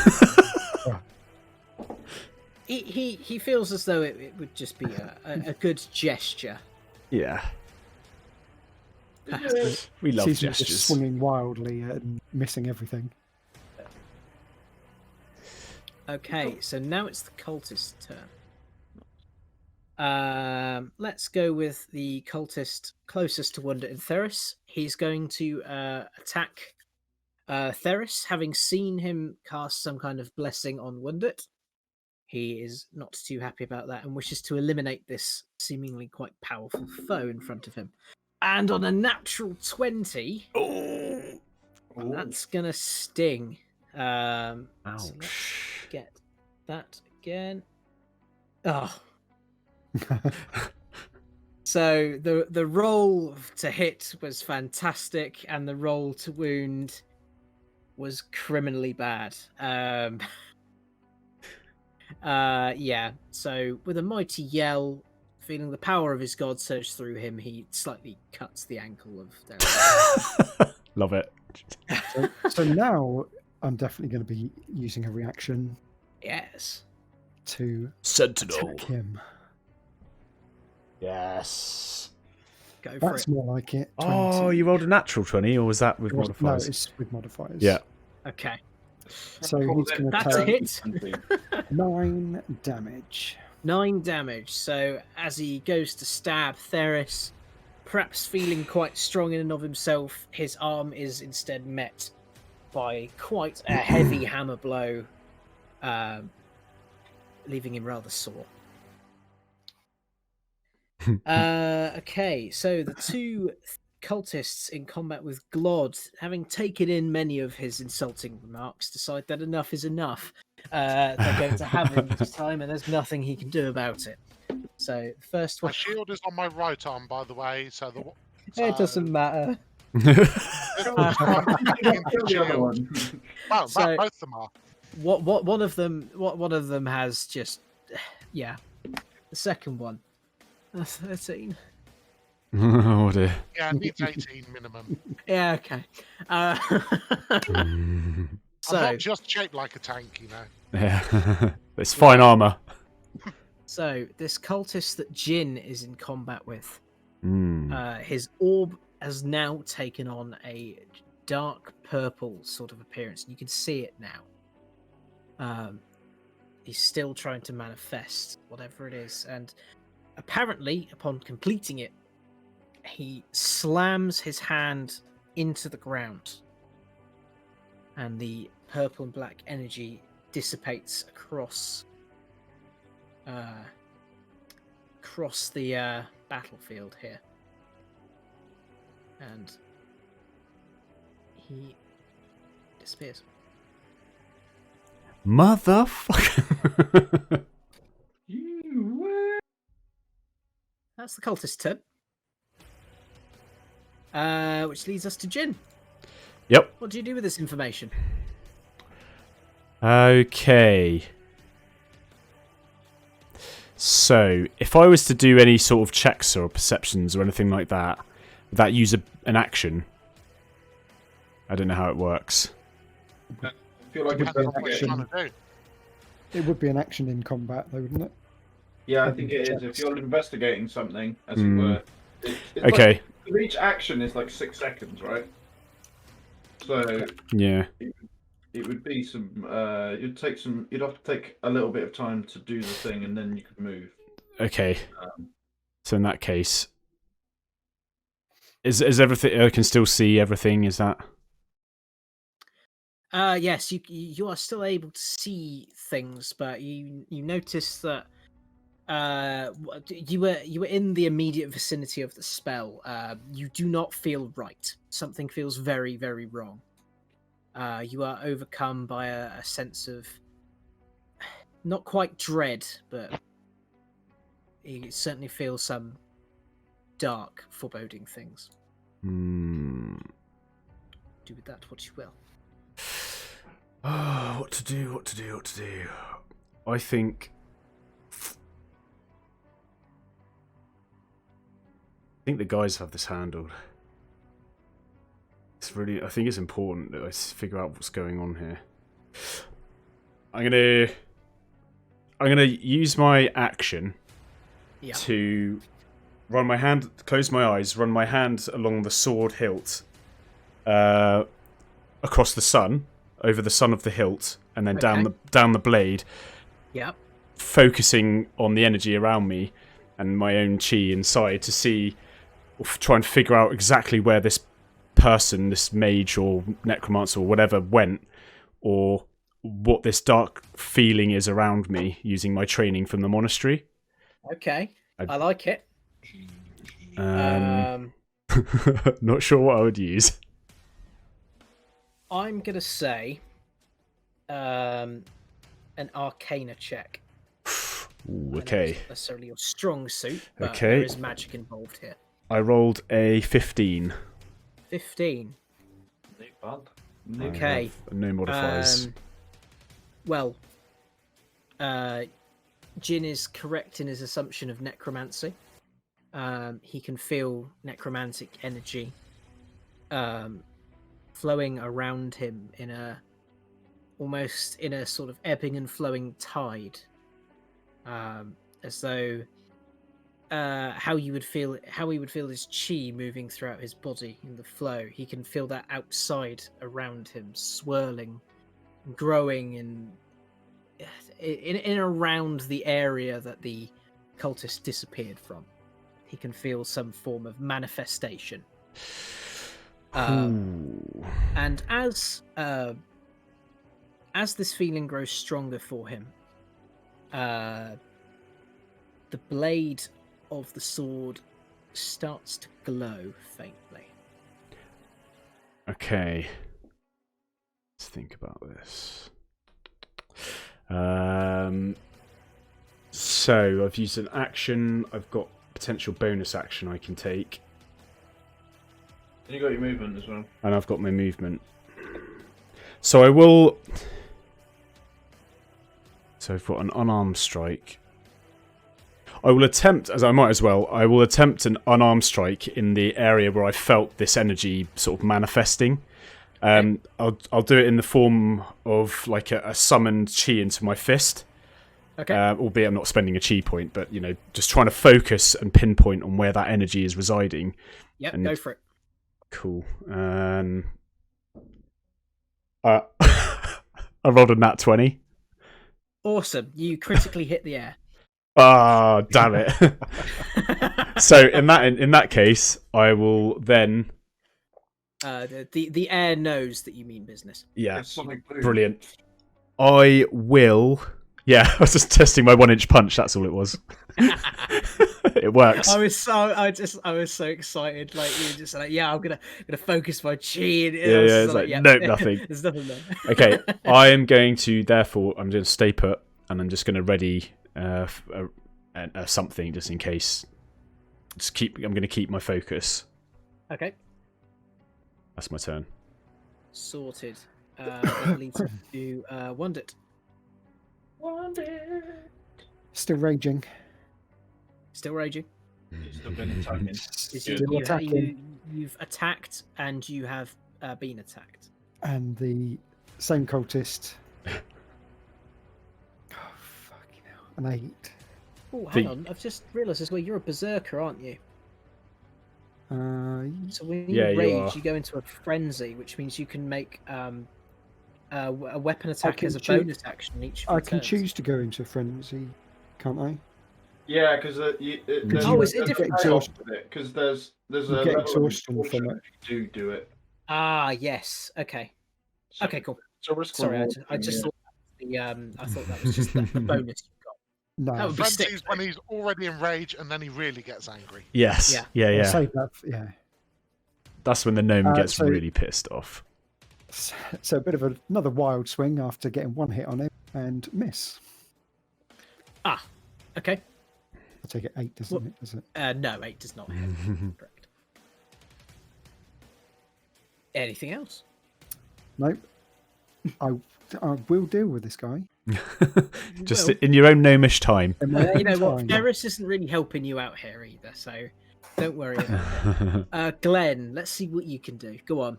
He feels as though it would just be a good gesture. Yeah. We love Sees him just gestures. swinging wildly and missing everything. Okay, so now it's the cultist's turn. Let's go with the cultist closest to Wonder in Theris. He's going to attack Theris, having seen him cast some kind of blessing on Wundit. He is not too happy about that and wishes to eliminate this seemingly quite powerful foe in front of him. And on a natural 20, that's going to sting. So let's get that again. Oh. So the roll to hit was fantastic, and the roll to wound was criminally bad. Yeah. So with a mighty yell, feeling the power of his god surge through him, he slightly cuts the ankle of Derek. Love it. So now I'm definitely going to be using a reaction Yes. to Sentinel. attack him. Yes. Go for That's it. more like it. 20. Oh, you rolled a natural 20, or was that with No, modifiers? it's with modifiers. Yeah. Okay. So he's going to That's a take hit. 9 damage. 9 damage. So as he goes to stab Theris, perhaps feeling quite strong in and of himself, his arm is instead met by quite a heavy hammer blow, leaving him rather sore. Okay, so the two cultists in combat with Glod, having taken in many of his insulting remarks, decide that enough is enough. They're going to have him this time, and there's nothing he can do about it. So the first My one, shield is on my right arm, by the way, so it doesn't matter. Kill the other one. Well, So- both of them are. What one of them has just, yeah. The second one, 13. Oh dear. Yeah, it needs 18 minimum. Yeah, okay. I'm So not just shaped like a tank, you know. Yeah. It's fine armor. So this cultist that Jin is in combat with, Mm. his orb has now taken on a dark purple sort of appearance. You can see it now. He's still trying to manifest whatever it is, and apparently, upon completing it, he slams his hand into the ground, and the purple and black energy dissipates across the battlefield here, and he disappears. Motherfucker. That's the cultist turn. Which leads us to Jin. Yep. What do you do with this information? Okay. So, if I was to do any sort of checks or perceptions or anything like that, would that use an action? I don't know how it works. I feel like Depends it's on what you're trying to do. It would be an action in combat, though, wouldn't it? Yeah, I think it is. If you're investigating something, as it Hmm. were. It's Okay. Like, each action is like 6 seconds, right? So Yeah. it would be some. You'd have to take a little bit of time to do the thing, and then you could move. Okay. Um, So in that case, is everything? I can still see everything. Is that? Yes, you are still able to see things, but you notice that you were in the immediate vicinity of the spell. You do not feel right. Something feels very, very wrong. You are overcome by a sense of not quite dread, but you certainly feel some dark, foreboding things. Hmm. Do with that what you will. Oh, what to do? What to do? What to do? I think the guys have this handled. It's really. I think it's important that I figure out what's going on here. I'm gonna use my action Yeah. to run my hand, close my eyes, run my hand along the sword hilt, across the sun, over the sun of the hilt, and then down the blade, Yep. focusing on the energy around me and my own chi inside to see, or try and figure out exactly where this person, this mage or necromancer or whatever went, or what this dark feeling is around me using my training from the monastery. Okay. I like it. Not sure what I would use. I'm gonna say an Arcana check. Ooh, I know okay. it's not necessarily your strong suit, but Okay. there is magic involved here. I rolled a 15. 15. Not bad. I Okay. have no modifiers. Well, Jin is correct in his assumption of necromancy. He can feel necromantic energy flowing around him almost in a sort of ebbing and flowing tide, as though how he would feel his chi moving throughout his body in the flow. He can feel that outside around him, swirling, growing in around the area that the cultist disappeared from. He can feel some form of manifestation. And as this feeling grows stronger for him, the blade of the sword starts to glow faintly. Okay. Let's think about this. So I've used an action. I've got potential bonus action I can take. And you got your movement as well. And I've got my movement. So I will... So I've got an unarmed strike. I will attempt, as I might as well, I will attempt an unarmed strike in the area where I felt this energy sort of manifesting. I'll do it in the form of like a summoned chi into my fist. Okay. Albeit I'm not spending a chi point, but just trying to focus and pinpoint on where that energy is residing. Yep, and go for it. Cool. I rolled a nat 20. Awesome. You critically hit the air. Ah, damn it. So in that case, I will then. The air knows that you mean business. Yeah, It's something blue. brilliant. I will. Yeah, I was just testing my 1-inch punch. That's all it was. It works. I was so excited. Like you were just like, yeah, I'm gonna focus my chi. And It's like, nope, nothing. There's nothing there. Okay, I am going to. Therefore, I'm going to stay put, and I'm just going to ready something just in case. I'm going to keep my focus. Okay. That's my turn. Sorted. That leads to Wondered. Still raging. Still raging. Still been attacking. Is Still attacking. You've attacked and you have been attacked. And the same cultist. Oh, fucking hell. An 8. Oh, hang The- on. I've just realised as well, you're a berserker, aren't you? So when you Yeah, you rage, are. you go into a frenzy, which means you can make a weapon attack can as a choo- bonus action each. I can choose to go into a frenzy, can't I? Yeah, because Oh, is it different? Because there's You a get level of exhaustion from exhaustion if you do it. Ah, yes. Okay. So Okay, cool. it's a risk Sorry, reward I thing, just yeah. thought I thought that was just the bonus you got. No. That would be Frenzy's sick. when he's already in rage and then he really gets angry. Yes. Yeah. Yeah. I'll Yeah. save that. Yeah. That's when the gnome gets so- really pissed off. So a bit of another wild swing after getting one hit on him and miss. Ah, okay. I take it 8, doesn't it? Does it? No, 8 does not hit. Correct. Anything else? Nope. I will deal with this guy. Just Well. in your own gnomish time. In my You know own what? time. Ferris isn't really helping you out here either, so don't worry about it. Glenn, let's see what you can do. Go on.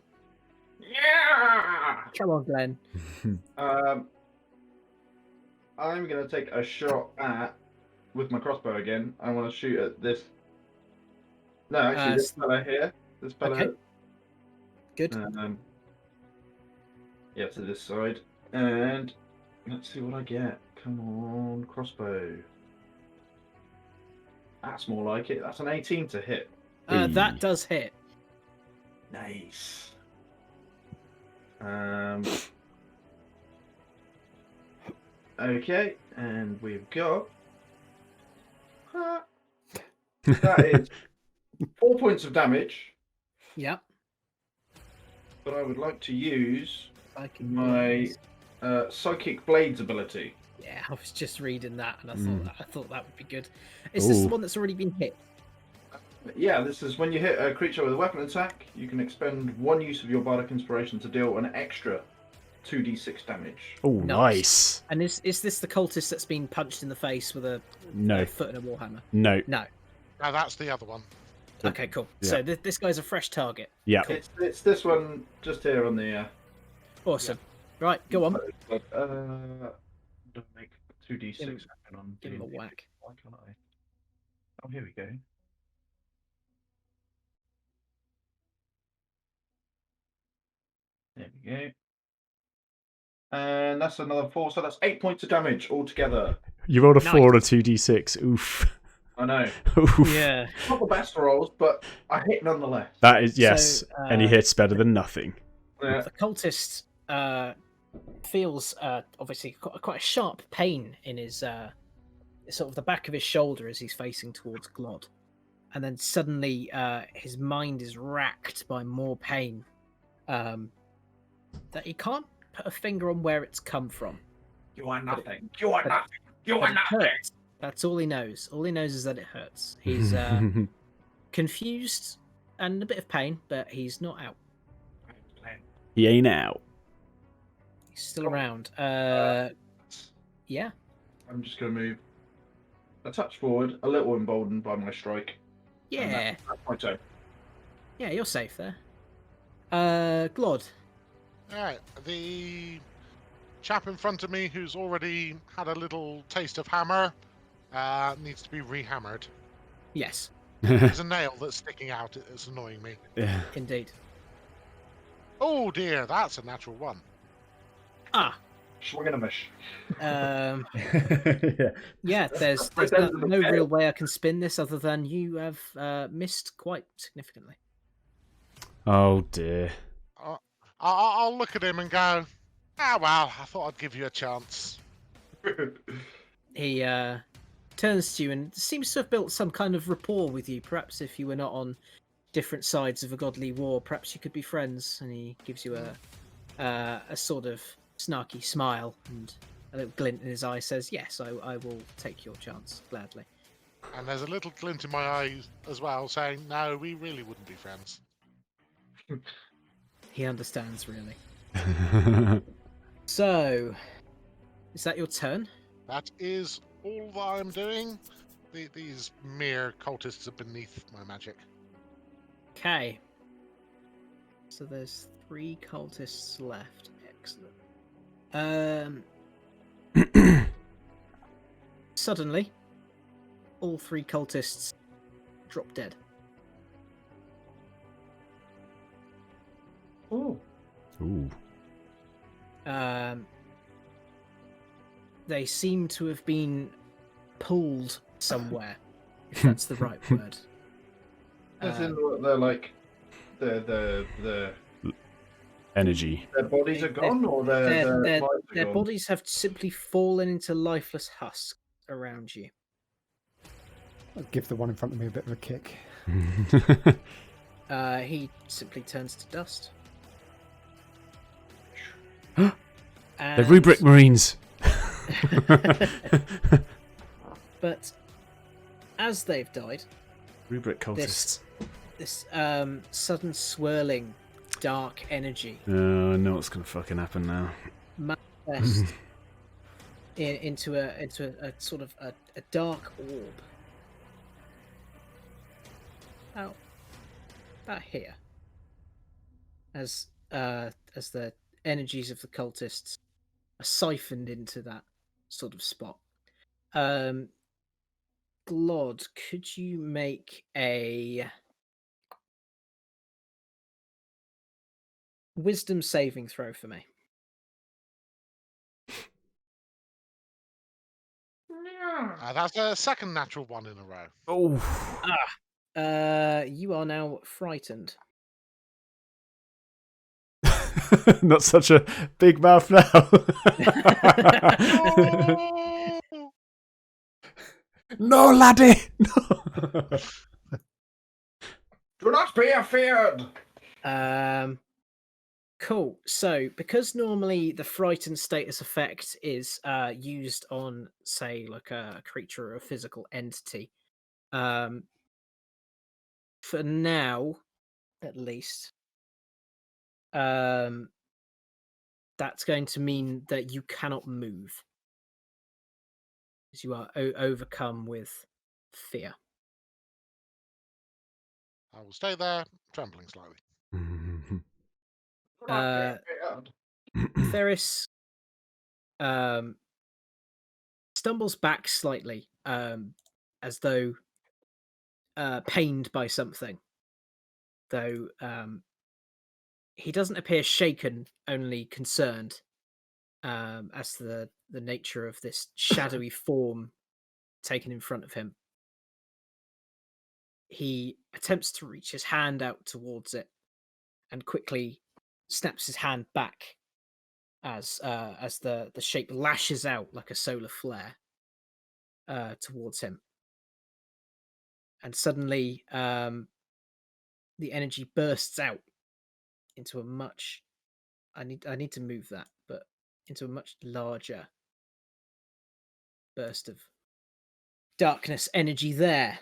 Yeah. Come on, Glenn. I'm gonna take a shot at with my crossbow again. I want to shoot at this. No, actually, this fella here. This fella. Okay. Here. Good. Yeah, to this side, and let's see what I get. Come on, crossbow. That's more like it. That's an 18 to hit. That does hit. Nice. Okay, and we've got that is 4 points of damage, Yep. but I would like to use Psychic my blades. psychic blades ability. Yeah, I was just reading that, and I thought that would be good. Is this the Ooh. one that's already been hit? Yeah, this is when you hit a creature with a weapon attack, you can expend one use of your Bardic Inspiration to deal an extra 2d6 damage. Oh, Nice. nice. And is this the cultist that's been punched in the face with a No. foot and a warhammer? No. No. Now that's the other one. Okay, cool. Yeah. So this guy's a fresh target. Yeah. It's this one just here on the. Awesome. Right, go on. Don't make 2d6 happen on. Give him a D&D. whack. Why can't I? Oh, here we go. There we go. And that's another 4, so that's 8 points of damage altogether. You rolled a Nice. 4 on a 2d6. Oof. I know. Oof. Yeah. Not the best rolls, but I hit nonetheless. That is, yes. So, Any hit's better than nothing. Yeah. The cultist feels obviously quite a sharp pain in his sort of the back of his shoulder as he's facing towards Glod, and then suddenly his mind is racked by more pain that he can't put a finger on where it's come from. You are nothing. You are nothing. You But are it nothing. hurts. That's all he knows. All he knows is that it hurts. He's confused and a bit of pain, but he's not out. He ain't out. He's still around. Yeah. I'm just going to move a touch forward, a little emboldened by my strike. And Yeah. that's my turn. Yeah, you're safe there. Glod. Alright, the chap in front of me who's already had a little taste of hammer needs to be rehammered. Yes, There's a nail that's sticking out, it's annoying me. Yeah. indeed. Oh dear, that's a natural one. Ah. Swing and a miss. Yeah. Yeah, there's no real way I can spin this other than you have missed quite significantly. Oh dear. I'll look at him and go, ah well, I thought I'd give you a chance. He turns to you and seems to have built some kind of rapport with you. Perhaps if you were not on different sides of a godly war, perhaps you could be friends. And he gives you a sort of snarky smile and a little glint in his eye. Says, "Yes, I will take your chance gladly." And there's a little glint in my eye as well, saying, no, we really wouldn't be friends. He understands, really. So, is that your turn? That is all that I'm doing. These mere cultists are beneath my magic. Okay. So there's 3 cultists left. Excellent. Suddenly, all 3 cultists drop dead. Oh, Ooh. They seem to have been pulled somewhere, if that's the right word. as in they're like the Energy. their bodies are gone, or Their lives are gone? bodies have simply fallen into lifeless husks around you. I'll give the one in front of me a bit of a kick. He simply turns to dust. The Rubric Marines. But as they've died, Rubric cultists. this sudden swirling dark energy I know what's gonna fucking happen now. manifests into a sort of a dark orb. About here. As the energies of the cultists are siphoned into that sort of spot. Glod, could you make a wisdom saving throw for me? That's the second natural one in a row. Oh. You are now frightened. Not such a big mouth now. No, laddie. No. Do not be afeared. Cool. So, because normally the frightened status effect is used on, say, like a creature or a physical entity, for now, at least, that's going to mean that you cannot move, because you are overcome with fear. I will stay there, trembling slightly. Do not be afeared. Ferris stumbles back slightly, as though pained by something. Though he doesn't appear shaken, only concerned, as to the nature of this shadowy form taken in front of him. He attempts to reach his hand out towards it, and quickly snaps his hand back as the shape lashes out like a solar flare towards him. And suddenly, the energy bursts out into a much. I need to move that, but into a much larger burst of darkness energy there.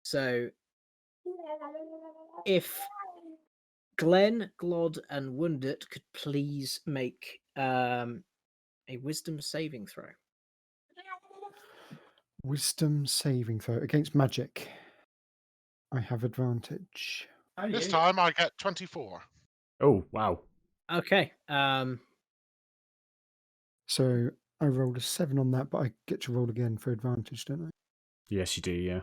So, if Glenn, Glod, and Wundert could please make a wisdom saving throw. Wisdom saving throw against magic. I have advantage. This time I get 24. Oh, wow. Okay. So I rolled a 7 on that, but I get to roll again for advantage, don't I? Yes, you do, yeah.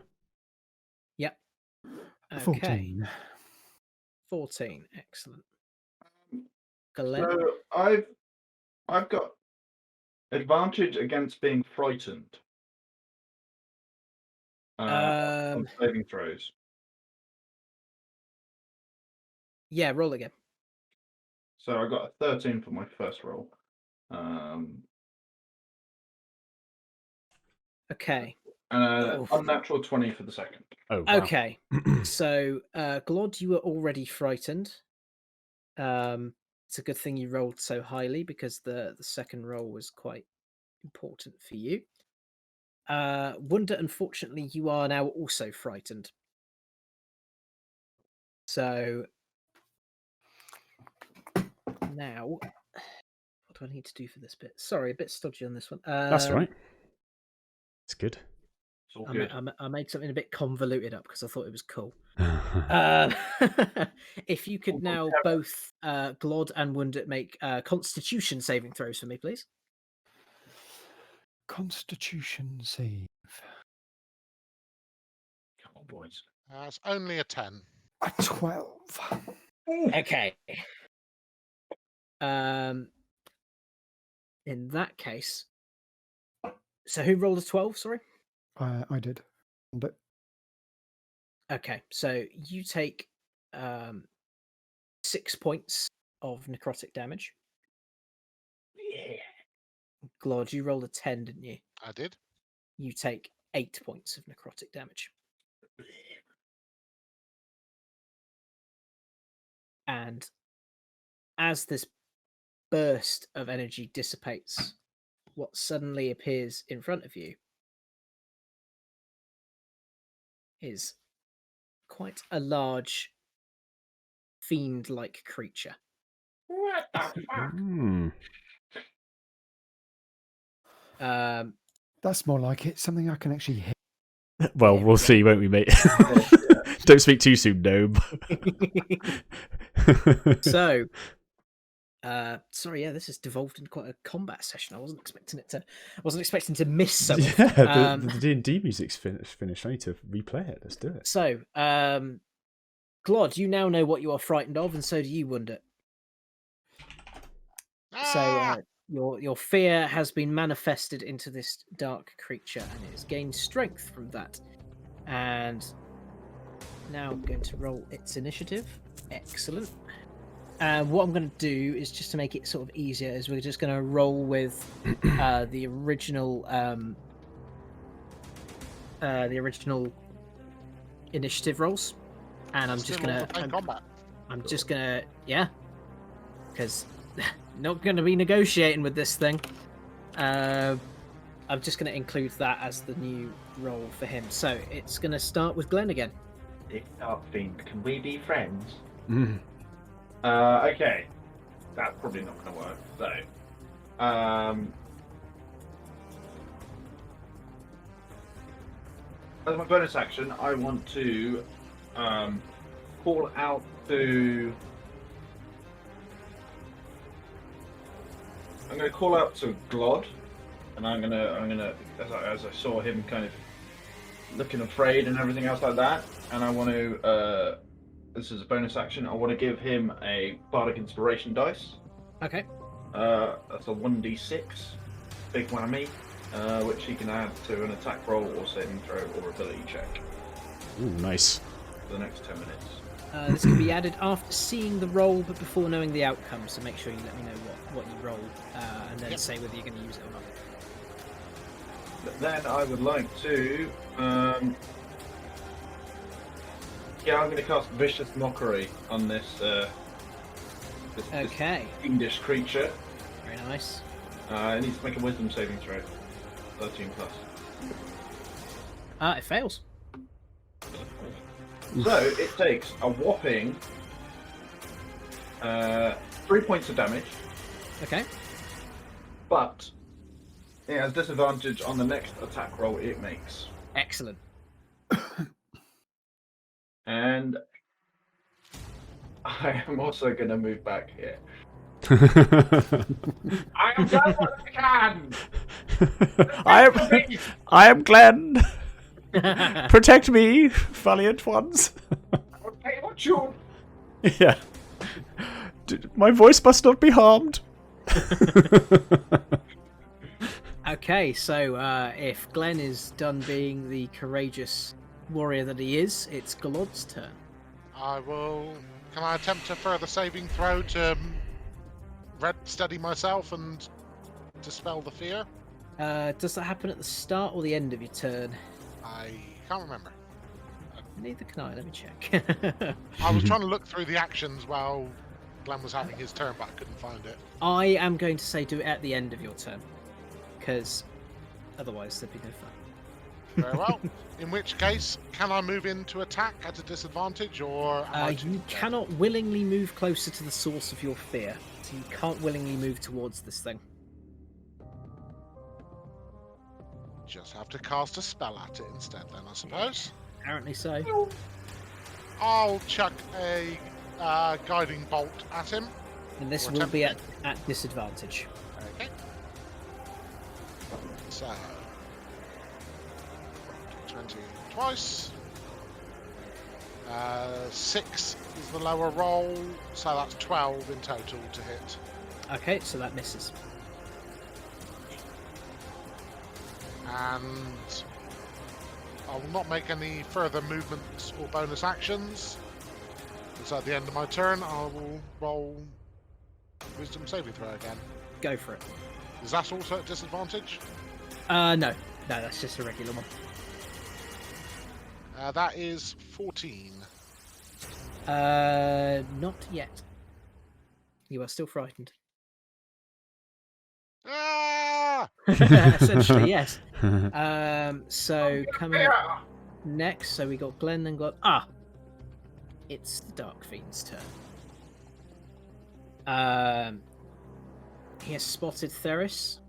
Yep. Okay. 14. 14. Excellent. Glenn? So I've got advantage against being frightened. On saving throws. Yeah, roll again. So I got a 13 for my first roll. Okay. And Oof. unnatural 20 for the second. Oh, wow. Okay. So, Glod, you were already frightened. It's a good thing you rolled so highly, because the second roll was quite important for you. Wonder, unfortunately, you are now also frightened. So now, what do I need to do for this bit? Sorry, a bit stodgy on this one. That's all right. It's good. all good. I made something a bit convoluted up because I thought it was cool. If you could now both Glod and Wundit make Constitution saving throws for me, please. Constitution save. Come on, boys. It's only a 10. A 12. Okay. In that case, so who rolled a 12? Sorry. I did. But Okay, so you take 6 points of necrotic damage. Yeah. Glod, you rolled a 10, didn't you? I did. You take 8 points of necrotic damage. And as this burst of energy dissipates, what suddenly appears in front of you is quite a large fiend-like creature. What the fuck? that's more like it. Something I can actually hit. Well, Yeah, we'll yeah. see, won't we, mate? Don't speak too soon, gnome. So, sorry, yeah, this has devolved into quite a combat session. I wasn't expecting to miss so often. Yeah, the D&D music's finished. I need to replay it. Let's do it. So, Glod, you now know what you are frightened of, and so do you, Wundit. So, your fear has been manifested into this dark creature, and it has gained strength from that. And now I'm going to roll its initiative. Excellent. What I'm going to do is, just to make it sort of easier, is we're just going to roll with the original initiative rolls, and I'm just gonna yeah, because not going to be negotiating with this thing. I'm just going to include that as the new roll for him. So it's going to start with Glenn again. Dick Dark Fiend, can we be friends? Okay. That's probably not going to work. So, as my bonus action, I want to call out to. I'm going to call out to Glod, and I'm gonna, as I saw him kind of looking afraid and everything else like that, and I want to. This is a bonus action. I want to give him a Bardic Inspiration dice. Okay. That's a 1d6, big whammy, which he can add to an attack roll or saving throw or ability check Ooh, nice. for the next 10 minutes. This can be added after seeing the roll, but before knowing the outcome. So make sure you let me know what you roll, and then say whether you're going to use it or not. But then I would like to. Yeah, I'm going to cast Vicious Mockery on this. This fiendish creature. Very nice. It needs to make a Wisdom saving throw. 13 plus. It fails. So it takes a whopping 3 points of damage, Okay. but it has disadvantage on the next attack roll it makes. Excellent. And I am also going to move back here. I am done what I can. I am Glenn. Protect me, valiant ones. Okay, what you? Yeah. My voice must not be harmed. Okay, so if Glenn is done being the courageous warrior that he is, it's Galod's turn. I will. Can I attempt a further saving throw to steady myself and dispel the fear? Does that happen at the start or the end of your turn? I can't remember. Neither can I. Let me check. I was trying to look through the actions while Glenn was having his turn, but I couldn't find it. I am going to say do it at the end of your turn, because otherwise there'd be no fun. Very well. In which case, can I move in to attack at a disadvantage, or am I too You dead? cannot willingly move closer to the source of your fear, so you can't willingly move towards this thing. Just have to cast a spell at it instead, then I suppose. Apparently so. I'll chuck a guiding bolt at him. And this Or will be attempt at disadvantage. Okay. So 20 twice. 6 is the lower roll, so that's 12 in total to hit. Okay, so that misses. And I will not make any further movements or bonus actions. So at the end of my turn, I will roll Wisdom saving throw again. Go for it. Is that also at disadvantage? No, that's just a regular one. That is 14. Not yet. You are still frightened. Ah! Essentially, yes. So coming up next, so we got Glenn and it's the Dark Fiend's turn. He has spotted Theris,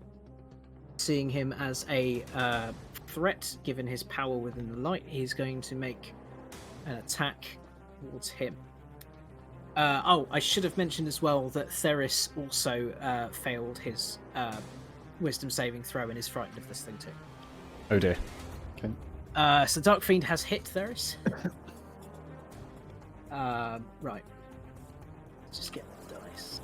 seeing him as a threat, given his power within the light. He's going to make an attack towards him. I should have mentioned as well that Theris also failed his wisdom saving throw and is frightened of this thing too. Oh dear. Okay. So Dark Fiend has hit Theris. Right. Let's just get the dice.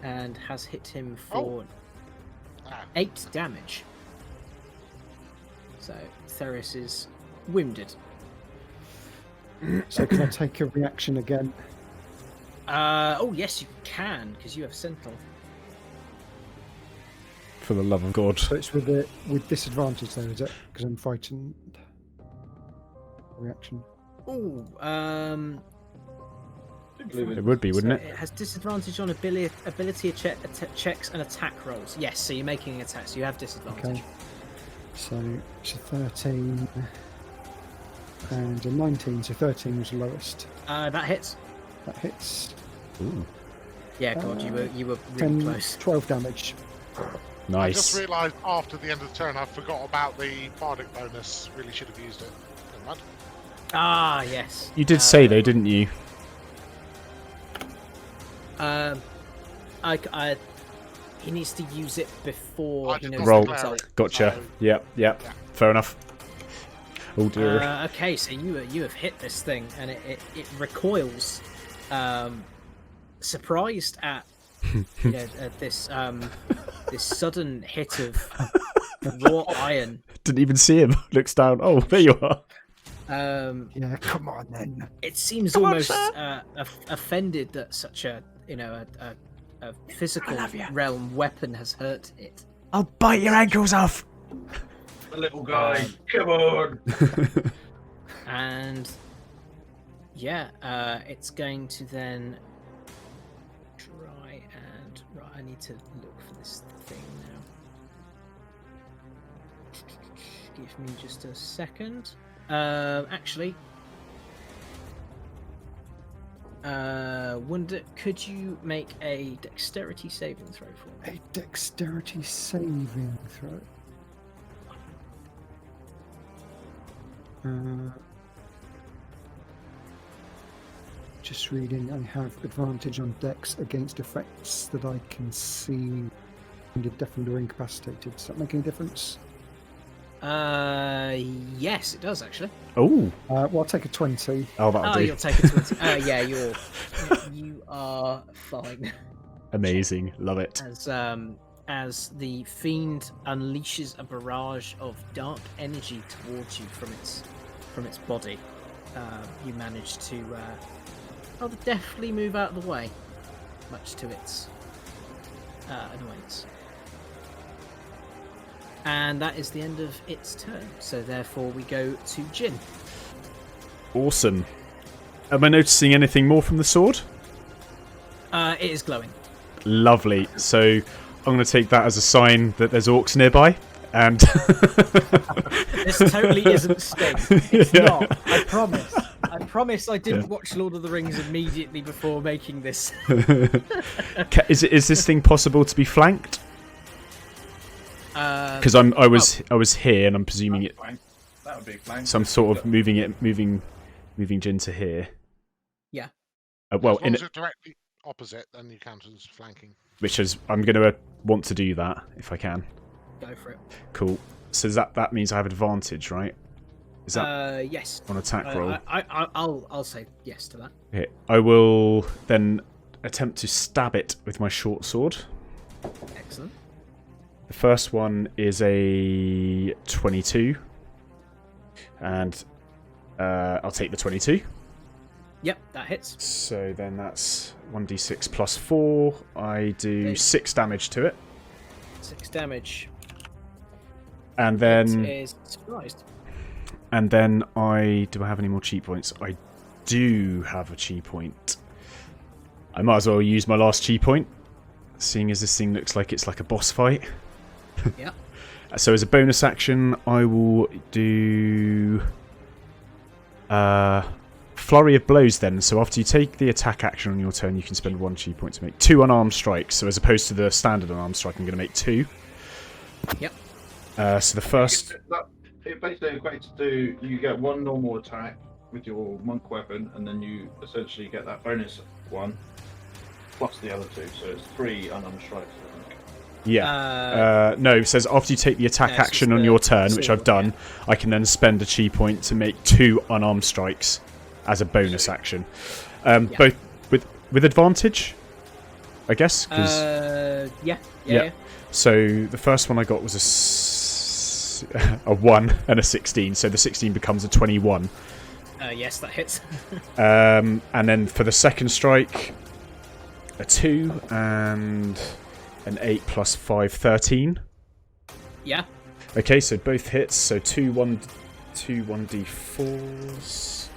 And has hit him for 8 damage. So Theris is wounded. So can I take a reaction again? Oh yes, you can, because you have Sentinel. For the love of God. So it's with disadvantage though, is it? Because I'm frightened. Reaction. Oh, It would be, wouldn't so it? It has disadvantage on ability checks and attack rolls. Yes, so you're making an attack, so you have disadvantage. Okay. So it's a 13 and a 19. So 13 was the lowest. That hits. That hits. Ooh. Yeah, God, you were really 10, close. 12 damage. I Nice. just realised after the end of the turn I forgot about the Bardic bonus. Really should have used it. Never mind. Ah, yes. You did say though, didn't you? He needs to use it before I he did knows not the Roll. declare result. it, Gotcha. so- Yep. Yeah. Fair enough. Oh dear. Okay, so you have hit this thing, and it recoils, surprised at at this this sudden hit of raw iron. Didn't even see him. Looks down. Oh, there you are. Yeah, come on then. It seems Come on, almost sir. offended that such a a physical realm weapon has hurt it. I'll bite your ankles off. The little guy. Come on. And yeah, it's going to then try and I need to look for this thing now. Give me just a second. Actually, Wonder, could you make a dexterity saving throw for me? A dexterity saving throw. Just reading, I have advantage on dex against effects that I can see and are deafened or incapacitated. Does that make any difference? Yes, it does actually. Oh. Well, I'll take a 20. Oh, that'll Oh, do. you'll take a 20. Yeah, you are fine. Amazing. Love it. As the fiend unleashes a barrage of dark energy towards you from its body, you manage to rather deftly move out of the way, much to its annoyance. And that is the end of its turn. So therefore, we go to Jin. Awesome. Am I noticing anything more from the sword? It is glowing. Lovely. So I'm going to take that as a sign that there's orcs nearby. And This totally isn't Sting. It's Yeah. not. I promise. I promise I didn't watch Lord of the Rings immediately before making this. is this thing possible to be flanked? Because I was here, and I'm presuming it. Flank. That would be flank. So I'm sort of moving Jin to here. Yeah. Well, as long as you're directly opposite, then you count as flanking. which is I'm gonna want to do that if I can. Go for it. Cool. So that means I have advantage, right? Is that Yes. on attack roll? I'll say yes to that. Okay. I will then attempt to stab it with my short sword. Excellent. The first one is a 22, and I'll take the 22. Yep, that hits. So then that's 1d6 plus 4. I do 6 damage to it. 6 damage. And then It is surprised. And then I have any more cheat points? I do have a cheat point. I might as well use my last cheat point, seeing as this thing looks like it's like a boss fight. Yeah. So as a bonus action, I will do Flurry of Blows then. So after you take the attack action on your turn, you can spend 1 cheat point to make 2 unarmed strikes. So as opposed to the standard unarmed strike, I'm going to make 2. Yep. So the first... It basically equates to you get 1 normal attack with your monk weapon, and then you essentially get that bonus 1 plus the other 2. So it's 3 unarmed strikes, I think. Yeah. No, it says after you take the attack action on your turn, which I've done, I can then spend a chi point to make 2 unarmed strikes as a bonus action. Both with advantage, I guess. Yeah. So the first one I got was a 1 and a 16, so the 16 becomes a 21. Yes, that hits. And then for the second strike, a 2 and an 8 plus 5, 13. Yeah. Okay, so both hits, so 2 1d4s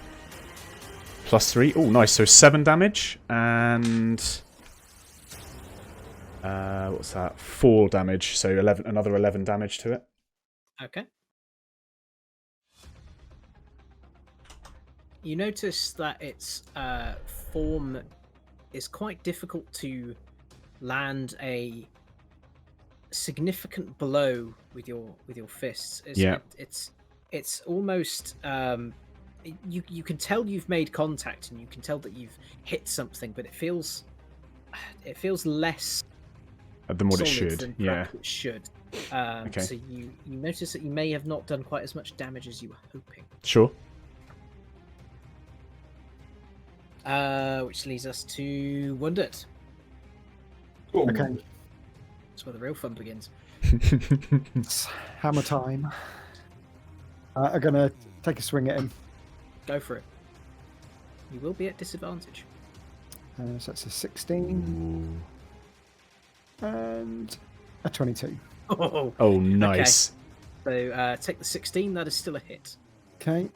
plus 3. Oh, nice, so 7 damage, and what's that? 4 damage, so 11, another 11 damage to it. Okay. You notice that its form is quite difficult to land a significant blow with your fists. It's almost you can tell you've made contact and you can tell that you've hit something, but it feels less Than what it solid should. than Yeah. perhaps it should. Okay. So you notice that you may have not done quite as much damage as you were hoping. Sure. Which leads us to Wounded. Cool. Okay, That's where the real fun begins. it's hammer time. I'm gonna take a swing at him. Go for it. You will be at disadvantage. So that's a 16 and a 22. Oh, Oh, nice. so take the 16. That is still a hit. Okay,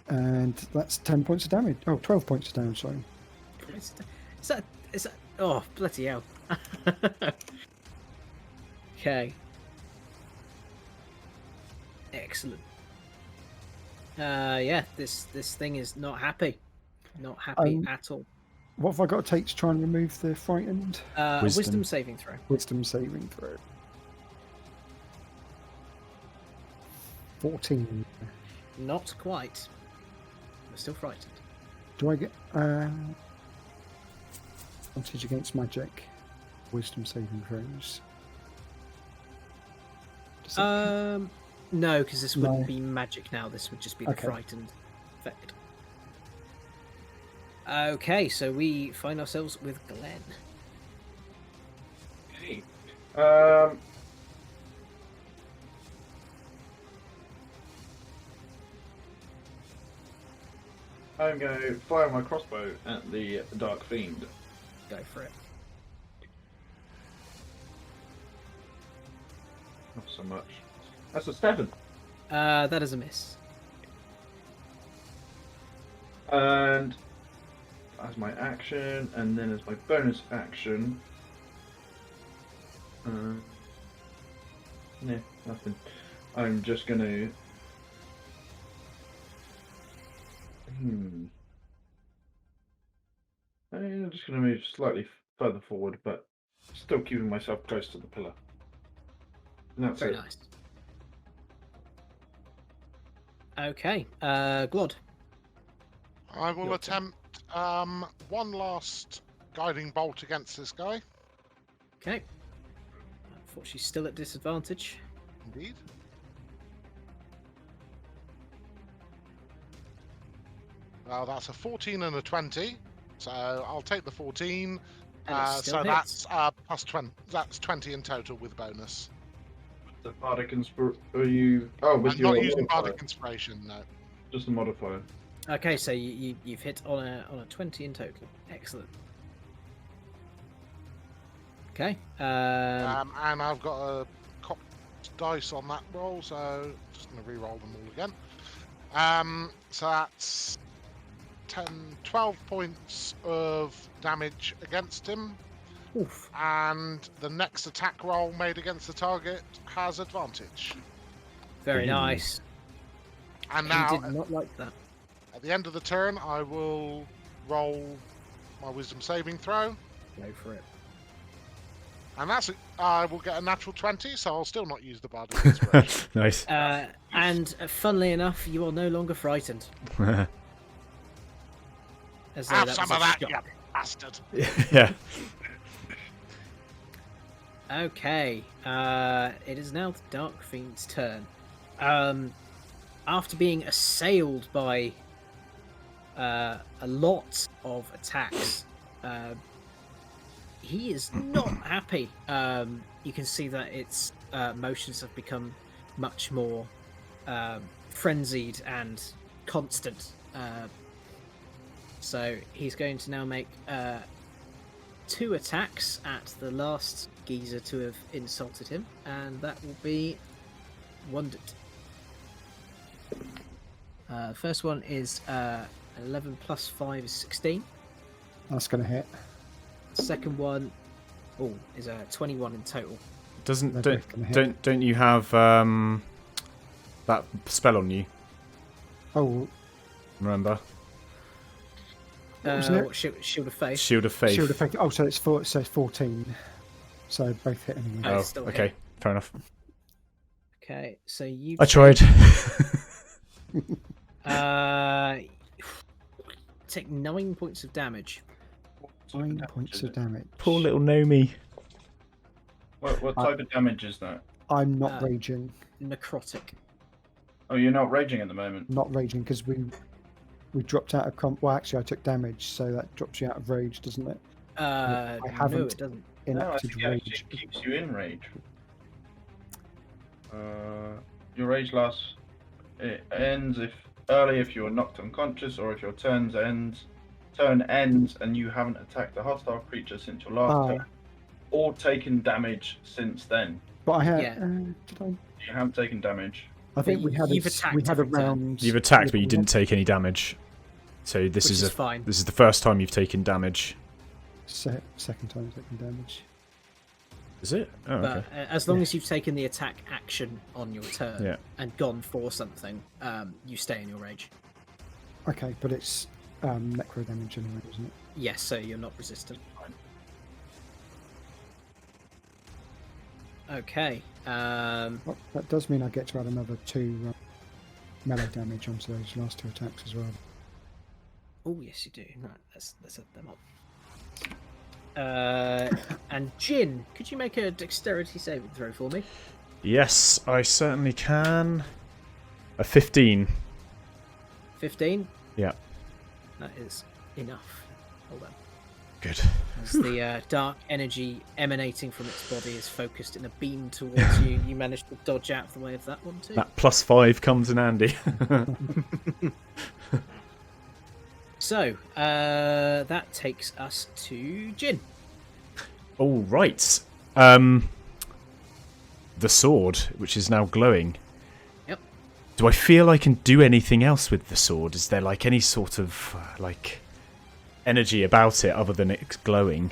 and that's 10 points of damage. Oh, 12 points of damage, sorry. Is that? Oh, bloody hell. Okay. Excellent. Yeah, this thing is not happy. Not happy at all. What have I got to take to try and remove the frightened? Wisdom saving throw. Wisdom saving throw. 14. Not quite. We're still frightened. Do I get advantage against magic? Wisdom saving throws. Does that- No, because this wouldn't No. be magic now. This would just be the Okay. frightened effect. Okay, so we find ourselves with Glenn. Okay. I'm going to fire my crossbow at the Dark Fiend. Go for it. Not so much. That's a 7. That is a miss. And as my action, and then as my bonus action. No, nothing. I'm just gonna. I'm just gonna move slightly further forward, but still keeping myself close to the pillar. And that's Very it. nice. Okay, Glod. I will Your turn. attempt one last guiding bolt against this guy. Okay. Unfortunately, still at disadvantage. Indeed. Well, that's a 14 and a 20, so I'll take the 14. And it still So hits. that's plus 20. That's 20 in total with bonus. The Bardic are you? Oh, with I'm your not using modifier. Bardic Inspiration, no. Just a modifier. Okay, so you've hit on a 20 in total. Excellent. Okay. And I've got a cocked dice on that roll, so just going to re-roll them all again. So that's 12 points of damage against him. Oof. And the next attack roll made against the target has advantage. Very Ooh. nice. And He now, did not like that. at the end of the turn, I will roll my Wisdom saving throw. Go for it. And I will get a natural 20, so I'll still not use the Bardic Inspiration. Nice. And funnily enough, you are no longer frightened. As though Have that some was of a that, shock. you bastard. Yeah. Okay, it is now the Dark Fiend's turn. After being assailed by a lot of attacks, he is not happy. You can see that its motions have become much more frenzied and constant. So he's going to now make 2 attacks at the last geezer to have insulted him, and that will be wondered. First one is 11 plus 5 is 16. That's going to hit. Second one, is a 21 in total. They're both gonna hit. Don't you have that spell on you? Oh, Remember? was it? What, Shield of Faith? Shield of Faith. shield effect. Oh, so it's 14. So both hit anyway. Oh, Oh, it's still a okay, hit. fair enough. Okay, so you I tried. take 9 points of damage. 9 points of damage. Poor little Nomi. What type of damage is that? I'm not Uh, raging. Necrotic. Oh, you're not raging at the moment. Not raging because we dropped out of comp. Well, actually, I took damage, so that drops you out of rage, doesn't it? No, haven't. it doesn't. No, I Enacted think it actually rage. keeps you in rage. Your rage lasts. It ends if you are knocked unconscious, or if your turn ends and you haven't attacked a hostile creature since your last turn, or taken damage since then. But I had. Yeah. Did I? You haven't taken damage. I think we had You've a attacked a every turn. round. You've attacked, but you didn't take any damage. So this Which is is fine. This is the first time you've taken damage. Second time taking damage. Is it? Oh, But okay. as long as you've taken the attack action on your turn Yeah. and gone for something, you stay in your rage. Okay, but it's necro damage anyway, isn't it? Yes, so you're not resistant. Okay. Well, that does mean I get to add another 2 melee damage onto those last 2 attacks as well. Oh, yes, you do. Right, let's add them up. And Jin, could you make a dexterity saving throw for me? Yes, I certainly can. A 15. 15? Yeah. That is enough. Hold on. Good. As the dark energy emanating from its body is focused in a beam towards you, you manage to dodge out of the way of that one too. That +5 comes in handy. So, that takes us to Jin. All right. The sword, which is now glowing. Yep. Do I feel I can do anything else with the sword? Is there like any sort of energy about it other than it glowing?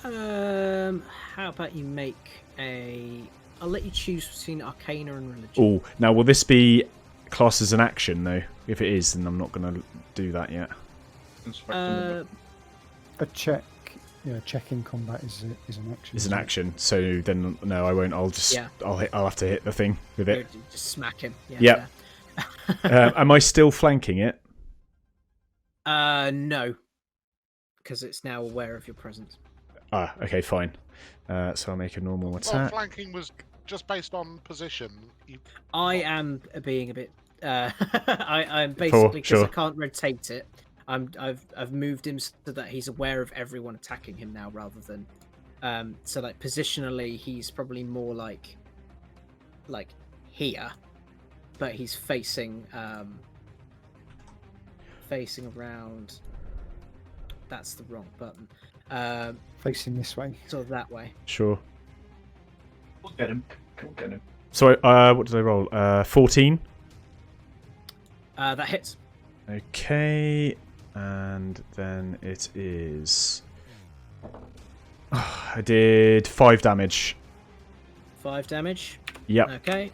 How about you make a... I'll let you choose between Arcana and Religion. Oh, now will this be classed as an action though? If it is, then I'm not going to do that yet. Inspect them. A check Yeah, check in combat is an action. Is an isn't it? action. So then no, I won't. I'll just I'll have to hit the thing with it. You just smack him. Yep. Am I still flanking it? No, because it's now aware of your presence. Ah, okay, fine. So I'll make a normal Well, attack. flanking was just based on position. I am being a bit. I'm basically because I can't rotate it. I've moved him so that he's aware of everyone attacking him now, rather than. So like positionally, he's probably more like here, but he's facing around. That's the wrong button. Facing this way. Sort of that way. Sure. We'll get him. So what did I roll? 14. That hits. Okay, and then it is. I did 5 damage. 5 damage. Yep. Okay.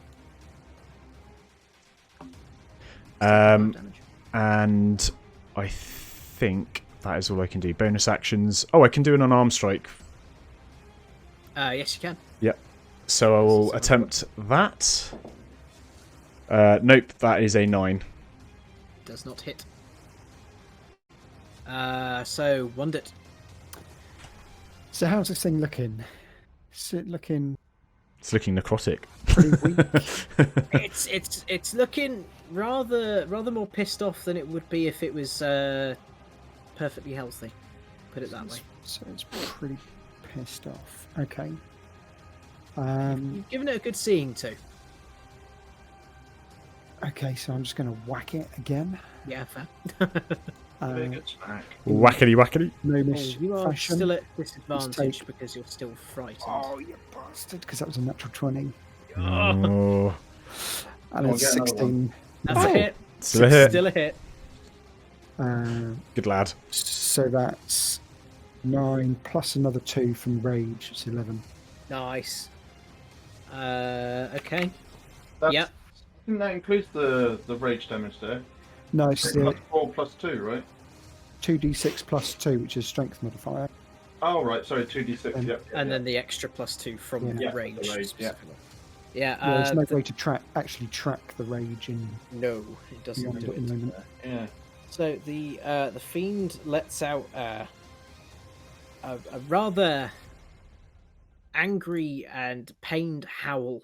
5 damage. And I think that is all I can do. Bonus actions. Oh, I can do an unarmed strike. Yes, you can. Yep. So I will attempt that. Nope, that is a 9. Does not hit. So Wondit. So how's this thing looking? Is it looking It's looking necrotic. pretty weak? It's looking rather more pissed off than it would be if it was perfectly healthy. Put it that way. So it's pretty pissed off. Okay. You've given it a good seeing to. Okay, so I'm just going to whack it again. Yeah, fair. Big attack. Wackety wackety. No miss You are fashion. still at disadvantage take- because you're still frightened. Oh, you bastard! Because that was a natural 20, Oh. and I'll it's get another 16. That's a hit. Still a hit. Still a hit. Good lad. So that's 9 plus another 2 from rage. It's 11. Nice. Okay. That's, Yep. I think that includes the rage damage there. No, it's Plus 4 plus 2, right? 2d6 plus 2, which is strength modifier. Oh, right. Sorry, 2d6. And- Yep. And then the extra +2 from Yeah. the Yeah, range. the rage, yeah. specifically. Yeah. There's no way to actually track the rage in No, it doesn't beyond do at the it. moment. Yeah. So the fiend lets out a rather angry and pained howl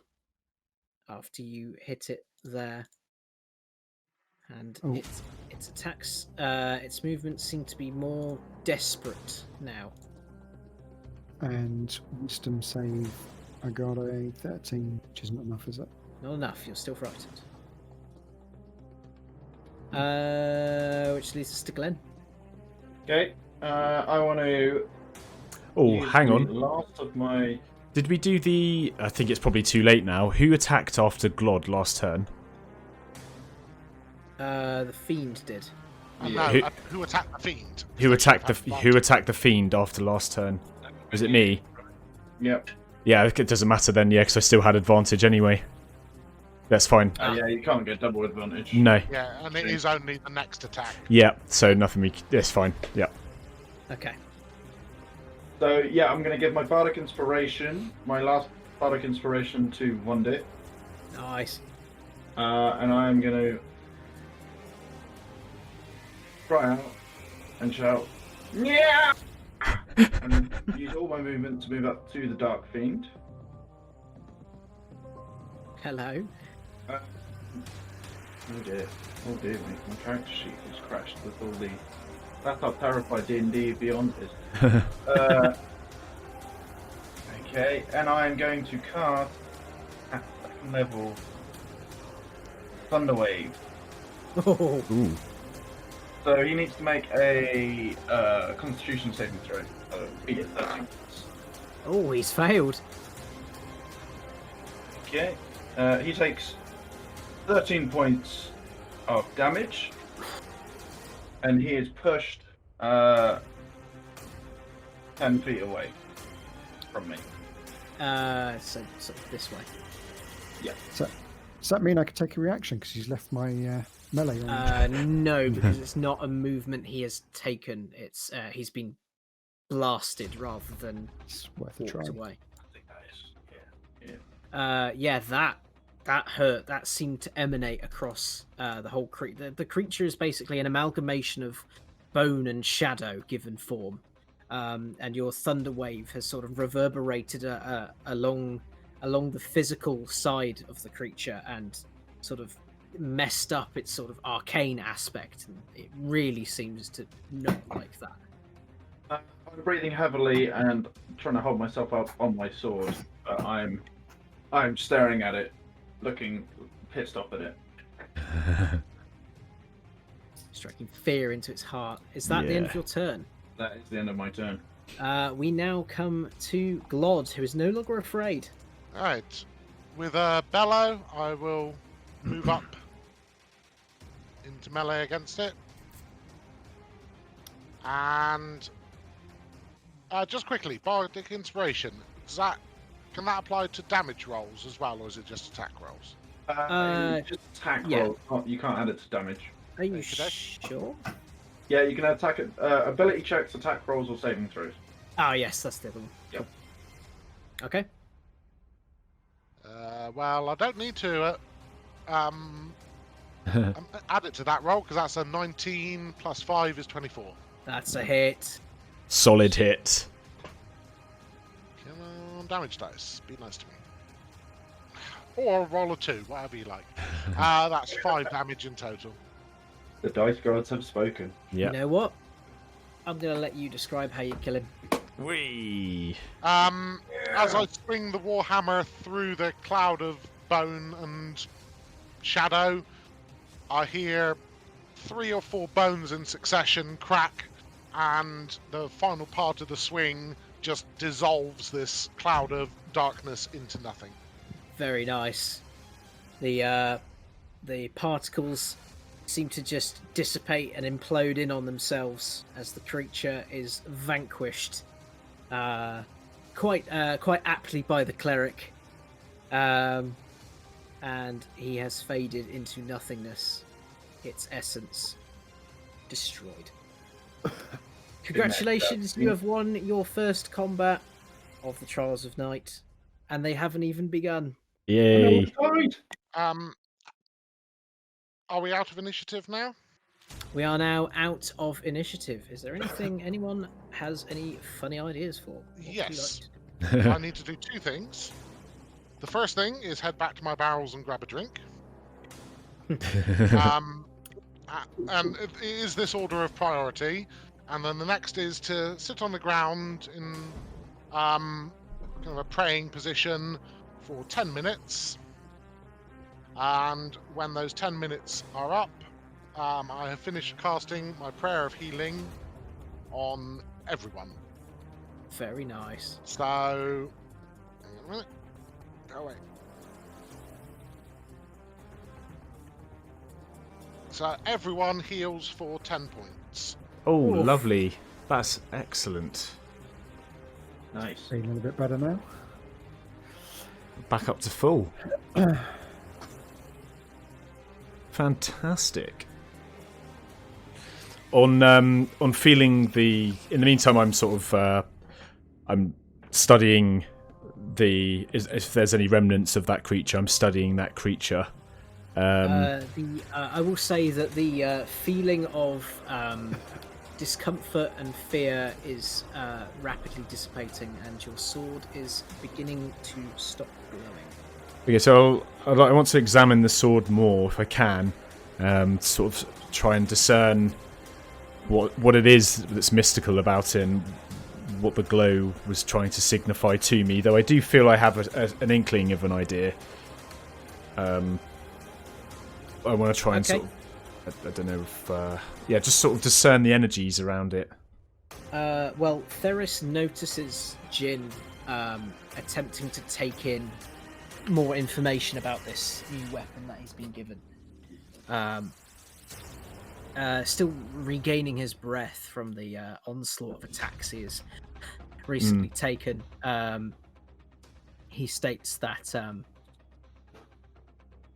after you hit it there, and Oh. its attacks, its movements seem to be more desperate now. And wisdom save, I got a 13, which isn't enough, is it? Not enough. You're still frightened. Which leads us to Glenn. Okay. I want to. Oh, use hang the on. Last of my. Did we do the... I think it's probably too late now. Who attacked after Glod last turn? The fiend did. And Yeah. no, who attacked the fiend? Who attacked the Have Who attacked the fiend after last turn? Was it me? Yep. Yeah, it doesn't matter then, yeah, because I still had advantage anyway. That's fine. Yeah, you can't get double advantage. No. Yeah, and it is only the next attack. Yeah, so nothing we... It's fine. Yeah. Okay. So yeah, I'm going to give my Bardic Inspiration, my last Bardic Inspiration to Wondit, Nice. and I'm going to cry out and shout, yeah! And use all my movement to move up to the Dark Fiend. Hello. Oh dear me, my character sheet has crashed with all the... That's how terrified D&D Beyond is. Okay, and I'm going to cast at second level Thunder Wave. Oh, Ooh. So he needs to make a Constitution saving throw. He gets 13. oh, he's failed. Okay, he takes 13 points of damage, and he is pushed 10 feet away from me. So this way. Does that mean I could take a reaction because he's left my melee on? No, because it's not a movement he has taken. It's he's been blasted rather than It's worth a try. walked away. I think that is. Yeah, that hurt. That seemed to emanate across the whole creature. The creature is basically an amalgamation of bone and shadow given form, and your thunder wave has sort of reverberated along the physical side of the creature and sort of messed up its sort of arcane aspect. And it really seems to not like that. I'm breathing heavily and trying to hold myself up on my sword, but I'm staring at it, looking pissed off at it. Striking fear into its heart. Is that the end of Yeah. your turn? That is the end of my turn. We now come to Glod, who is no longer afraid. Alright. With a bellow, I will move up into melee against it. And just quickly, Bardic Inspiration. Can that apply to damage rolls as well, or is it just attack rolls? Just attack yeah. roll. You can't add it to damage. Are you Okay. sure? Yeah, you can attack it. Ability checks, attack rolls, or saving throws. Oh, yes, that's the other one. Yep. Okay. Well, I don't need to add it to that roll because that's a 19 plus 5 is 24. That's a hit. Solid hit. Come on, damage dice. Be nice to me. Or roll a 2, whatever you like. That's 5 damage in total. The dice gods have spoken. Yeah. You know what? I'm going to let you describe how you kill him. Whee! As I swing the warhammer through the cloud of bone and shadow, I hear 3 or 4 bones in succession crack, and the final part of the swing just dissolves this cloud of darkness into nothing. Very nice. The particles seem to just dissipate and implode in on themselves as the creature is vanquished, quite aptly by the cleric, and he has faded into nothingness, its essence destroyed. Congratulations, you have won your first combat of the Trials of Night, and they haven't even begun. Yay! Are we out of initiative now? We are now out of initiative. Is there anything anyone has any funny ideas for? What would you Yes. like to do? I need to do 2 things. The first thing is head back to my barrels and grab a drink. And it is this order of priority. And then the next is to sit on the ground in kind of a praying position for 10 minutes. And when those 10 minutes are up, I have finished casting my prayer of healing on everyone. Very nice. So, hang on a minute. Go away. So everyone heals for 10 points. Oh, Oof. lovely. That's excellent. Nice. Feeling a bit better now. Back up to full. Fantastic. On feeling the. In the meantime, I'm sort of I'm studying if there's any remnants of that creature. I'm studying that creature. I will say that the feeling of discomfort and fear is rapidly dissipating, and your sword is beginning to stop glowing. Okay, so I want to examine the sword more if I can, sort of try and discern what it is that's mystical about it and what the glow was trying to signify to me, though I do feel I have an inkling of an idea. I want to try and sort of, I don't know if, just sort of discern the energies around it. Well, Theris notices Jin attempting to take in more information about this new weapon that he's been given. Still regaining his breath from the onslaught of attacks he has recently taken. He states that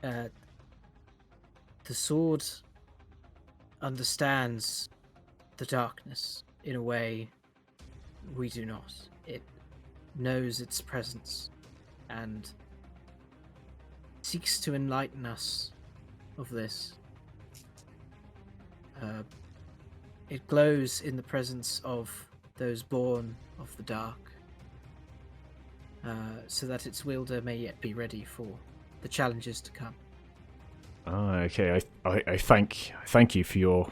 the sword understands the darkness in a way we do not. It knows its presence and seeks to enlighten us of this. It glows in the presence of those born of the dark, so that its wielder may yet be ready for the challenges to come. Ah, okay. I thank you for your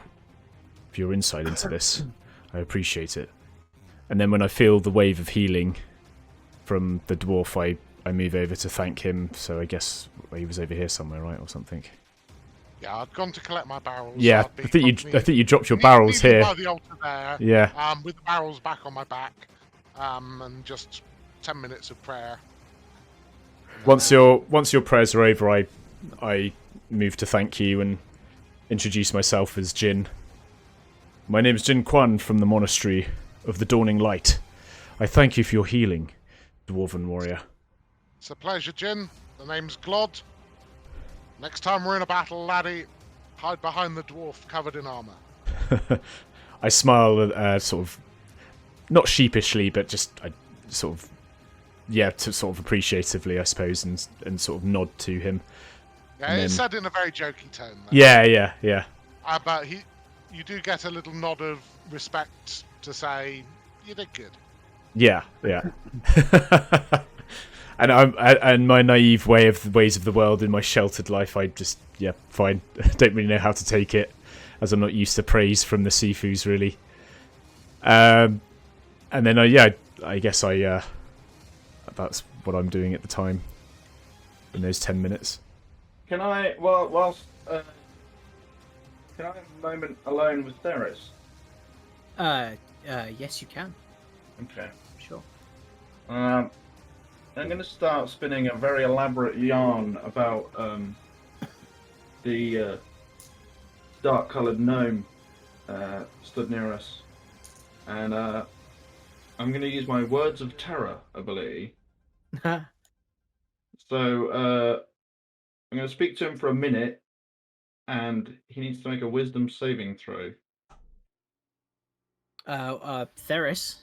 insight into this. I appreciate it. And then when I feel the wave of healing from the dwarf, I move over to thank him. So I guess he was over here somewhere, right, or something. Yeah, I'd gone to collect my barrels. Yeah, so I think you dropped your barrels kneeling here. by the altar there. Yeah. With the barrels back on my back, and just 10 minutes of prayer. Once your prayers are over, I move to thank you and introduce myself as Jin. My name is Jin Quan from the Monastery of the Dawning Light. I thank you for your healing, Dwarven Warrior. It's a pleasure, Jin. The name's Glod. Next time we're in a battle, laddie, hide behind the dwarf covered in armour. I smile, sort of, not sheepishly, but just sort of, sort of appreciatively, I suppose, and sort of nod to him. Yeah, it's said in a very jokey tone. Though. Yeah. But you do get a little nod of respect to say you did good. Yeah. And my naive ways of the world in my sheltered life, I just fine. Don't really know how to take it, as I'm not used to praise from the Sifus really. And then I guess that's what I'm doing at the time in those 10 minutes. Can I, whilst can I have a moment alone with Theris? Yes, you can. Okay. Sure. I'm going to start spinning a very elaborate yarn about the dark-coloured gnome stood near us, and I'm going to use my Words of Terror ability. So I'm going to speak to him for a minute, and he needs to make a Wisdom saving throw. Theris.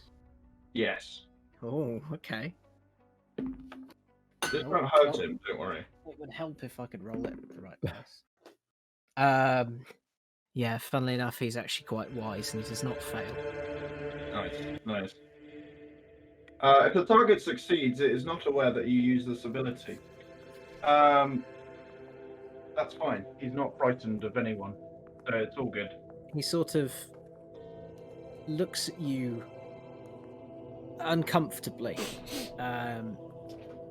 Yes. Oh, okay. This won't hurt him, don't worry. It would help if I could roll it at the right place. Yeah, funnily enough, he's actually quite wise and he does not fail. Nice. If the target succeeds, it is not aware that you use this ability. That's fine. He's not frightened of anyone, so it's all good. He sort of looks at you uncomfortably.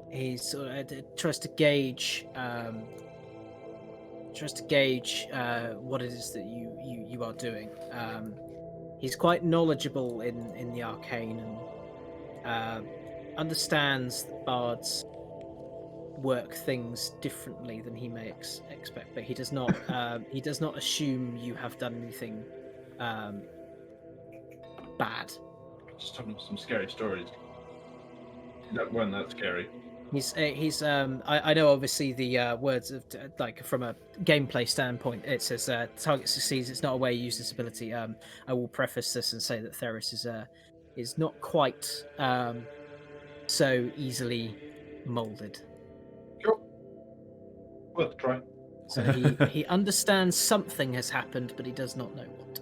He sort of tries to gauge what it is that you are doing. He's quite knowledgeable in the arcane and understands that bards work things differently than he may expect, but he does not assume you have done anything bad. Just telling him some scary stories. That weren't that scary. I know obviously the words of like from a gameplay standpoint it says target succeeds, it's not a way you use this ability. I will preface this and say that Theris is not quite so easily molded. Sure. Worth a try. So he understands something has happened, but he does not know what.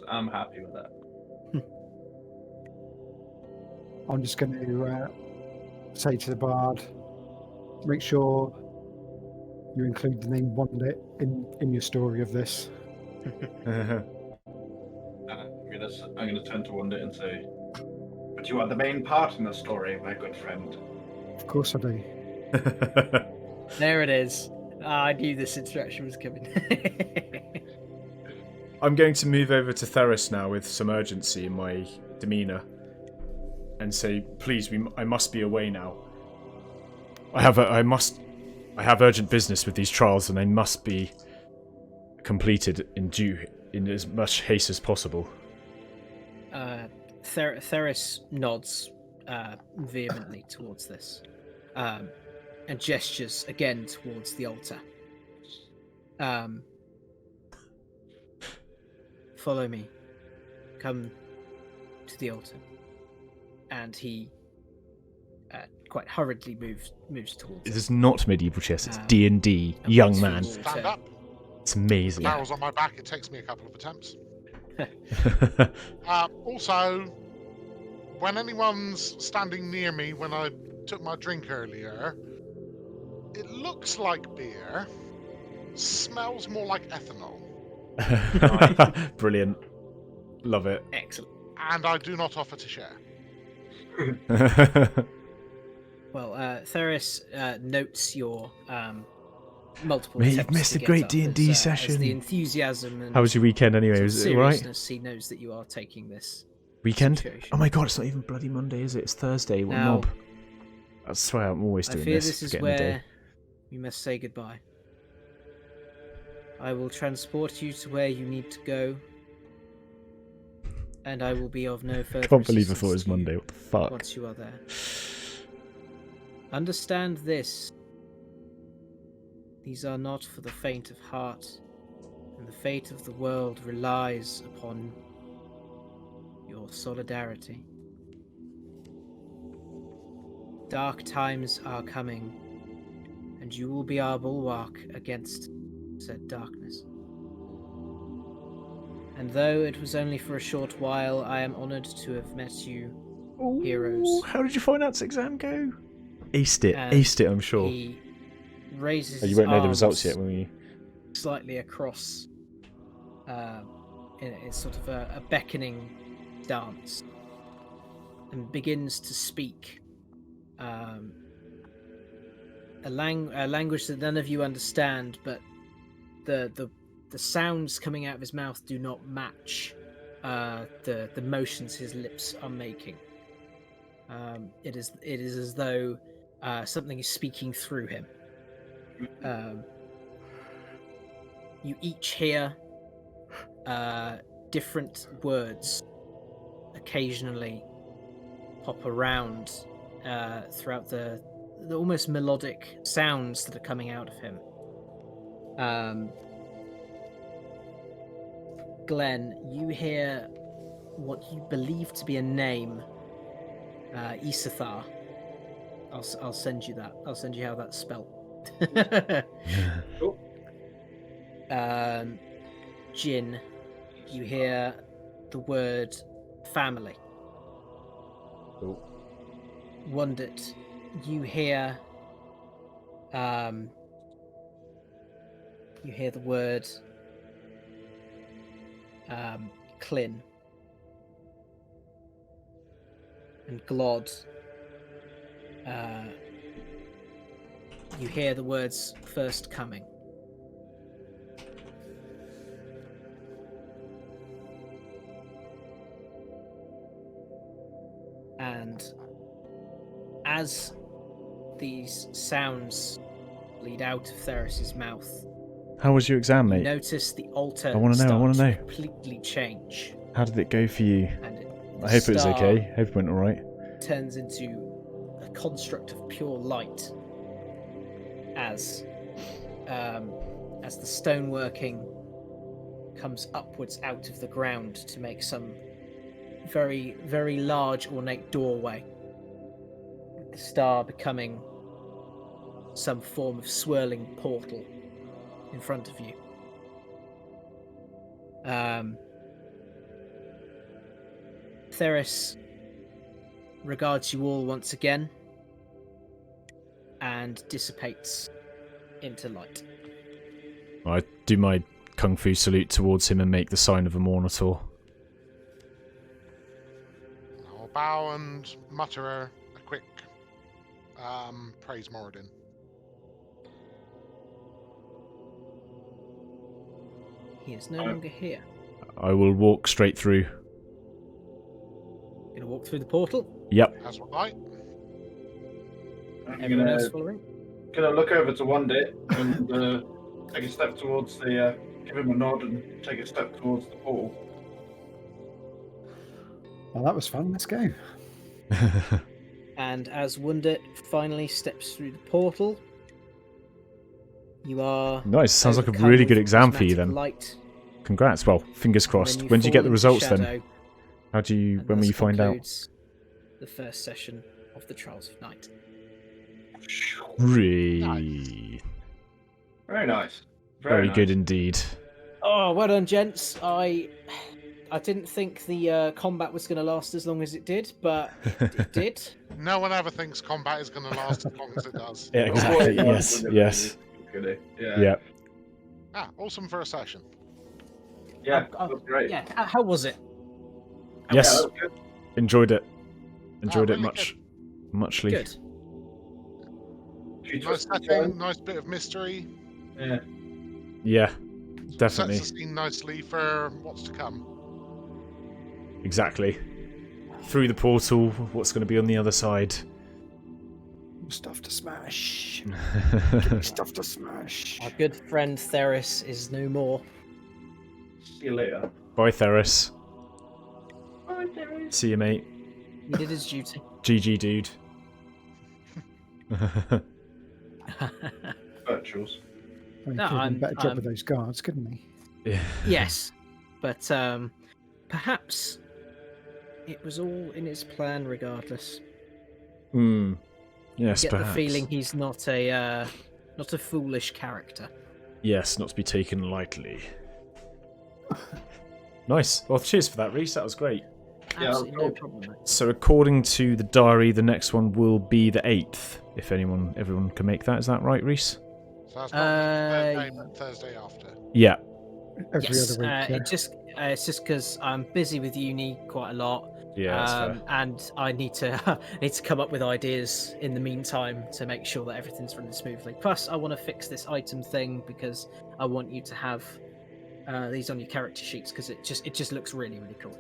I'm happy with that. I'm just going to say to the bard, make sure you include the name Wonder in your story of this. I'm gonna turn to Wanda and say, "But you are the main part in the story, my good friend." Of course I do. There it is. I knew this instruction was coming. I'm going to move over to Theris now with some urgency in my demeanour and say, please, I must be away now. I have urgent business with these trials, and they must be completed in as much haste as possible. Theris nods vehemently towards this, and gestures again towards the altar. Follow me. Come to the altar, and he quite hurriedly moves towards This it. is not medieval chess. It's D&D. Young man. Stand up. It's amazing. The barrel's on my back. It takes me a couple of attempts. Also, when anyone's standing near me when I took my drink earlier, it looks like beer, smells more like ethanol. Brilliant. Love it. Excellent. And I do not offer to share. Well, Theris notes your multiple Mate, you've attempts missed to a get great up D&D as session. the enthusiasm and How was your weekend anyway? sort of Was it alright? seriousness, he knows that you are taking this Weekend? situation. Oh my god, it's not even bloody Monday, is it? It's Thursday. What Now, knob? I swear I'm always I doing fear this. this is forgetting the day. where we must say goodbye. I will transport you to where you need to go, and I will be of no further I can't believe I assistance thought it was to you Monday. What the fuck? once you are there. Understand this. These are not for the faint of heart, and the fate of the world relies upon your solidarity. Dark times are coming, and you will be our bulwark against said darkness. And though it was only for a short while, I am honoured to have met you, Ooh, heroes. How did your finance exam go? Aced it. And Aced it, I'm sure. He raises Oh, you his won't know the results arms yet when we... slightly across in sort of a beckoning dance, and begins to speak a language that none of you understand, but the sounds coming out of his mouth do not match the motions his lips are making. It is as though something is speaking through him. You each hear different words occasionally pop around throughout the almost melodic sounds that are coming out of him. Glenn, you hear what you believe to be a name, Isathar. I'll send you that. I'll send you how that's spelled. Cool. Jin, you hear the word family. Cool. Wondered, you hear the word Clin. And Glod, you hear the words first coming. And as these sounds lead out of Theris's mouth, How was your exam, you mate? notice the altar I wanna know, I wanna start know. to completely change. How did it go for you? And I hope it was okay. Hope it went alright. Turns into a construct of pure light as the stoneworking comes upwards out of the ground to make some very, very large ornate doorway, with the star becoming some form of swirling portal in front of you. Theris regards you all once again and dissipates into light. I do my kung fu salute towards him and make the sign of a Monitor. I'll bow and mutter a quick praise Moradin. He is no longer here. I will walk straight through. Gonna walk through the portal. Yep. As will I. I'm Everyone else gonna, following? gonna look over to Wonder and take a step towards the. Give him a nod and take a step towards the portal. Well, that was fun. Let's go. And as Wunda finally steps through the portal, you are Nice. Sounds like a overcome really with good exam for you prismatic then. Light. Congrats. Well, fingers And crossed. then When do you get fall the into results then? shadow How do you? And When will thus you find out? concludes the first session of the Trials of Night. Really, Very nice. very nice. good indeed. Oh, well done, gents. I didn't think the combat was going to last as long as it did, but it did. No one ever thinks combat is going to last as long as it does. Yeah, exactly. Yes, yes. Yeah. Awesome for a session. Yeah, that was great. Yeah, how was it? Yes, Yeah, that was good. enjoyed it. Enjoyed it really muchly. Good. Nice setting, nice bit of mystery. Yeah. Yeah, definitely. Sets the scene nicely for what's to come. Exactly. Through the portal, what's going to be on the other side? Stuff to smash. Stuff to smash. Our good friend Theris is no more. See you later. Bye, Theris. Bye, Terry. See you, mate. He did his duty. GG, dude. Virtuals. He No, could have done a better job I'm- with those guards, couldn't he? Yeah. Yes, but perhaps it was all in his plan regardless. Yes, Get perhaps. the feeling he's not a foolish character. Yes, not to be taken lightly. Nice. Well, cheers for that, Reese. That was great. Yeah, Absolutely no cool. problem, mate. So, according to the diary, the next one will be the 8th. If everyone can make that. Is that right, Reese? So that's not Thursday, but Thursday after. Yeah. Every Yes, other week. Yeah. it's just because I'm busy with uni quite a lot. Yeah, that's fair. And I need to come up with ideas in the meantime to make sure that everything's running smoothly. Plus, I want to fix this item thing because I want you to have these on your character sheets because it just looks really, really cool.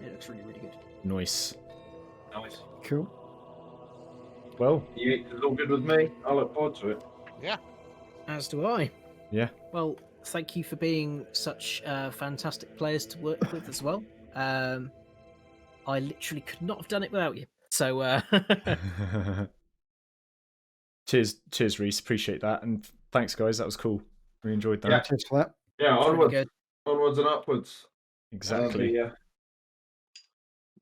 It looks really, really good. Nice. Nice. Cool. Well, It's all good with me. I look forward to it. As do I. yeah. Well, thank you for being such fantastic players to work with as well. I literally could not have done it without you. So, cheers, Reese. Appreciate that, and thanks, guys. That was cool. We enjoyed that. Yeah. Cheers for that. Yeah, it's really onwards, good. onwards and upwards. Exactly.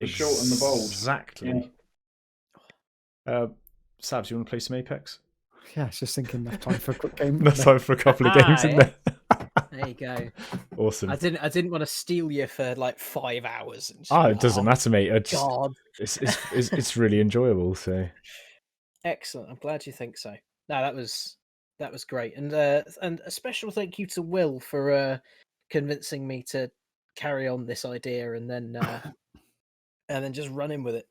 The short and the bold. Exactly. Sabs, you want to play some Apex? Yeah, I was just thinking enough time for a quick game. That's time for a couple of games in there. There you go. Awesome. I didn't want to steal you for like 5 hours. And just Ah, be it like, doesn't "Oh, matter, mate. God, It's really enjoyable. So excellent. I'm glad you think so. No, that was great, and a special thank you to Will for convincing me to carry on this idea and then just running with it.